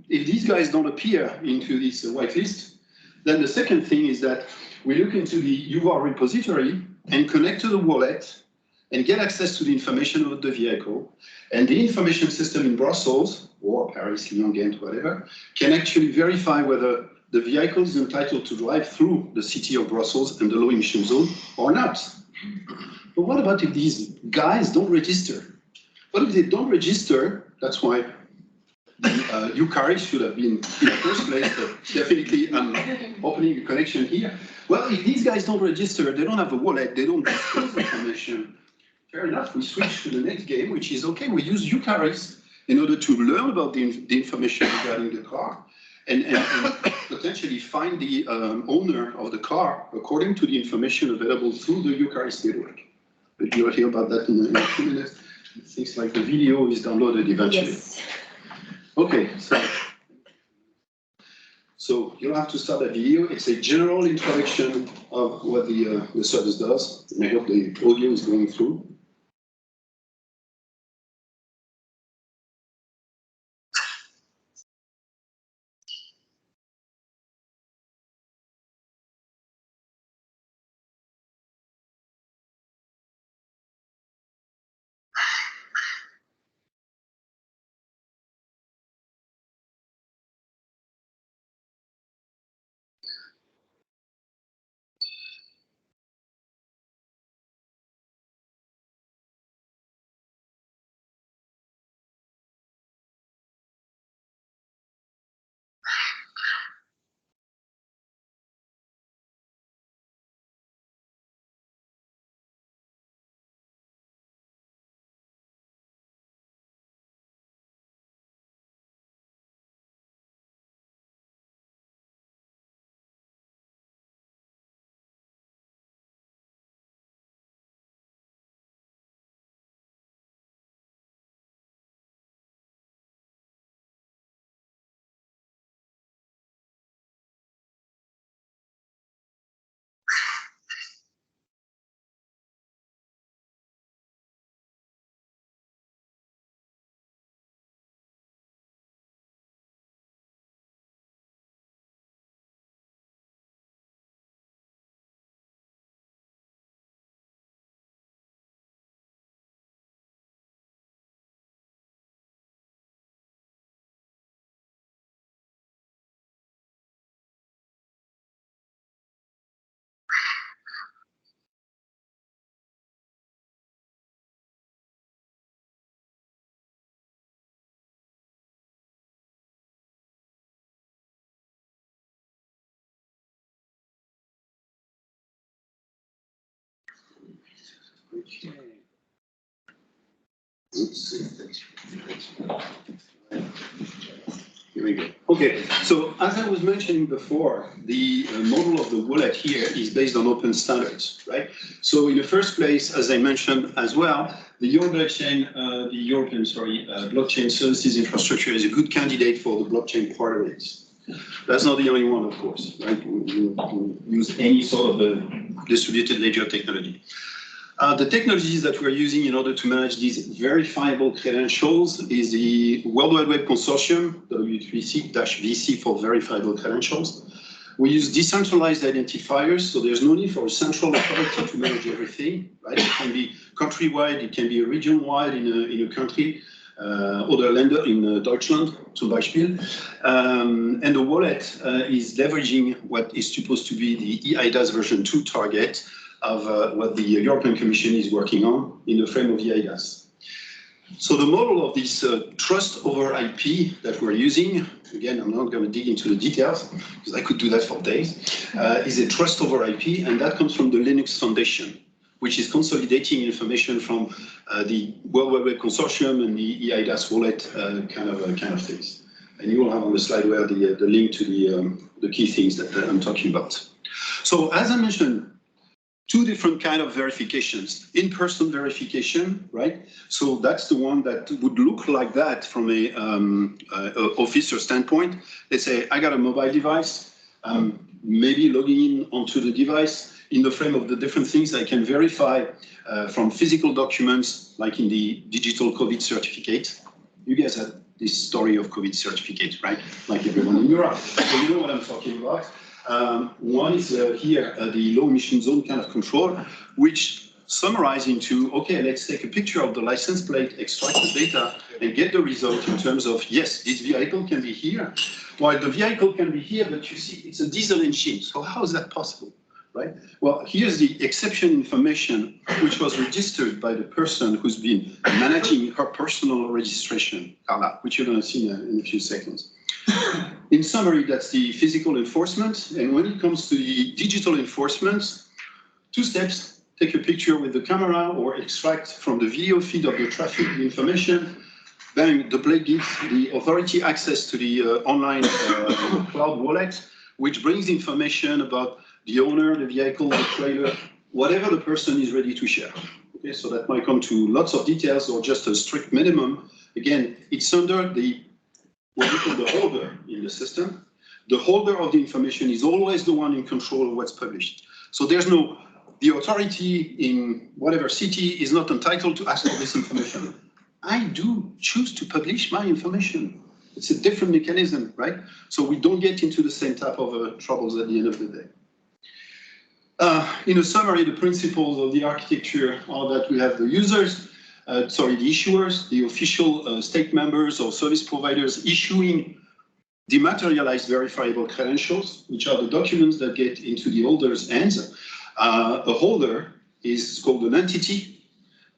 If these guys don't appear into this whitelist, then the second thing is that we look into the UVAR repository and connect to the wallet and get access to the information about the vehicle. And the information system in Brussels, or Paris, Lyon, Ghent, whatever, can actually verify whether the vehicle is entitled to drive through the city of Brussels and the low emission zone or not. But what about if these guys don't register? What if they don't register? That's why the UVAR should have been in the first place, but definitely I'm opening a connection here. Well, if these guys don't register, they don't have a wallet, they don't disclose information. Fair enough, we switch to the next game, which is okay, we use UVAR in order to learn about the information regarding the car and potentially find the owner of the car according to the information available through the UVAR network. But you'll hear about that in a few minutes. Things like the video is downloaded eventually. Yes. Okay, so you don't have to start a video. It's a general introduction of what the service does. And I hope the audio is going through. Here we go. Okay, so as I was mentioning before, the model of the wallet here is based on open standards, right? So in the first place, as I mentioned as well, the European blockchain services infrastructure is a good candidate for the blockchain part of it. That's not the only one, of course, right? We use any sort of a distributed ledger technology. The technologies that we're using in order to manage these verifiable credentials is the World Wide Web Consortium, W3C-VC for verifiable credentials. We use decentralized identifiers, so there's no need for a central authority to manage everything, right? It can be countrywide, it can be region-wide in a country, oder Länder in Deutschland, zum Beispiel. And the wallet is leveraging what is supposed to be the eIDAS version 2 target of what the European Commission is working on in the frame of the eIDAS. So the model of this trust over IP that we're using, again, I'm not going to dig into the details because I could do that for days, is a trust over IP, and that comes from the Linux Foundation, which is consolidating information from the World Wide Web Consortium and the eIDAS wallet kind of things. And you will have on the slide where the link to the key things that I'm talking about. So as I mentioned, two different kind of verifications. In-person verification, right? So that's the one that would look like that from a officer standpoint. Let's say I got a mobile device, maybe logging in onto the device. In the frame of the different things I can verify from physical documents, like in the digital COVID certificate. You guys had this story of COVID certificate, right? Like everyone in Europe. So you know what I'm talking about. One is here, the low emission zone kind of control, which summarize into, okay, let's take a picture of the license plate, extract the data, and get the result in terms of, yes, this vehicle can be here. While the vehicle can be here, but you see, it's a diesel engine. So how is that possible, right? Well, here's the exception information, which was registered by the person who's been managing her personal registration, Carla, which you're going to see in a few seconds. In summary, that's the physical enforcement. And when it comes to the digital enforcement, two steps: take a picture with the camera or extract from the video feed of the traffic the information. Then the plate gives the authority access to the online cloud wallet, which brings information about the owner, the vehicle, the trailer, whatever the person is ready to share. Okay, so that might come to lots of details or just a strict minimum. Again, it's under what we call the holder in the system. The holder of the information is always the one in control of what's published. So there's no, the authority in whatever city is not entitled to ask for this information. I do choose to publish my information. It's a different mechanism, right? So we don't get into the same type of troubles at the end of the day. In a summary, the principles of the architecture are that we have the users, the issuers, the official state members or service providers issuing dematerialized verifiable credentials, which are the documents that get into the holder's hands. A holder is called an entity.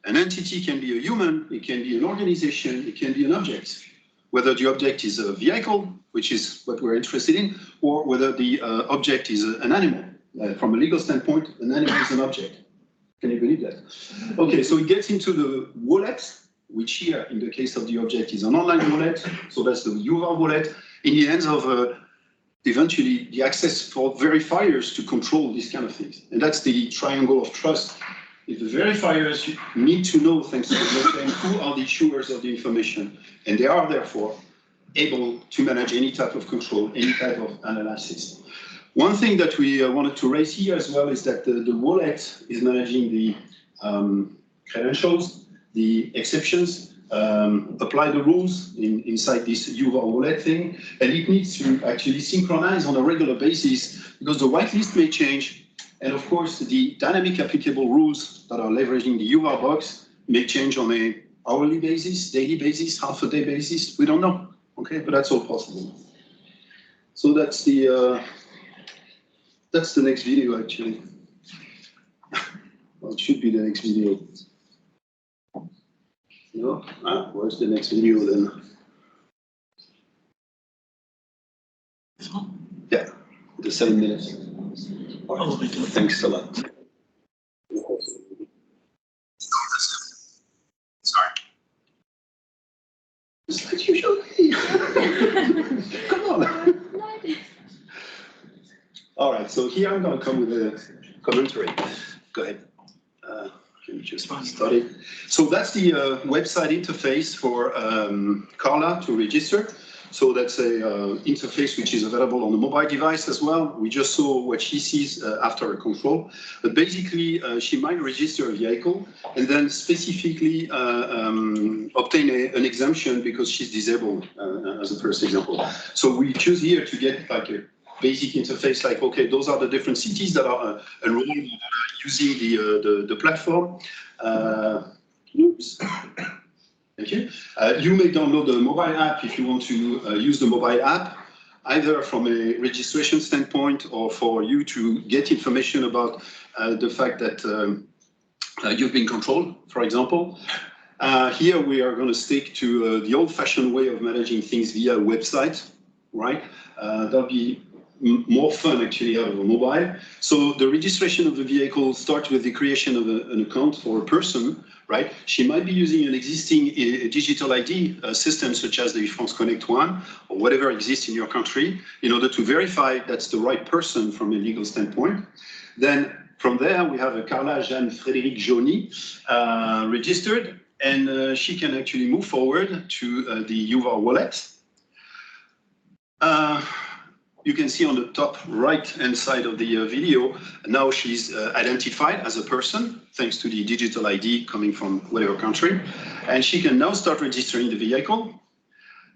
An entity can be a human, it can be an organization, it can be an object. Whether the object is a vehicle, which is what we're interested in, or whether the object is an animal. From a legal standpoint, an animal is an object. Can you believe that? Okay, so it gets into the wallet, which here, in the case of the object, is an online wallet. So that's the UVAR wallet, in the hands of eventually the access for verifiers to control these kind of things. And that's the triangle of trust. If the verifiers need to know, thanks to the blockchain, who are the issuers of the information, and they are therefore able to manage any type of control, any type of analysis. One thing that we wanted to raise here as well is that the wallet is managing the credentials, the exceptions, apply the rules inside this UVAR wallet thing, and it needs to actually synchronize on a regular basis because the whitelist may change, and of course the dynamic applicable rules that are leveraging the UVAR box may change on a hourly basis, daily basis, half a day basis. We don't know, okay, but that's all possible. So that's the next video actually. Well, it should be the next video. No? Where's the next video then? Yeah, the 7 minutes. Oh, thanks a lot. Sorry. Just like usually. Come on. All right, so here I'm going to come with a commentary. Go ahead. Can you just start it? So that's the website interface for Carla to register. So that's a interface which is available on the mobile device as well. We just saw what she sees after a control. But basically, she might register a vehicle and then specifically obtain an exemption because she's disabled, as a first example. So we choose here to get like a basic interface, like, okay, those are the different cities that are enrolled, that are using the platform. Oops. Thank you. You may download the mobile app if you want to use the mobile app, either from a registration standpoint or for you to get information about the fact that you've been controlled, for example. Here we are going to stick to the old-fashioned way of managing things via a website, right? That'll be more fun actually out of a mobile. So the registration of the vehicle starts with the creation of an account for a person, right? She might be using an existing digital ID system such as the France Connect One or whatever exists in your country in order to verify that's the right person from a legal standpoint. Then from there we have a Carla Jeanne Frédéric Johnny registered, and she can actually move forward to the UVAR wallet. You can see on the top right-hand side of the video, now she's identified as a person, thanks to the digital ID coming from whatever country. And she can now start registering the vehicle.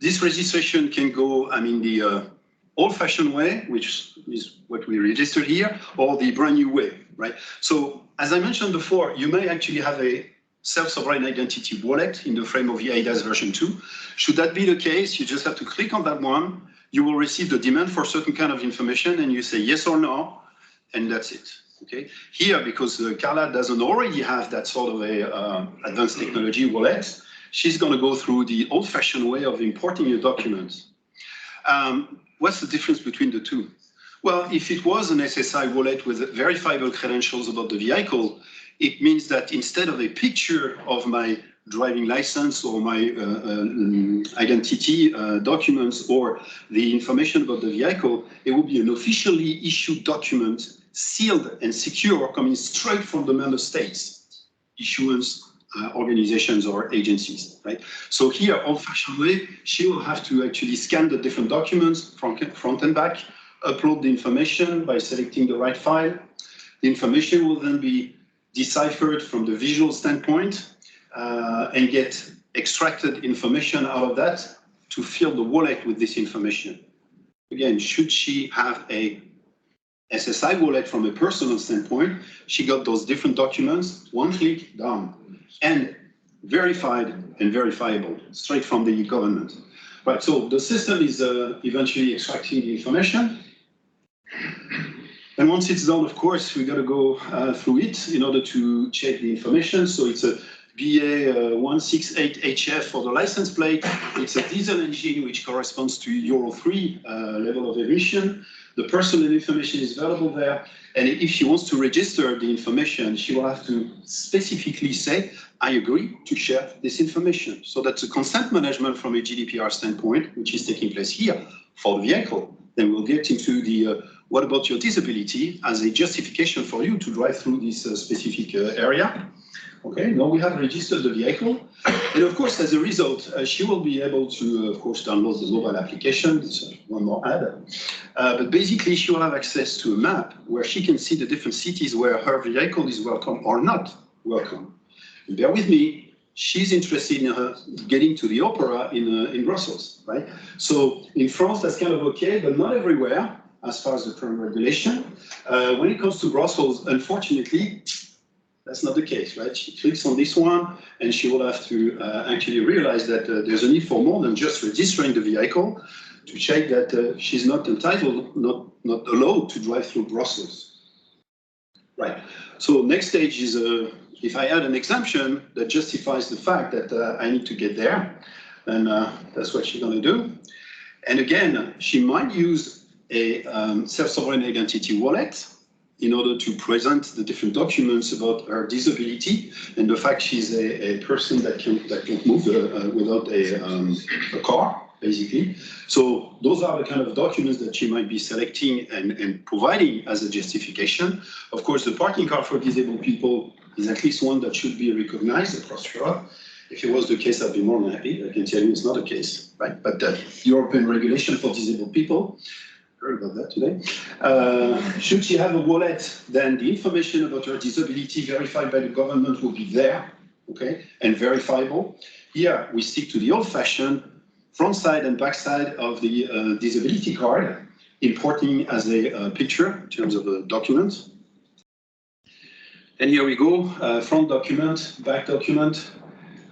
This registration can go, the old-fashioned way, which is what we registered here, or the brand new way, right? So, as I mentioned before, you may actually have a self-sovereign identity wallet in the frame of the ADAS version 2. Should that be the case, you just have to click on that one. You will receive the demand for certain kind of information, and you say yes or no, and that's it. Okay. Here, because Carla doesn't already have that sort of a advanced technology wallet, she's going to go through the old-fashioned way of importing a document. What's the difference between the two? Well, if it was an SSI wallet with verifiable credentials about the vehicle, it means that instead of a picture of my driving license or my identity documents or the information about the vehicle, it will be an officially issued document, sealed and secure, coming straight from the member states, issuance organizations or agencies, right? So here, old-fashioned way, she will have to actually scan the different documents front and back, upload the information by selecting the right file. The information will then be deciphered from the visual standpoint, and get extracted information out of that to fill the wallet with this information. Again, should she have a SSI wallet from a personal standpoint, she got those different documents, one click, done, and verified and verifiable, straight from the government. Right, so the system is eventually extracting the information. And once it's done, of course, we got to go through it in order to check the information. So it's a BA168HF for the license plate. It's a diesel engine which corresponds to Euro 3 level of emission. The personal information is available there. And if she wants to register the information, she will have to specifically say, I agree to share this information. So that's a consent management from a GDPR standpoint, which is taking place here for the vehicle. Then we'll get into the what about your disability as a justification for you to drive through this specific area. Okay, now we have registered the vehicle. And of course, as a result, she will be able to, of course, download the mobile application. It's one more ad. But basically, she will have access to a map where she can see the different cities where her vehicle is welcome or not welcome. And bear with me, she's interested in getting to the opera in Brussels, right? So in France, that's kind of okay, but not everywhere as far as the current regulation. When it comes to Brussels, unfortunately, that's not the case, right? She clicks on this one, and she will have to actually realize that there's a need for more than just registering the vehicle to check that she's not entitled, not allowed to drive through Brussels. Right. So next stage is if I add an exemption that justifies the fact that I need to get there, then that's what she's going to do. And again, she might use a self-sovereign identity wallet in order to present the different documents about her disability and the fact she's a person that can't move without a car, basically. So those are the kind of documents that she might be selecting and providing as a justification. Of course, the parking card for disabled people is at least one that should be recognized across Europe. If it was the case, I'd be more than happy. I can tell you it's not the case, right? But the European regulation for disabled people, heard about that today. Should she have a wallet, then the information about her disability verified by the government will be there, okay, and verifiable. Here, we stick to the old-fashioned front side and back side of the disability card, importing as a picture in terms of a document. And here we go, front document, back document,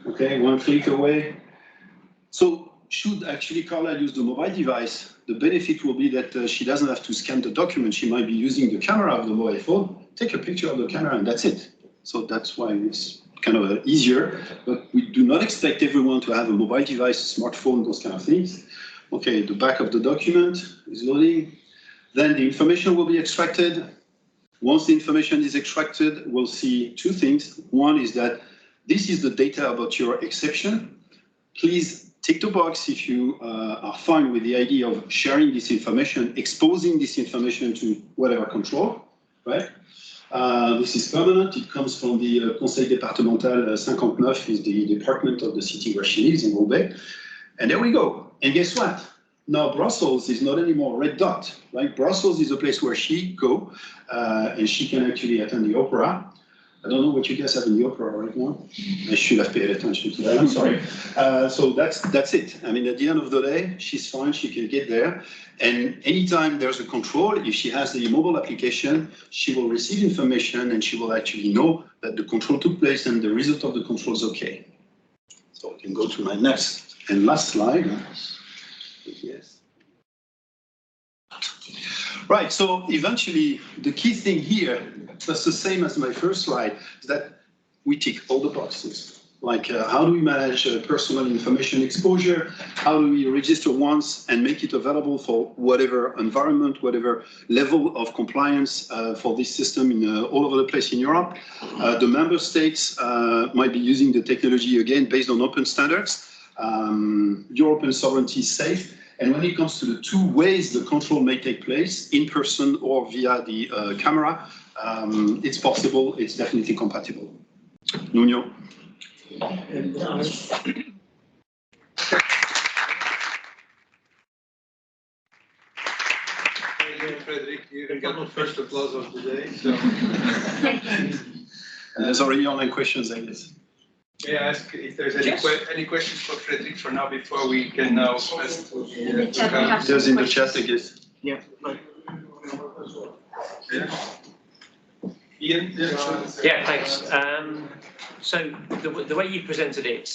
okay, one click away. So should actually Carla use the mobile device, the benefit will be that she doesn't have to scan the document. She might be using the camera of the mobile phone, take a picture of the camera, and that's it. So that's why it's kind of easier, but we do not expect everyone to have a mobile device, a smartphone, those kind of things. Okay, the back of the document is loading. Then the information will be extracted. Once the information is extracted, we'll see two things. One is that this is the data about your exception. Please tick the box if you are fine with the idea of sharing this information, exposing this information to whatever control, right? This is permanent. It comes from the Conseil départemental 59, is the department of the city where she lives in Roubaix. And there we go. And guess what? Now Brussels is not anymore red dot, right? Brussels is a place where she go, and she can actually attend the opera. I don't know what you guys have in the opera right now. I should have paid attention to that, I'm sorry. So that's it. I mean, at the end of the day, she's fine, she can get there. And anytime there's a control, if she has the mobile application, she will receive information and she will actually know that the control took place and the result of the control is okay. So I can go to my next and last slide. Yes. Right, so eventually the key thing here, that's the same as my first slide, is that we tick all the boxes. Like how do we manage personal information exposure? How do we register once and make it available for whatever environment, whatever level of compliance for this system in all over the place in Europe? The member states might be using the technology again based on open standards. European sovereignty is safe. And when it comes to the two ways the control may take place, in person or via the camera, it's possible, it's definitely compatible. Nuno? Frederick, you got the first applause of the day. So. There's already online questions, I guess. May I ask if there's any questions for Frederick for now before we can now pass to the There's in the chat, I guess. Yeah. Ian? Yeah, thanks. So the way you presented it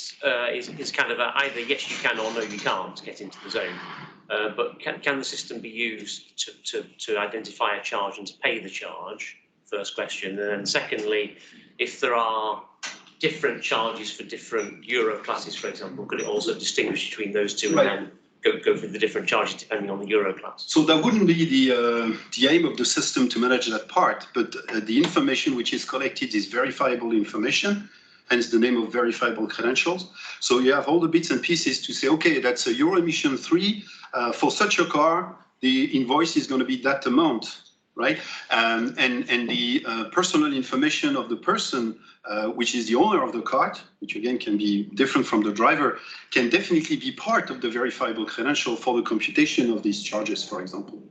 is kind of either yes you can or no you can't get into the zone. But can the system be used to identify a charge and to pay the charge? First question. And then secondly, if there are different charges for different euro classes, for example, could it also distinguish between those two and then go through the different charges depending on the euro class? So that wouldn't be the aim of the system to manage that part, but the information which is collected is verifiable information, hence the name of verifiable credentials. So you have all the bits and pieces to say, okay, that's a Euro emission 3. For such a car, the invoice is going to be that amount, right? And the personal information of the person, which is the owner of the car, which again can be different from the driver, can definitely be part of the verifiable credential for the computation of these charges, for example.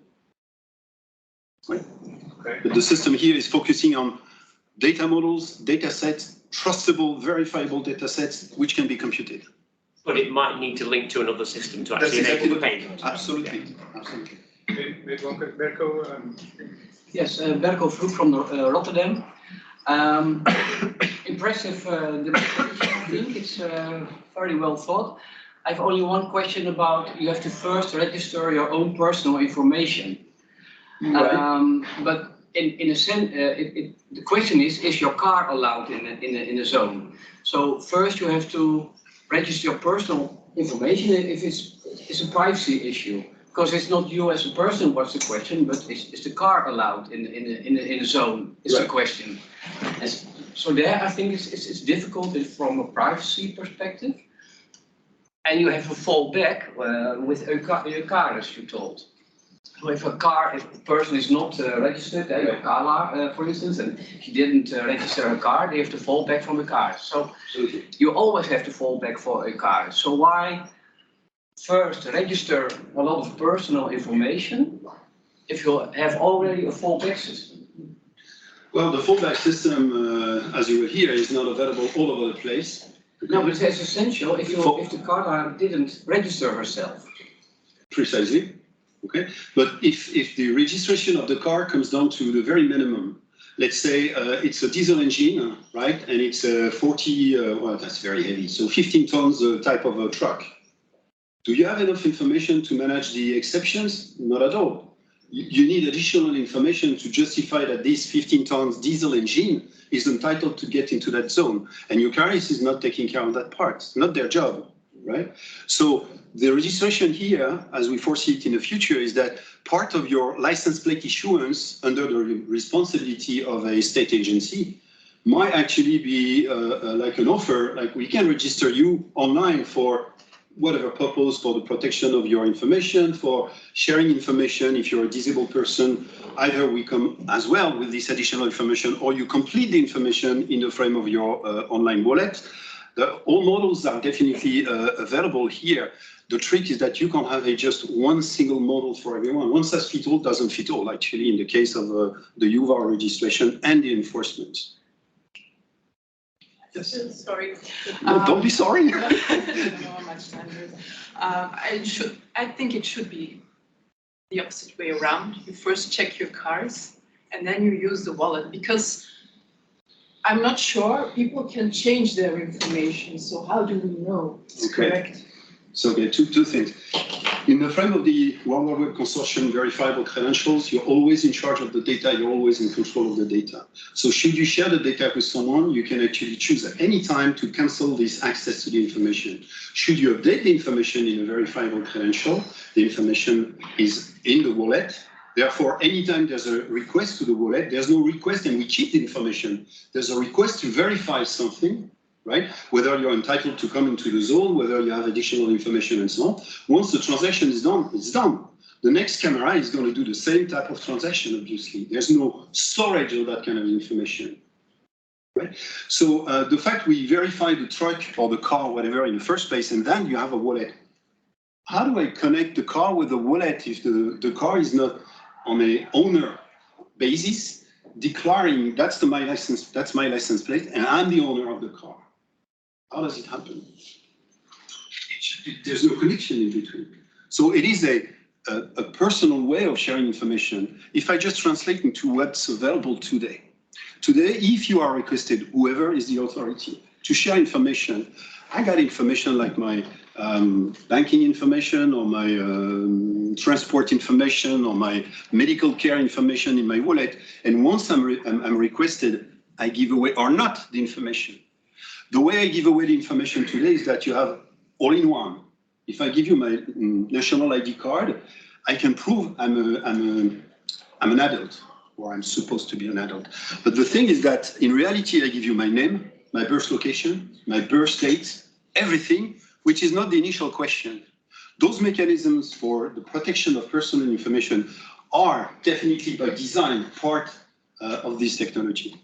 Right? Okay. But the system here is focusing on data models, data sets, trustable, verifiable data sets, which can be computed. But it might need to link to another system to actually enable the payment. Absolutely, absolutely. Maybe one quick, Berko. Yes, Berko Vloek from Rotterdam. Impressive demonstration, I think. It's very well thought. I have only one question about, you have to first register your own personal information. Right. But in a sense, the question is your car allowed in a zone? So first you have to register your personal information if it's a privacy issue. Because it's not you as a person what's the question, but is the car allowed in a zone? Is the question. So there, I think it's difficult from a privacy perspective. And you have a fallback with UVAR, as you told. So if a car, if the person is not registered, your car, for instance, and he didn't register a car, they have to fall back from the car. So you always have to fall back for a car. So why first register a lot of personal information if you have already a fallback system? Well, the fallback system, as you will hear, is not available all over the place. No, but it's essential if the car didn't register herself. Precisely. Okay, but if the registration of the car comes down to the very minimum, let's say it's a diesel engine, right, and it's a 40, well, that's very heavy, so 15 tons type of a truck. Do you have enough information to manage the exceptions? Not at all. You need additional information to justify that this 15 tons diesel engine is entitled to get into that zone, and your carriers is not taking care of that part. It's not their job, right? So the registration here, as we foresee it in the future, is that part of your license plate issuance under the responsibility of a state agency might actually be like an offer, like we can register you online for whatever purpose, for the protection of your information, for sharing information. If you're a disabled person, either we come as well with this additional information, or you complete the information in the frame of your online wallet. All models are definitely available here. The trick is that you can't have just one single model for everyone. One size fits all doesn't fit all, actually, in the case of the UVAR registration and the enforcement. Yes. Sorry. No, don't be sorry. I don't know how much time there is. I think it should be the opposite way around. You first check your cars and then you use the wallet, because I'm not sure people can change their information. So how do we know it's correct? So okay, two things. In the frame of the World Wide Web Consortium verifiable credentials, you're always in charge of the data, you're always in control of the data. So should you share the data with someone, you can actually choose at any time to cancel this access to the information. Should you update the information in a verifiable credential, the information is in the wallet. Therefore, anytime there's a request to the wallet, there's no request and we keep the information. There's a request to verify something, right? Whether you're entitled to come into the zone, whether you have additional information and so on. Once the transaction is done, it's done. The next camera is going to do the same type of transaction, obviously. There's no storage of that kind of information, right? So the fact we verify the truck or the car, whatever, in the first place, and then you have a wallet. How do I connect the car with the wallet if the car is not on a owner basis, declaring that's my license plate, and I'm the owner of the car? How does it happen? There's no connection in between. So it is a personal way of sharing information. If I just translate into what's available today. Today, if you are requested, whoever is the authority, to share information, I got information like my banking information or my transport information or my medical care information in my wallet. And once I'm requested, I give away or not the information. The way I give away the information today is that you have all in one. If I give you my national ID card, I can prove I'm an adult, or I'm supposed to be an adult. But the thing is that in reality, I give you my name, my birth location, my birth date, everything, which is not the initial question. Those mechanisms for the protection of personal information are definitely by design part of this technology.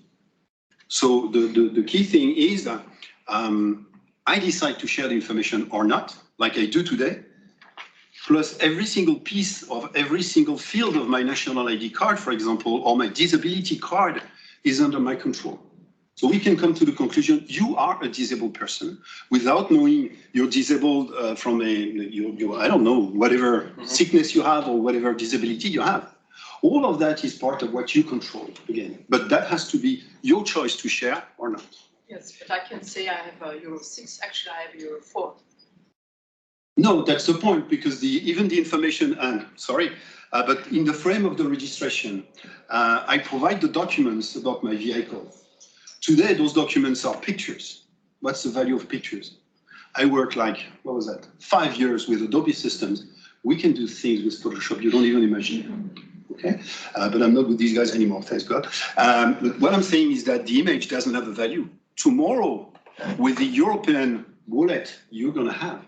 So the key thing is that I decide to share the information or not, like I do today, plus every single piece of every single field of my national ID card, for example, or my disability card is under my control. So we can come to the conclusion, you are a disabled person without knowing you're disabled from I don't know, whatever sickness you have or whatever disability you have. All of that is part of what you control, again. But that has to be your choice to share or not. Yes, but I can say I have a Euro 6, actually I have a Euro 4. No, that's the point, because even the information, but in the frame of the registration, I provide the documents about my vehicle. Today, those documents are pictures. What's the value of pictures? I work 5 years with Adobe systems. We can do things with Photoshop you don't even imagine. Okay, but I'm not with these guys anymore, thanks God. But what I'm saying is that the image doesn't have a value. Tomorrow, with the European wallet you're going to have,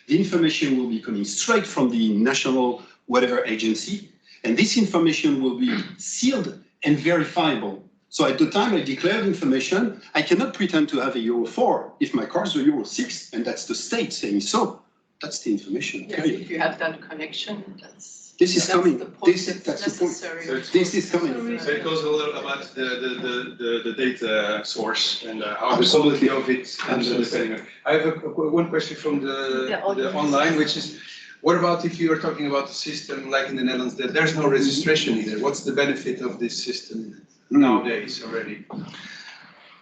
the information will be coming straight from the national whatever agency, And this information will be sealed and verifiable. So at the time I declared information, I cannot pretend to have a Euro 4 if my car is a Euro 6, and that's the state saying so. That's the information. Yes, if you have that connection, that's. This is coming. The point That's that's the point. necessary. This is coming. So it goes a little about the data source and how the Absolutely. quality of it and the setting. I have one question from the online, which is, what about if you are talking about a system like in the Netherlands that there's no registration either? What's the benefit of this system nowadays already?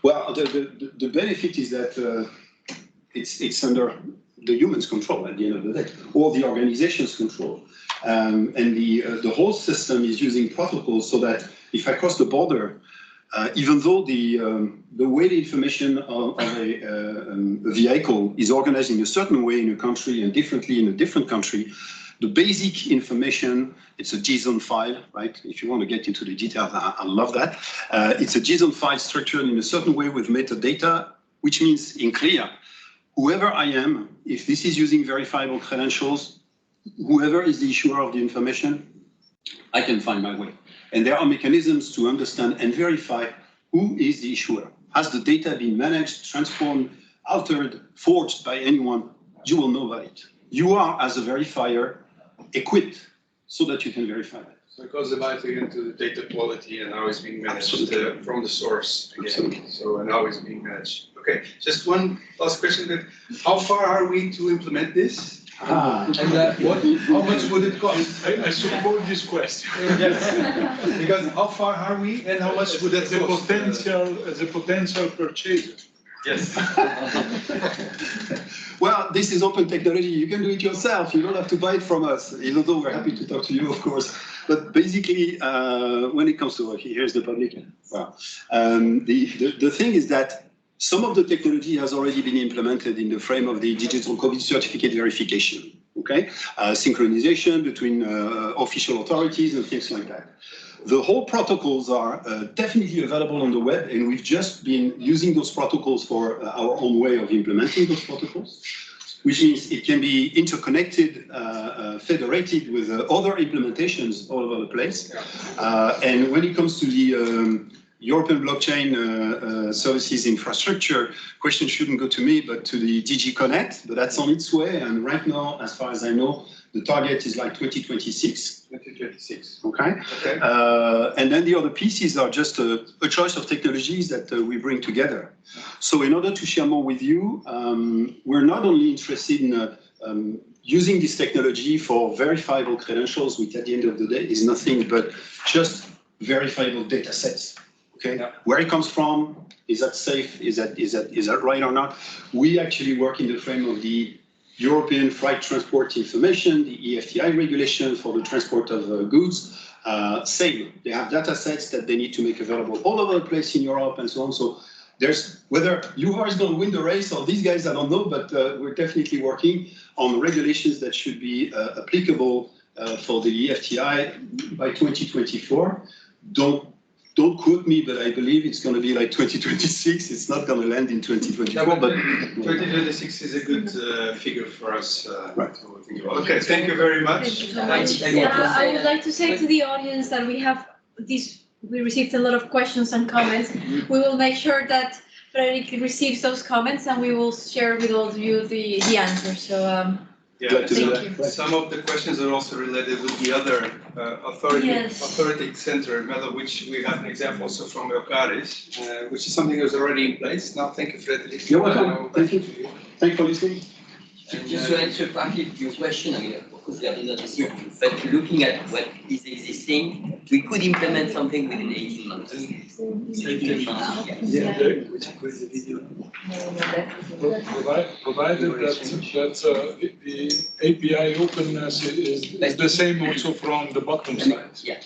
Well, the benefit is that it's under the human's control at the end of the day, or the organization's control. And the whole system is using protocols so that if I cross the border, even though the way the information of a vehicle is organized in a certain way in a country and differently in a different country, the basic information, it's a JSON file, right? If you want to get into the details, I love that. It's a JSON file structured in a certain way with metadata, which means in clear, whoever I am, if this is using verifiable credentials, whoever is the issuer of the information, I can find my way. And there are mechanisms to understand and verify who is the issuer. Has the data been managed, transformed, altered, forged by anyone? You will know about it. You are, as a verifier, equipped so that you can verify that. So it goes about again to the data quality and how it's being managed from the source. Again. Absolutely. So and how it's being managed. Okay, just one last question. How far are we to implement this? And how much would it cost? I support this question. Yes. Because how far are we and how much would that cost? The potential purchaser. Yes. Well, this is open technology. You can do it yourself. You don't have to buy it from us, even though we're happy to talk to you, of course. But basically, when it comes to, here's the public. Well, the thing is that some of the technology has already been implemented in the frame of the digital COVID certificate verification, okay? Synchronization between official authorities and things like that. The whole protocols are definitely available on the web, and we've just been using those protocols for our own way of implementing those protocols, which means it can be interconnected, federated with other implementations all over the place. And when it comes to the European blockchain services infrastructure, question shouldn't go to me, but to the DG Connect, but that's on its way. And right now, as far as I know, the target is like 2026. 2026. Okay. Okay. And then the other pieces are just a choice of technologies that we bring together. So in order to share more with you, we're not only interested in using this technology for verifiable credentials, which at the end of the day is nothing but just verifiable data sets. Okay, yeah. Where it comes from, is that safe? Is that right or not? We actually work in the frame of the European Freight Transport Information, the EFTI regulation for the transport of goods. Same, they have data sets that they need to make available all over the place in Europe and so on. So there's, whether UVAR is going to win the race or these guys, I don't know, but we're definitely working on regulations that should be applicable for the EFTI by 2024. Don't quote me, but I believe it's going to be like 2026. It's not going to land in 2024. No, but 2026 is a good figure for us right. to think about. Okay, thank you very much. I would like to say to the audience that we received a lot of questions and comments. We will make sure that Frederick receives those comments and we will share with all of you the answers. So yeah, thank you. Some of the questions are also related with the other authority center model, which we have an example also from Eucaris, which is something that is already in place. Now, thank you, Frederick. You're welcome. Thank you. Thanks for listening. Just to answer partly your question, I mean, of course, we are not asleep, but looking at what is existing, we could implement something within 18 months. 18 months, yeah. Provided that the API openness is the same also from the bottom side. Yeah.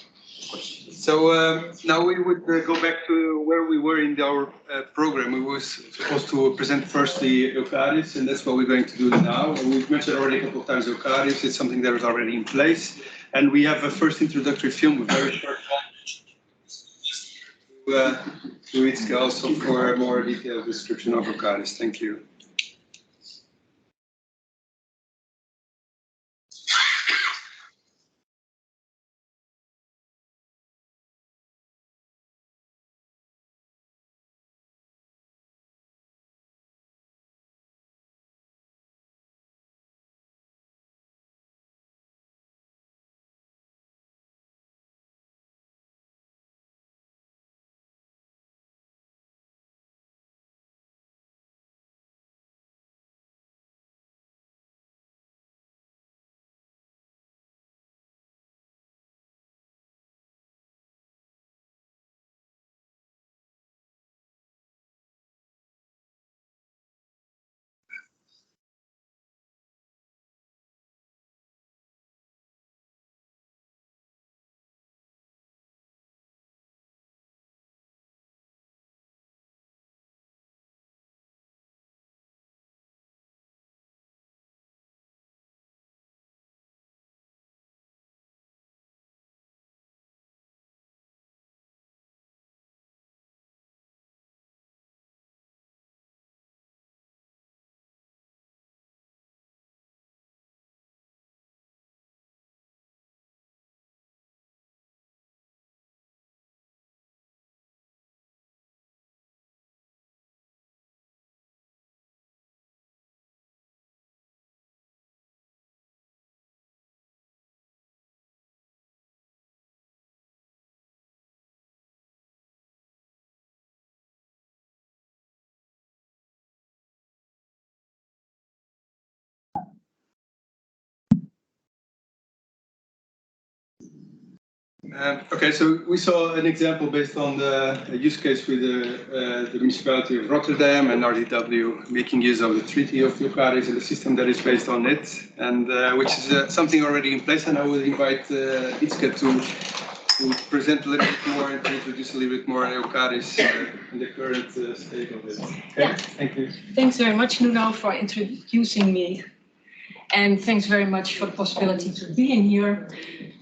So now we would go back to where we were in our program. We were supposed to present first the Eucaris, and that's what we're going to do now. We've mentioned already a couple of times Eucaris. It's something that is already in place. And we have a first introductory film, a very short one, to it also for a more detailed description of Eucaris. Thank you. Okay, so we saw an example based on the use case with the municipality of Rotterdam and RDW making use of the Treaty of UVAR and the system that is based on it, and which is something already in place. And I would invite Itzke to present a little bit more and to introduce a little bit more Eucaris and the current state of it. Okay, yeah. Thank you. Thanks very much, Nuno, for introducing me. And thanks very much for the possibility to be in here.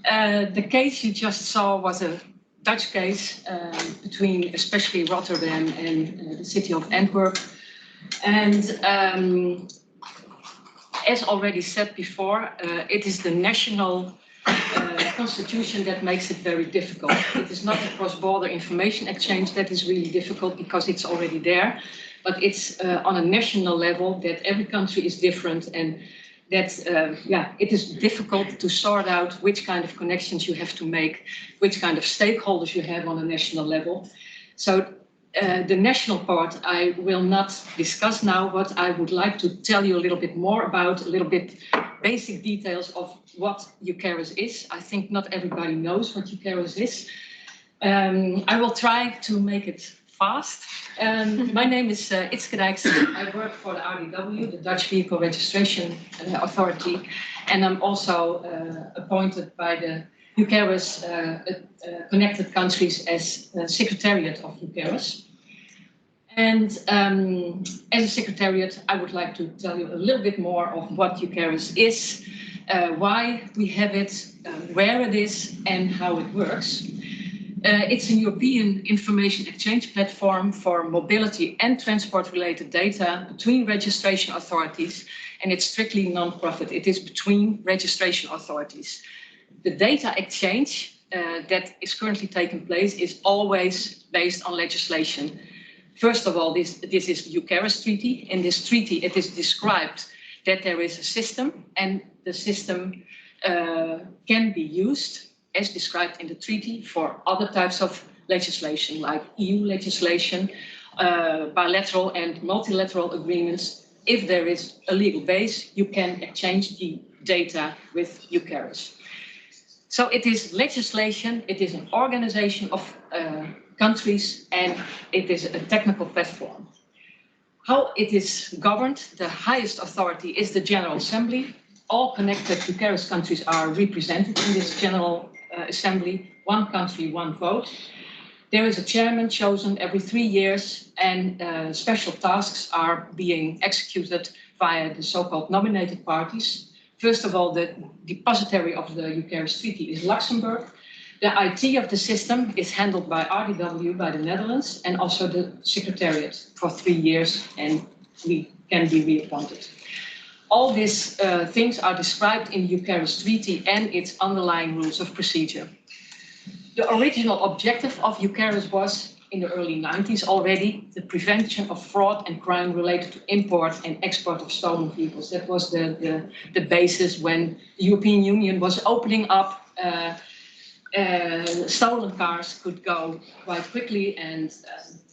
The case you just saw was a Dutch case between especially Rotterdam and the city of Antwerp. And as already said before, it is the national constitution that makes it very difficult. It is not a cross-border information exchange that is really difficult because it's already there, but it's on a national level that every country is different, and that it is difficult to sort out which kind of connections you have to make, which kind of stakeholders you have on a national level. So the national part I will not discuss now, but I would like to tell you a little bit more about, a little bit basic details of what UCARIS is. I think not everybody knows what UCARIS is. I will try to make it fast. My name is Itzke Dijkstra. I work for the RDW, the Dutch Vehicle Registration Authority, and I'm also appointed by the UCARIS connected countries as Secretariat of UCARIS. And as a Secretariat, I would like to tell you a little bit more of what UCARIS is, why we have it, where it is, and how it works. It's a European information exchange platform for mobility and transport-related data between registration authorities, and it's strictly non-profit. It is between registration authorities. The data exchange that is currently taking place is always based on legislation. First of all, this is the UCARIS Treaty. In this treaty, it is described that there is a system, and the system can be used as described in the treaty for other types of legislation, like EU legislation, bilateral and multilateral agreements. If there is a legal base, you can exchange the data with UCARIS. So it is legislation, it is an organization of countries, and it is a technical platform. How it is governed, the highest authority is the General Assembly. All connected UCARIS countries are represented in this General Assembly, one country, one vote. There is a chairman chosen every 3 years, and special tasks are being executed via the so-called nominated parties. First of all, the depository of the UCARIS Treaty is Luxembourg. The IT of the system is handled by RDW, by the Netherlands, and also the Secretariat for 3 years, and we can be reappointed. All these things are described in the UCARIS Treaty and its underlying rules of procedure. The original objective of UCARIS was, in the early 90s already, the prevention of fraud and crime related to import and export of stolen vehicles. That was the basis when the European Union was opening up. Stolen cars could go quite quickly, and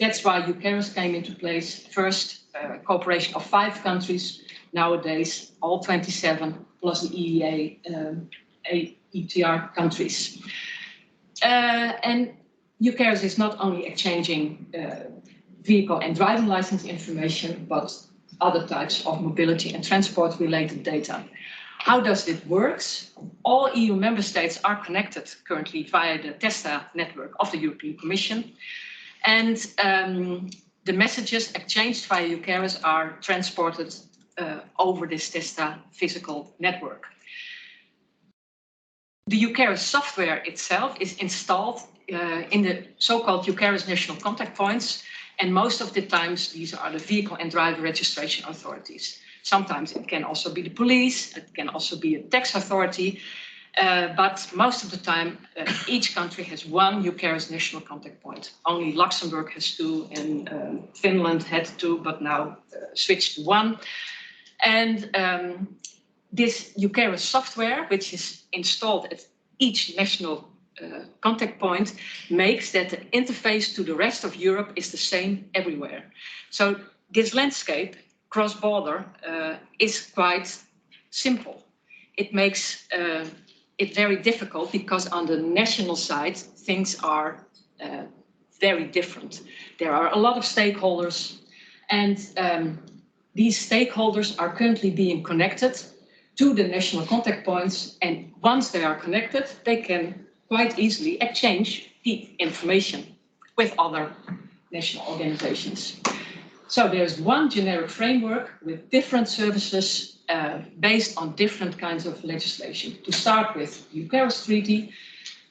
that's why UCARIS came into place. First, cooperation of 5 countries. Nowadays, all 27 plus the EEA, ETR countries. And UCARIS is not only exchanging vehicle and driving license information, but other types of mobility and transport related data. How does it work? All EU member states are connected currently via the TESTA network of the European Commission. And the messages exchanged via UCARIS are transported over this TESTA physical network. The UCARIS software itself is installed in the so-called UCARIS national contact points, and most of the times these are the vehicle and driver registration authorities. Sometimes it can also be the police, it can also be a tax authority, but most of the time each country has one UCARIS national contact point. Only Luxembourg has 2 and Finland had 2, but now switched to 1. And this UCARIS software, which is installed at each national contact point, makes that the interface to the rest of Europe is the same everywhere. So this landscape, cross-border, is quite simple. It makes it very difficult because on the national side, things are very different. There are a lot of stakeholders, and these stakeholders are currently being connected to the national contact points, and once they are connected, they can quite easily exchange the information with other national organizations. So there's one generic framework with different services based on different kinds of legislation. To start with, UCARES Treaty,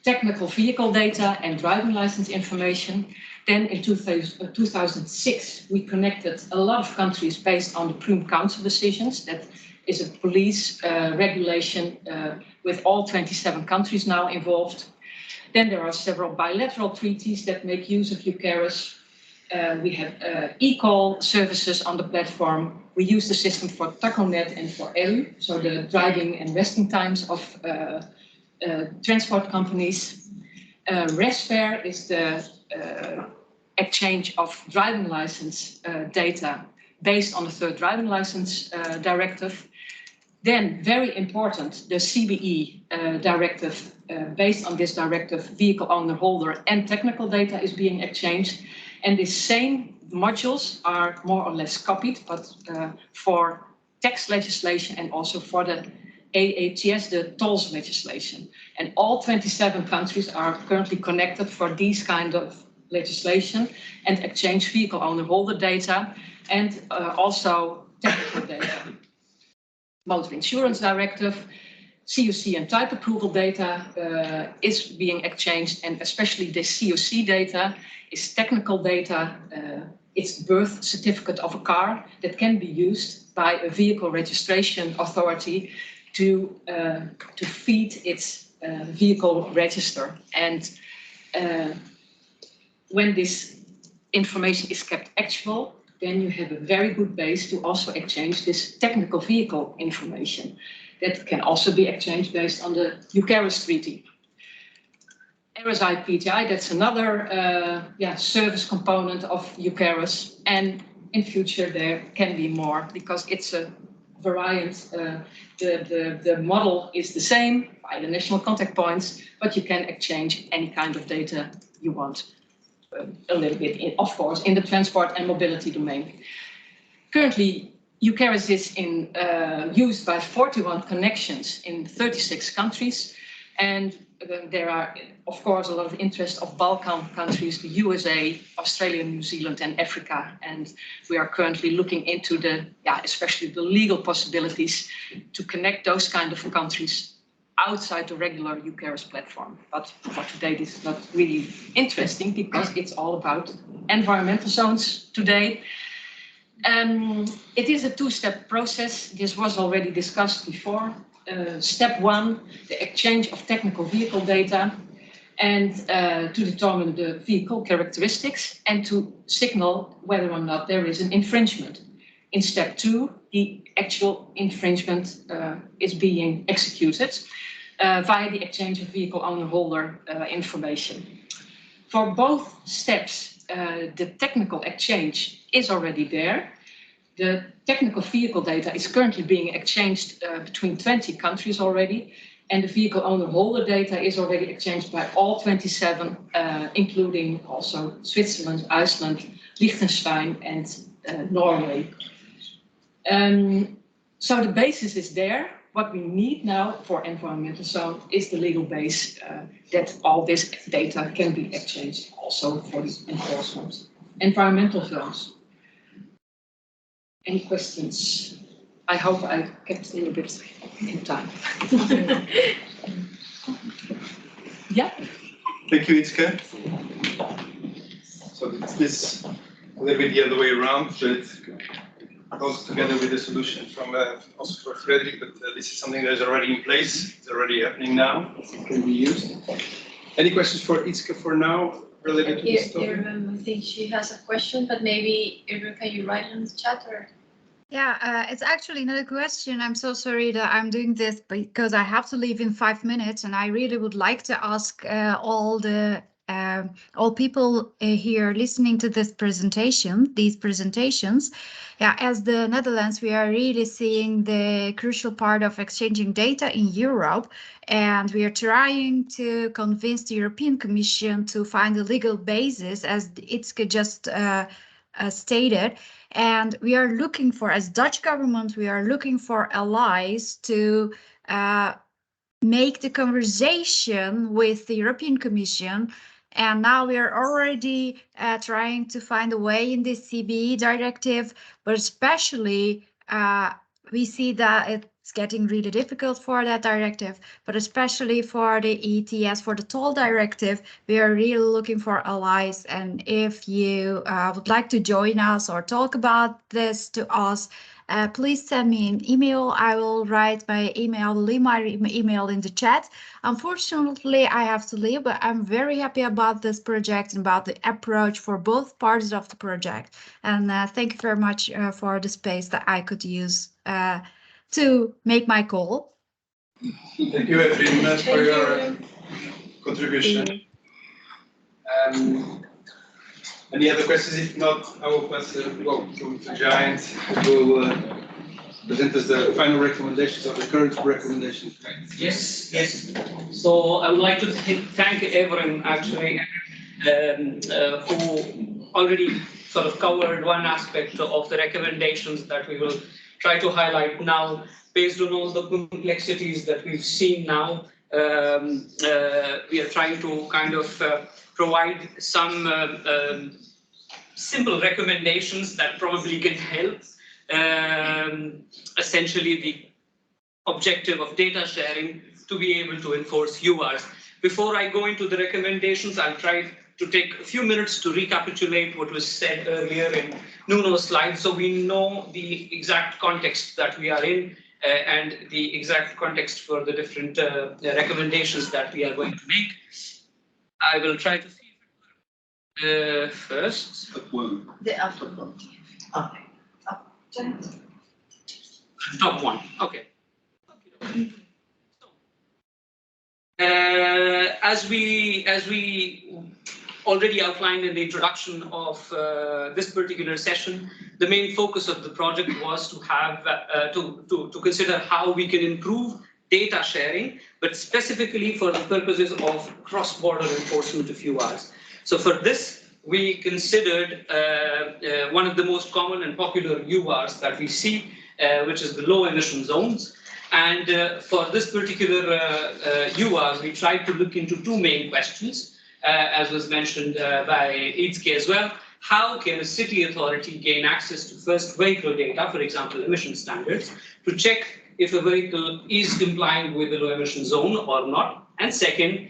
technical vehicle data and driving license information. Then in 2006, we connected a lot of countries based on the Prüm Council decisions. That is a police regulation with all 27 countries now involved. Then there are several bilateral treaties that make use of UCARES. We have e-call services on the platform. We use the system for Taconet and for EU, so the driving and resting times of transport companies. ResFair is the exchange of driving license data based on the third driving license directive. Then, very important, the CBE directive, based on this directive, vehicle owner holder and technical data is being exchanged. And the same modules are more or less copied, but for tax legislation and also for the AATS, the tolls legislation. And all 27 countries are currently connected for these kind of legislation and exchange vehicle owner holder data and also technical data. Motor Insurance Directive, COC and type approval data is being exchanged, and especially the COC data is technical data. It's birth certificate of a car that can be used by a vehicle registration authority to feed its vehicle register. And when this information is kept actual, then you have a very good base to also exchange this technical vehicle information that can also be exchanged based on the UCARES Treaty. RSI PTI, that's another service component of UCARES, and in future there can be more because it's a variant. The model is the same by the national contact points, but you can exchange any kind of data you want. A little bit, of course, in the transport and mobility domain. Currently, UCARES is used by 41 connections in 36 countries, and there are, of course, a lot of interest of Balkan countries, the USA, Australia, New Zealand, and Africa, and we are currently looking into especially the legal possibilities to connect those kind of countries outside the regular UCARES platform. But for today, this is not really interesting because it's all about environmental zones today. It is a two-step process. This was already discussed before. Step one, the exchange of technical vehicle data and to determine the vehicle characteristics and to signal whether or not there is an infringement. In step two, the actual infringement is being executed via the exchange of vehicle owner holder information. For both steps, the technical exchange is already there. The technical vehicle data is currently being exchanged between 20 countries already, and the vehicle owner holder data is already exchanged by all 27, including also Switzerland, Iceland, Liechtenstein, and Norway. So the basis is there. What we need now for environmental zone is the legal base that all this data can be exchanged also for the enforcement. Environmental zones. Any questions? I hope I kept a little bit in time. Yeah. Thank you, Itzke. So this a little bit the other way around, but it goes together with the solution from also for Frederick, but this is something that is already in place. It's already happening now. It can be used. Any questions for Itzke for now related to this topic? I think she has a question, but maybe can you write it in the chat or? Yeah, it's actually not a question. I'm so sorry that I'm doing this because I have to leave in 5 minutes, and I really would like to ask all the all people here listening to these presentations. Yeah, as the Netherlands, we are really seeing the crucial part of exchanging data in Europe, and we are trying to convince the European Commission to find a legal basis, as Itzke just stated. And we are looking for, as Dutch government, we are looking for allies to make the conversation with the European Commission. And now we are already trying to find a way in this CBE directive, but especially we see that it's getting really difficult for that directive, but especially for the ETS, for the toll directive, we are really looking for allies. And if you would like to join us or talk about this to us, please send me an email. I will write my email, leave my email in the chat. Unfortunately, I have to leave, but I'm very happy about this project and about the approach for both parts of the project. And thank you very much for the space that I could use to make my call. Thank you, Evelyn, for your contribution. Any other questions? If not, I will pass the floor to Giant, who will present us the final recommendations of the current recommendation. Yes. So I would like to thank everyone actually who already sort of covered one aspect of the recommendations that we will try to highlight now. Based on all the complexities that we've seen now, we are trying to kind of provide some simple recommendations that probably can help essentially the objective of data sharing to be able to enforce UVARs. Before I go into the recommendations, I'll try to take a few minutes to recapitulate what was said earlier in Nuno's slide, so we know the exact context that we are in and the exact context for the different recommendations that we are going to make. I will try to see first. The upper one. Okay. Top one. Okay. As we already outlined in the introduction of this particular session, the main focus of the project was to have to consider how we can improve data sharing, but specifically for the purposes of cross-border enforcement of UVARs. So for this, we considered one of the most common and popular UVARs that we see, which is the low emission zones. And for this particular UVAR, we tried to look into two main questions, as was mentioned by Itzke as well. How can a city authority gain access to first vehicle data, for example, emission standards, to check if a vehicle is complying with the low emission zone or not? And second,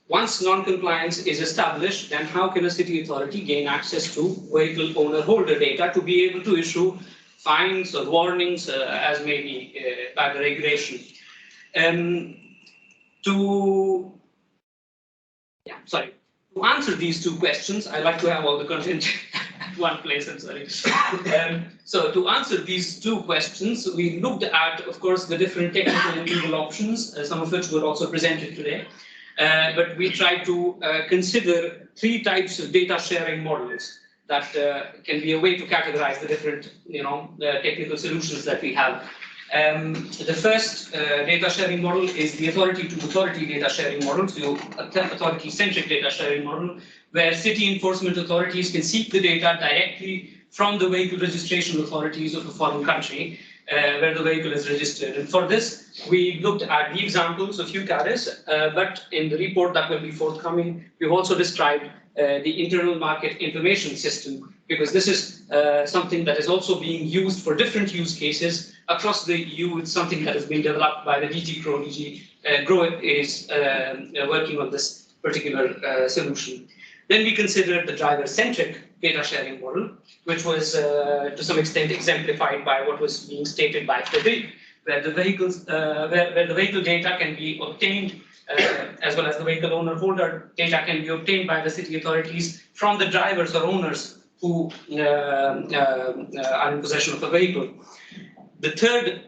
once non-compliance is established, then how can a city authority gain access to vehicle owner holder data to be able to issue fines or warnings as may be by the regulation? To answer these two questions, I like to have all the content at one place, I'm sorry. So to answer these two questions, we looked at, of course, the different technical and legal options, some of which were also presented today. But we tried to consider three types of data sharing models that can be a way to categorize the different, technical solutions that we have. The first data sharing model is the authority-to-authority data sharing model, so authority-centric data sharing model, where city enforcement authorities can seek the data directly from the vehicle registration authorities of a foreign country where the vehicle is registered. And for this, we looked at the examples of UCARES, but in the report that will be forthcoming, we've also described the internal market information system, because this is something that is also being used for different use cases across the EU. It's something that has been developed by the DG Grow. DG Grow is working on this particular solution. Then we considered the driver-centric data sharing model, which was to some extent exemplified by what was being stated by Frederic, where the vehicle data can be obtained, as well as the vehicle owner holder data can be obtained by the city authorities from the drivers or owners who are in possession of a vehicle. The third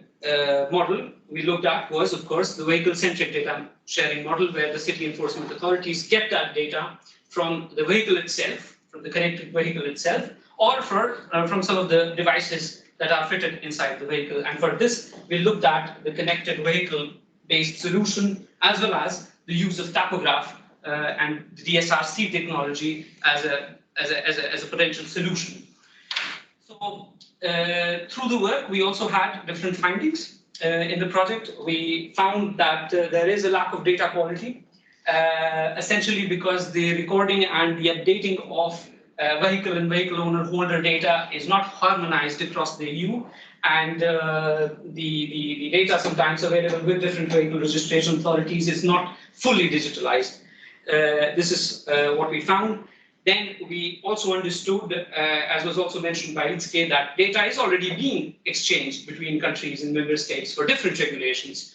model we looked at was, of course, the vehicle-centric data sharing model, where the city enforcement authorities get that data from the vehicle itself, from the connected vehicle itself, or from some of the devices that are fitted inside the vehicle. And for this, we looked at the connected vehicle-based solution, as well as the use of tachograph and the DSRC technology as a potential solution. So through the work, we also had different findings in the project. We found that there is a lack of data quality, essentially because the recording and the updating of vehicle and vehicle owner holder data is not harmonized across the EU, and the data sometimes available with different vehicle registration authorities is not fully digitalized. This is what we found. Then we also understood, as was also mentioned by Itzke, that data is already being exchanged between countries and member states for different regulations.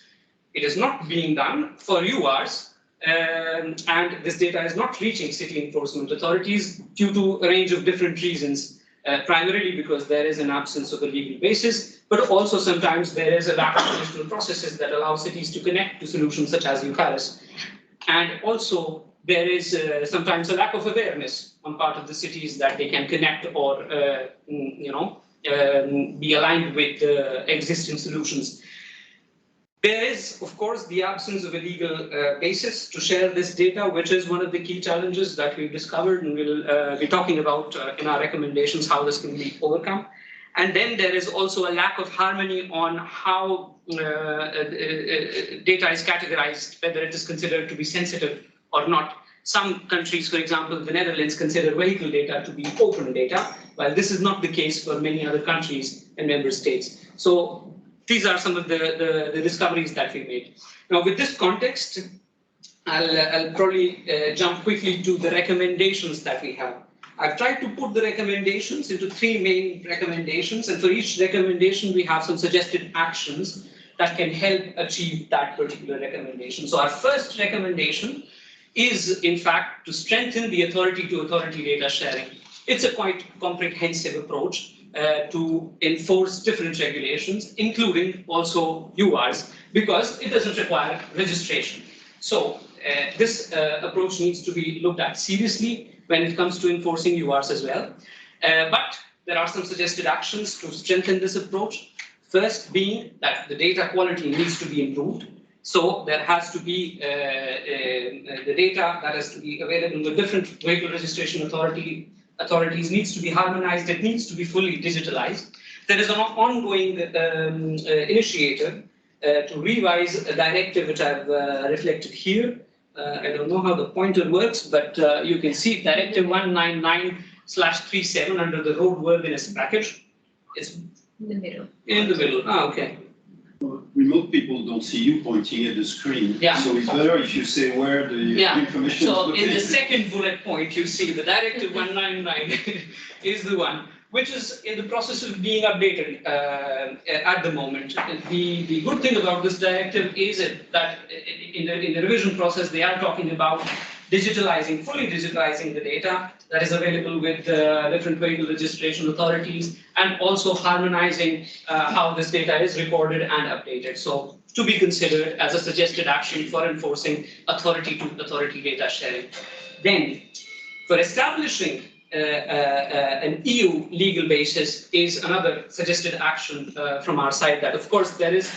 It is not being done for UVARs, and this data is not reaching city enforcement authorities due to a range of different reasons, primarily because there is an absence of a legal basis, but also sometimes there is a lack of traditional processes that allow cities to connect to solutions such as UCARIS. And also there is sometimes a lack of awareness on part of the cities that they can connect or be aligned with existing solutions. There is, of course, the absence of a legal basis to share this data, which is one of the key challenges that we've discovered, and we'll be talking about in our recommendations how this can be overcome. And then there is also a lack of harmony on how data is categorized, whether it is considered to be sensitive or not. Some countries, for example, the Netherlands, consider vehicle data to be open data, while this is not the case for many other countries and member states. So these are some of the discoveries that we made. Now, with this context, I'll probably jump quickly to the recommendations that we have. I've tried to put the recommendations into 3 main recommendations, and for each recommendation, we have some suggested actions that can help achieve that particular recommendation. So our first recommendation is, in fact, to strengthen the authority-to-authority data sharing. It's a quite comprehensive approach to enforce different regulations, including also UVARs, because it doesn't require registration. So this approach needs to be looked at seriously when it comes to enforcing UVARs as well. But there are some suggested actions to strengthen this approach. First being that the data quality needs to be improved. So there has to be the data that has to be available with different vehicle registration authorities needs to be harmonized. It needs to be fully digitalized. There is an ongoing initiative to revise a directive which I've reflected here. I don't know how the pointer works, but you can see Directive 199/37 under the roadworthiness package. It's in the middle. In the middle. Ah, okay. Remote people don't see you pointing at the screen. Yeah. So it's better if you say where the information is So located. in the second bullet point, you see the Directive 199 is the one which is in the process of being updated at the moment. The good thing about this directive is that in the revision process, they are talking about fully digitalizing the data that is available with different vehicle registration authorities, and also harmonizing how this data is recorded and updated. So to be considered as a suggested action for enforcing authority-to-authority data sharing. Then, for establishing an EU legal basis is another suggested action from our side, that of course there is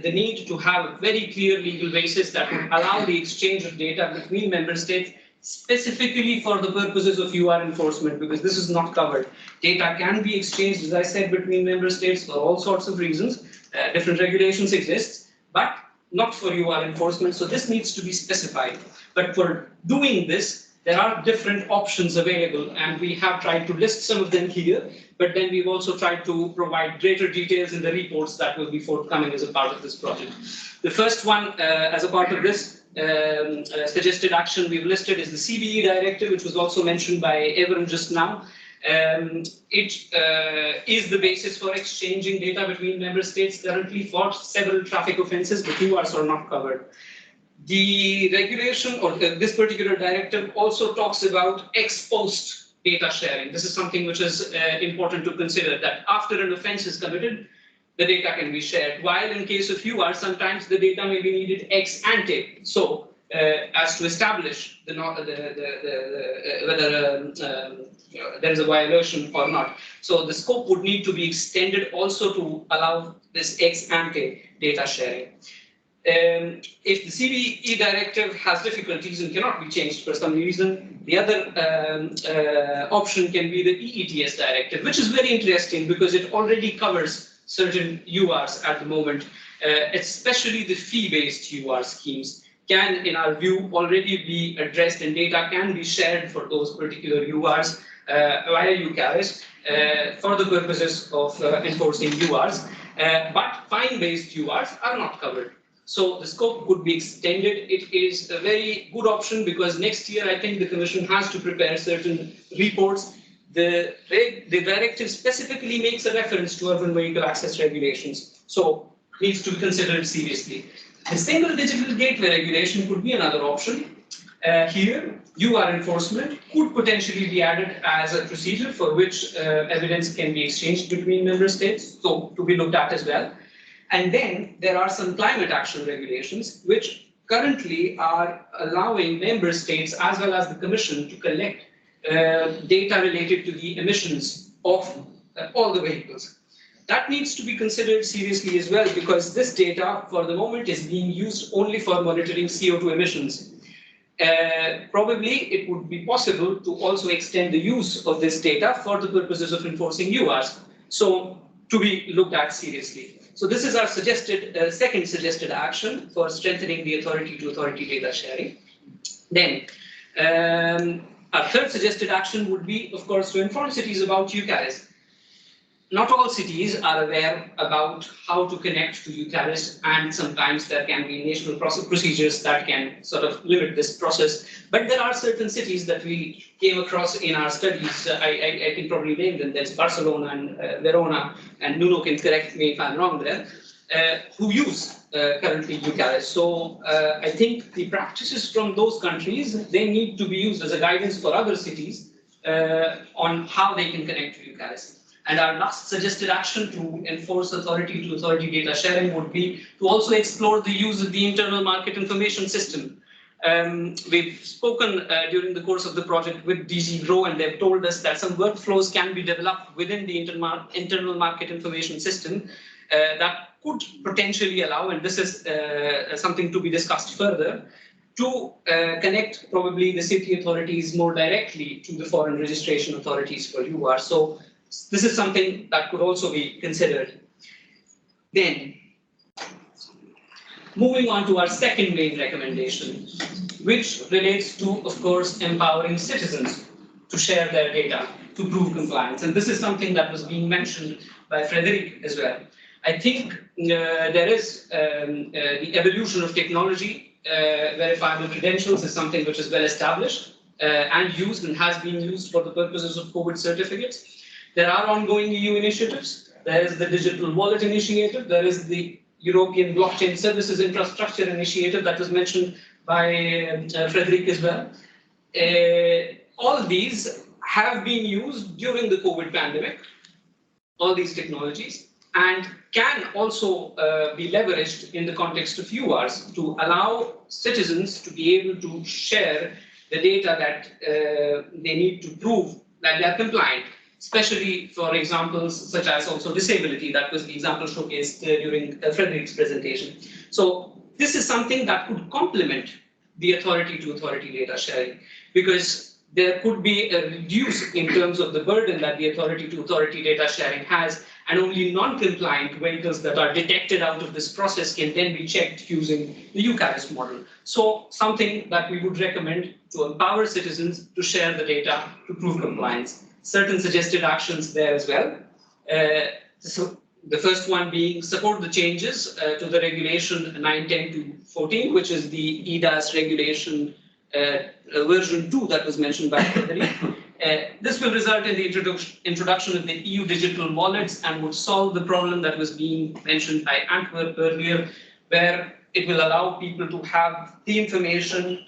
the need to have a very clear legal basis that would allow the exchange of data between member states, specifically for the purposes of UR enforcement, because this is not covered. Data can be exchanged, as I said, between member states for all sorts of reasons. Different regulations exist, but not for UR enforcement, so this needs to be specified. But for doing this, there are different options available, and we have tried to list some of them here, but then we've also tried to provide greater details in the reports that will be forthcoming as a part of this project. The first one, as a part of this suggested action we've listed, is the CBE directive, which was also mentioned by Evren just now. It is the basis for exchanging data between member states currently for several traffic offences, but URs are not covered. The regulation, or this particular directive, also talks about ex post data sharing. This is something which is important to consider, that after an offense is committed, the data can be shared, while in case of UR, sometimes the data may be needed ex ante. So as to establish whether there is a violation or not. So the scope would need to be extended also to allow this ex ante data sharing. If the CVE directive has difficulties and cannot be changed for some reason, the other option can be the EETS directive, which is very interesting because it already covers certain URs at the moment, especially the fee-based UR schemes can, in our view, already be addressed and data can be shared for those particular URs via UCARIS for the purposes of enforcing URs, but fine-based URs are not covered. So the scope could be extended. It is a very good option because next year I think the Commission has to prepare certain reports. The directive specifically makes a reference to urban vehicle access regulations, so needs to be considered seriously. The single digital gateway regulation could be another option. Here, UR enforcement could potentially be added as a procedure for which evidence can be exchanged between member states, so to be looked at as well. And then there are some climate action regulations which currently are allowing member states as well as the Commission to collect data related to the emissions of all the vehicles. That needs to be considered seriously as well because this data for the moment is being used only for monitoring CO2 emissions. Probably it would be possible to also extend the use of this data for the purposes of enforcing URs. So to be looked at seriously. So this is our suggested second suggested action for strengthening the authority-to-authority data sharing. Then our third suggested action would be, of course, to inform cities about UCARIS. Not all cities are aware about how to connect to UCARIS, and sometimes there can be national procedures that can sort of limit this process. But there are certain cities that we came across in our studies. I can probably name them. There's Barcelona and Verona, and Nuno can correct me if I'm wrong there, who use currently UCARIS. So I think the practices from those countries, they need to be used as a guidance for other cities on how they can connect to UCARIS. And our last suggested action to enforce authority-to-authority data sharing would be to also explore the use of the internal market information system. We've spoken during the course of the project with DG Grow, and they've told us that some workflows can be developed within the internal market information system that could potentially allow, and this is something to be discussed further, to connect probably the city authorities more directly to the foreign registration authorities for UR. So this is something that could also be considered. Then, moving on to our second main recommendation, which relates to, of course, empowering citizens to share their data to prove compliance. And this is something that was being mentioned by Frederic as well. I think there is the evolution of technology. Verifiable credentials is something which is well established and used and has been used for the purposes of COVID certificates. There are ongoing EU initiatives. There is the Digital Wallet Initiative. There is the European Blockchain Services Infrastructure Initiative that was mentioned by Frederic as well. All of these have been used during the COVID pandemic, all these technologies, and can also be leveraged in the context of URs to allow citizens to be able to share the data that they need to prove that they are compliant. Especially for examples such as also disability. That was the example showcased during Frederic's presentation. So this is something that could complement the authority-to-authority data sharing, because there could be a reduce in terms of the burden that the authority-to-authority data sharing has, and only non-compliant vehicles that are detected out of this process can then be checked using the UCARIS model. So something that we would recommend to empower citizens to share the data to prove compliance. Certain suggested actions there as well. So the first one being support the changes to the regulation 910-14, which is the EDAS regulation version 2 that was mentioned by Frederic. This will result in the introduction of the EU digital wallets and would solve the problem that was being mentioned by Antwerp earlier, where it will allow people to have the information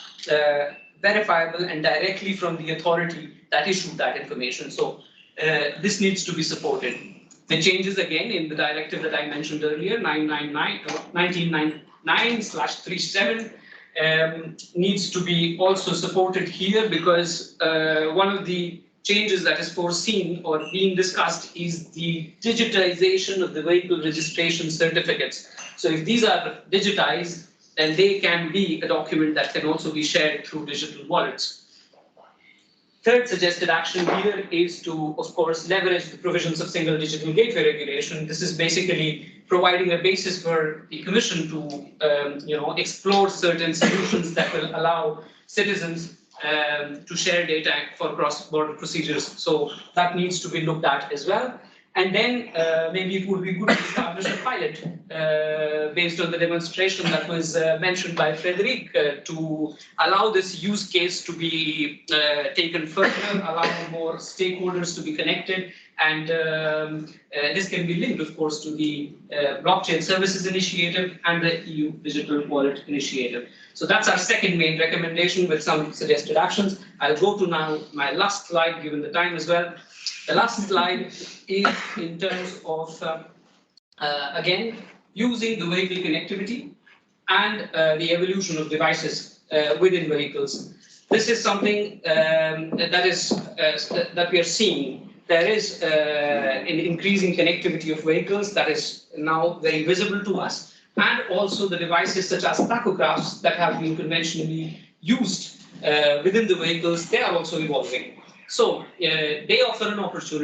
verifiable and directly from the authority that issued that information. So this needs to be supported. The changes again in the directive that I mentioned earlier, 1999/37, needs to be also supported here, because one of the changes that is foreseen or being discussed is the digitization of the vehicle registration certificates. So if these are digitized, then they can be a document that can also be shared through digital wallets. Third suggested action here is to, of course, leverage the provisions of single digital gateway regulation. This is basically providing a basis for the Commission to explore certain solutions that will allow citizens to share data for cross-border procedures. So that needs to be looked at as well. And then maybe it would be good to establish a pilot based on the demonstration that was mentioned by Frederic to allow this use case to be taken further, allow more stakeholders to be connected. And this can be linked, of course, to the Blockchain Services Initiative and the EU Digital Wallet Initiative. So that's our second main recommendation with some suggested actions. I'll go to now my last slide, given the time as well. The last slide is in terms of, again, using the vehicle connectivity and the evolution of devices within vehicles. This is something that we are seeing. There is an increasing connectivity of vehicles that is now very visible to us, and also the devices such as tachographs that have been conventionally used within the vehicles, they are also evolving. So they offer an opportunity